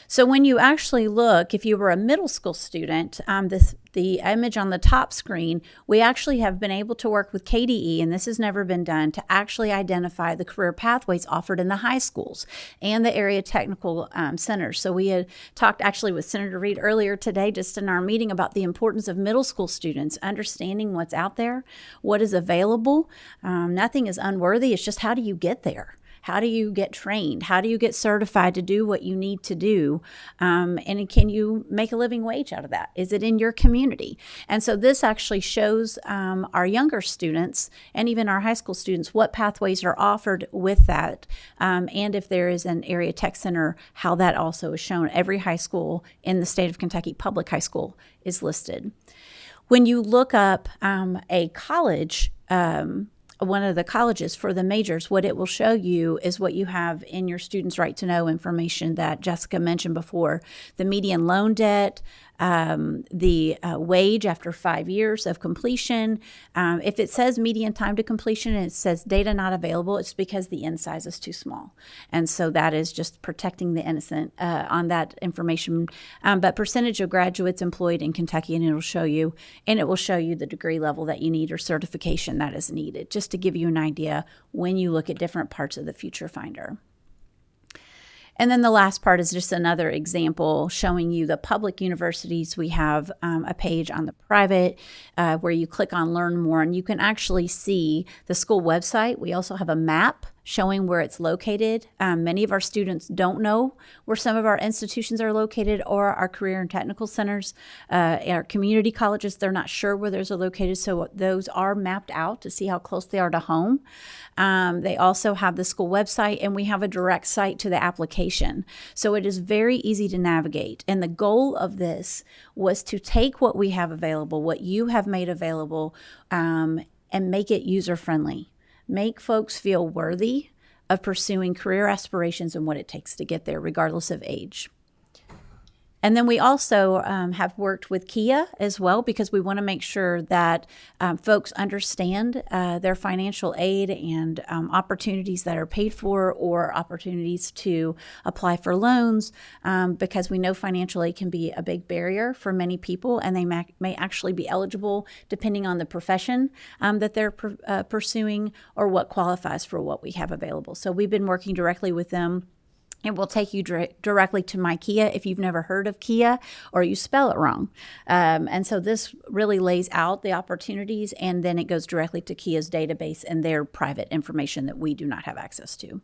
So when you actually look, if you were a middle school student, the image on the top screen, we actually have been able to work with KDE, and this has never been done, to actually identify the career pathways offered in the high schools and the area technical centers. So we had talked actually with Senator Reed earlier today, just in our meeting, about the importance of middle school students understanding what's out there, what is available. Nothing is unworthy. It's just, how do you get there? How do you get trained? How do you get certified to do what you need to do? And can you make a living wage out of that? Is it in your community? And so this actually shows our younger students and even our high school students what pathways are offered with that. And if there is an area tech center, how that also is shown. Every high school in the state of Kentucky, public high school, is listed. When you look up a college, one of the colleges for the majors, what it will show you is what you have in your students' right to know information that Jessica mentioned before: the median loan debt, the wage after 5 years of completion. If it says median time to completion and it says data not available, it's because the N size is too small. And so that is just protecting the innocent on that information. But percentage of graduates employed in Kentucky, and it will show you the degree level that you need or certification that is needed, just to give you an idea when you look at different parts of the Future Finder. And then the last part is just another example showing you the public universities. We have a page on the private where you click on Learn More, and you can actually see the school website. We also have a map showing where it's located. Many of our students don't know where some of our institutions are located, or our career and technical centers, our community colleges, they're not sure where those are located. So those are mapped out to see how close they are to home. They also have the school website, and we have a direct site to the application. So it is very easy to navigate. And the goal of this was to take what we have available, what you have made available, and make it user-friendly. Make folks feel worthy of pursuing career aspirations and what it takes to get there, regardless of age. And then we also have worked with Kia as well, because we want to make sure that folks understand their financial aid and opportunities that are paid for, or opportunities to apply for loans, because we know financial aid can be a big barrier for many people, and they may actually be eligible depending on the profession that they're pursuing or what qualifies for what we have available. So we've been working directly with them. It will take you directly to My Kia if you've never heard of Kia or you spell it wrong. And so this really lays out the opportunities, and then it goes directly to Kia's database and their private information that we do not have access to.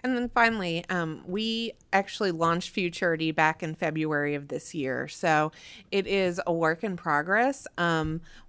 And then finally, we actually launched Futurity back in February of this year. So it is a work in progress.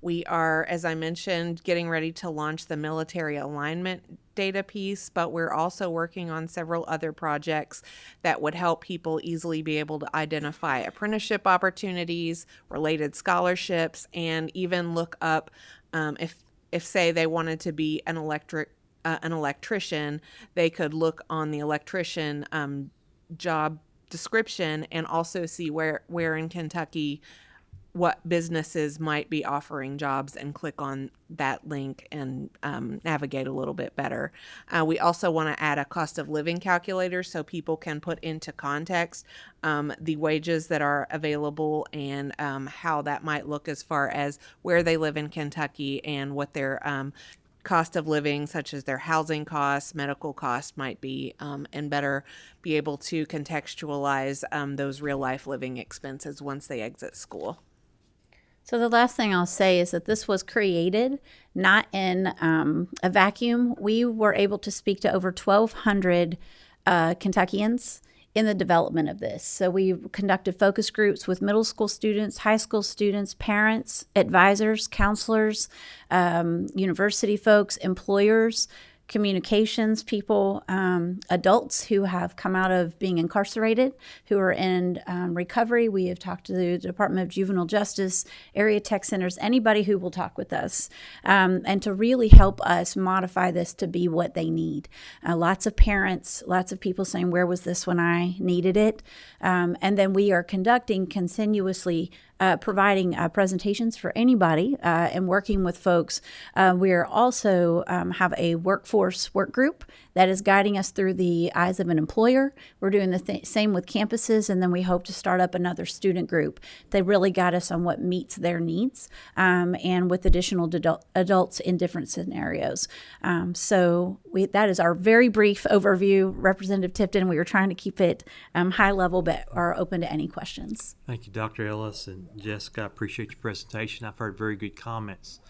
We are, as I mentioned, getting ready to launch the military alignment data piece, but we're also working on several other projects that would help people easily be able to identify apprenticeship opportunities, related scholarships, and even look up if say they wanted to be an electrician, they could look on the electrician job description and also see where in Kentucky what businesses might be offering jobs, and click on that link and navigate a little bit better. We also want to add a cost of living calculator so people can put into context the wages that are available and how that might look as far as where they live in Kentucky and what their cost of living, such as their housing costs, medical costs might be, and better be able to contextualize those real life living expenses once they exit school. So the last thing I'll say is that this was created not in a vacuum. We were able to speak to over 1,200 Kentuckians in the development of this. So we conducted focus groups with middle school students, high school students, parents, advisors, counselors, university folks, employers, communications people, adults who have come out of being incarcerated, who are in recovery. We have talked to the Department of Juvenile Justice, area tech centers, anybody who will talk with us, and to really help us modify this to be what they need. Lots of parents, lots of people saying, where was this when I needed it? And then we are conducting continuously providing presentations for anybody and working with folks. We are also have a workforce work group that is guiding us through the eyes of an employer. We're doing the same with campuses, and then we hope to start up another student group. They really guide us on what meets their needs and with additional adults in different scenarios. So that is our very brief overview. Representative Tipton, we were trying to keep it high level, but are open to any questions. Thank you, Dr. Ellis and Jessica. I appreciate your presentation. I've heard very good comments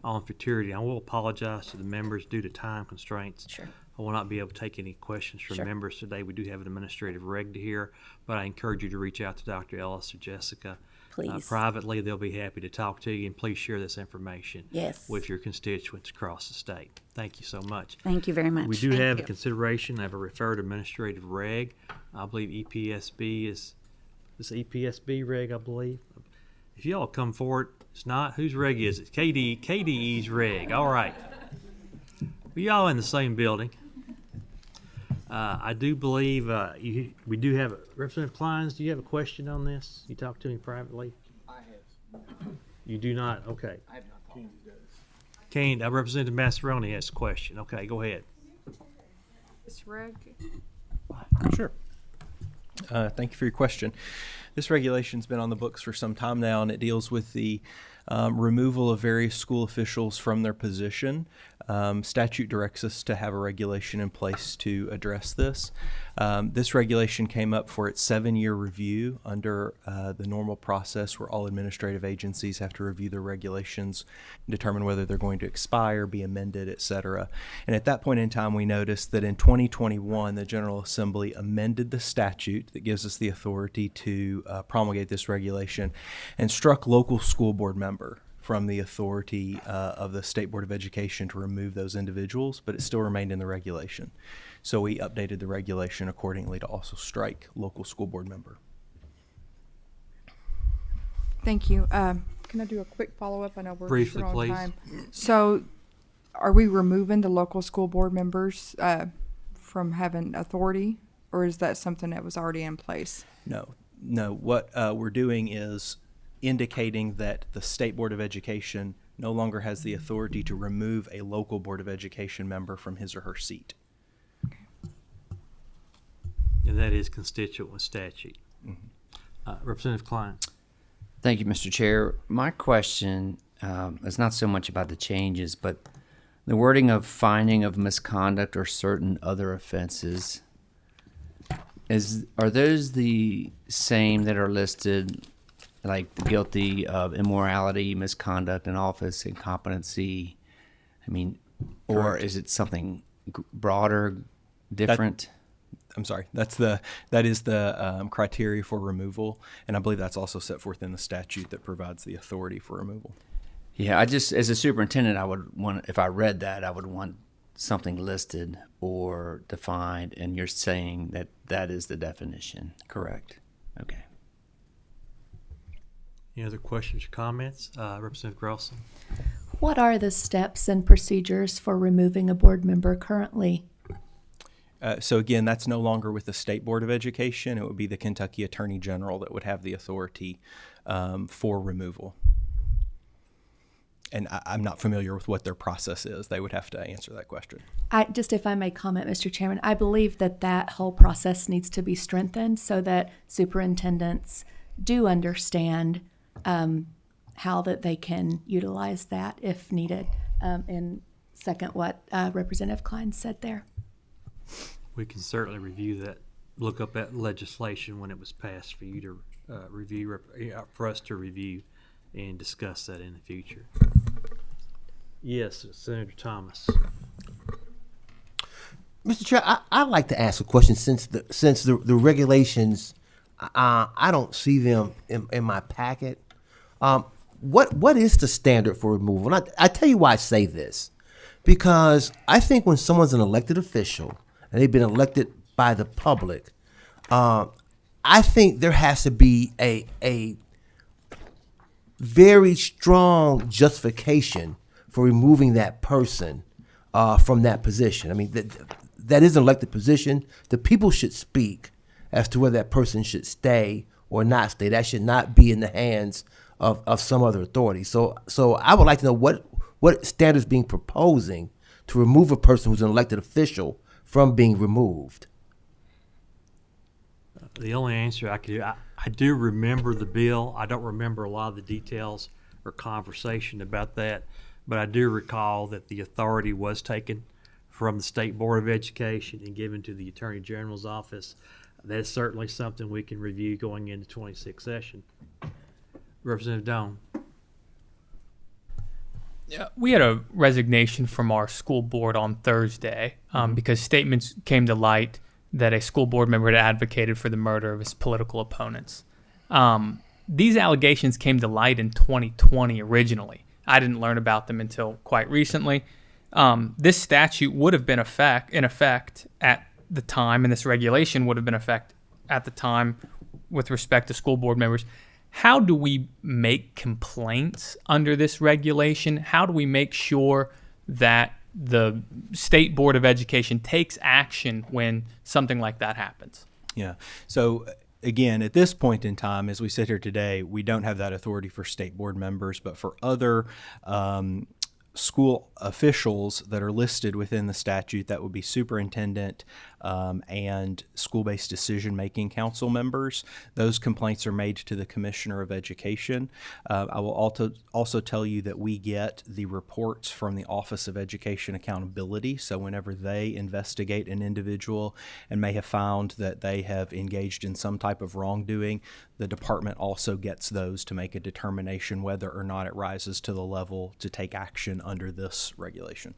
on Futurity. I will apologize to the members due to time constraints. Sure. I will not be able to take any questions from members today. We do have an administrative reg to hear, but I encourage you to reach out to Dr. Ellis or Jessica. Please. Privately, they'll be happy to talk to you, and please share this information with your constituents across the state. Thank you so much. Thank you very much. We do have a consideration of a referred administrative reg. I believe EPSB is this EPSB reg, I believe. If y'all come forward, it's not. Whose reg is it? KDE's reg. All right. We all in the same building. I do believe we do have Representative Kleins. Do you have a question on this? You talked to me privately. I have. You do not. Okay. I have not. Kane, Representative Massaroni has a question. Okay, go ahead. This reg. Sure. Thank you for your question. This regulation's been on the books for some time now, and it deals with the removal of various school officials from their position. Statute directs us to have a regulation in place to address this. This regulation came up for its 7-year review under the normal process where all administrative agencies have to review their regulations, determine whether they're going to expire, be amended, et cetera. And at that point in time, we noticed that in 2021, the General Assembly amended the statute that gives us the authority to promulgate this regulation and struck local school board member from the authority of the State Board of Education to remove those individuals, but it still remained in the regulation. So we updated the regulation accordingly to also strike local school board member. Thank you. Can I do a quick follow-up? I know we're briefly, short on please. time. So are we removing the local school board members from having authority, or is that something that was already in place? No. What we're doing is indicating that the State Board of Education no longer has the authority to remove a local Board of Education member from his or her seat. And that is constituent with statute. Representative Klein. Thank you, Mr. Chair. My question is not so much about the changes, but the wording of finding of misconduct or certain other offenses. Are those the same that are listed, like guilty of immorality, misconduct in office, incompetency? I mean, or Correct. is it something broader, different? That is the criteria for removal, and I believe that's also set forth in the statute that provides the authority for removal. Yeah, I just, as a superintendent, I would want, if I read that, I would want something listed or defined, and you're saying that that is the definition. Correct. Okay. Any other questions or comments? Representative Grelson. What are the steps and procedures for removing a board member currently? So again, that's no longer with the State Board of Education. It would be the Kentucky Attorney General that would have the authority for removal. And I'm not familiar with what their process is. They would have to answer that question. If I may comment, Mr. Chairman, I believe that whole process needs to be strengthened so that superintendents do understand how that they can utilize that if needed. And second what Representative Klein said there. We can certainly review that, look up that legislation when it was passed for you to review, for us to review and discuss that in the future. Yes, Senator Thomas. Mr. Chair, I'd like to ask a question since the regulations, I don't see them in my packet. What is the standard for removal? And I tell you why I say this. Because I think when someone's an elected official and they've been elected by the public, I think there has to be a very strong justification for removing that person from that position. I mean, that is an elected position. The people should speak as to whether that person should stay or not stay. That should not be in the hands of some other authority. So I would like to know what standards being proposing to remove a person who's an elected official from being removed. The only answer I could do, I do remember the bill. I don't remember a lot of the details or conversation about that, but I do recall that the authority was taken from the State Board of Education and given to the Attorney General's office. That's certainly something we can review going into 26th session. Representative Doan. Yeah, we had a resignation from our school board on Thursday because statements came to light that a school board member had advocated for the murder of his political opponents. These allegations came to light in 2020 originally. I didn't learn about them until quite recently. This statute would have been in effect at the time, and this regulation would have been in effect at the time with respect to school board members. How do we make complaints under this regulation? How do we make sure that the State Board of Education takes action when something like that happens? Yeah. So again, at this point in time, as we sit here today, we don't have that authority for state board members, but for other school officials that are listed within the statute, that would be superintendent and school-based decision-making council members. Those complaints are made to the Commissioner of Education. I will also tell you that we get the reports from the Office of Education Accountability. So whenever they investigate an individual and may have found that they have engaged in some type of wrongdoing, the department also gets those to make a determination whether or not it rises to the level to take action under this regulation.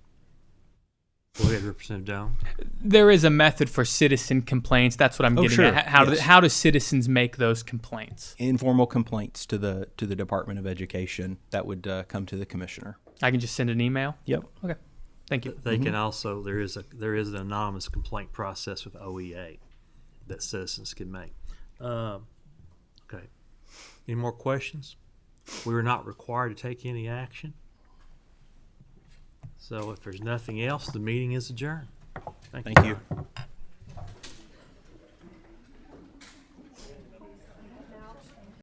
Go ahead, Representative Down. There is a method for citizen complaints. That's what I'm getting sure. at. How do citizens make those complaints? Informal complaints to the Department of Education that would come to the commissioner. I can just send an email? Yep. Okay. Thank you. They can also, there is an anonymous complaint process with OEA that citizens can make. Okay. Any more questions? We are not required to take any action. So if there's nothing else, the meeting is adjourned. Thank you.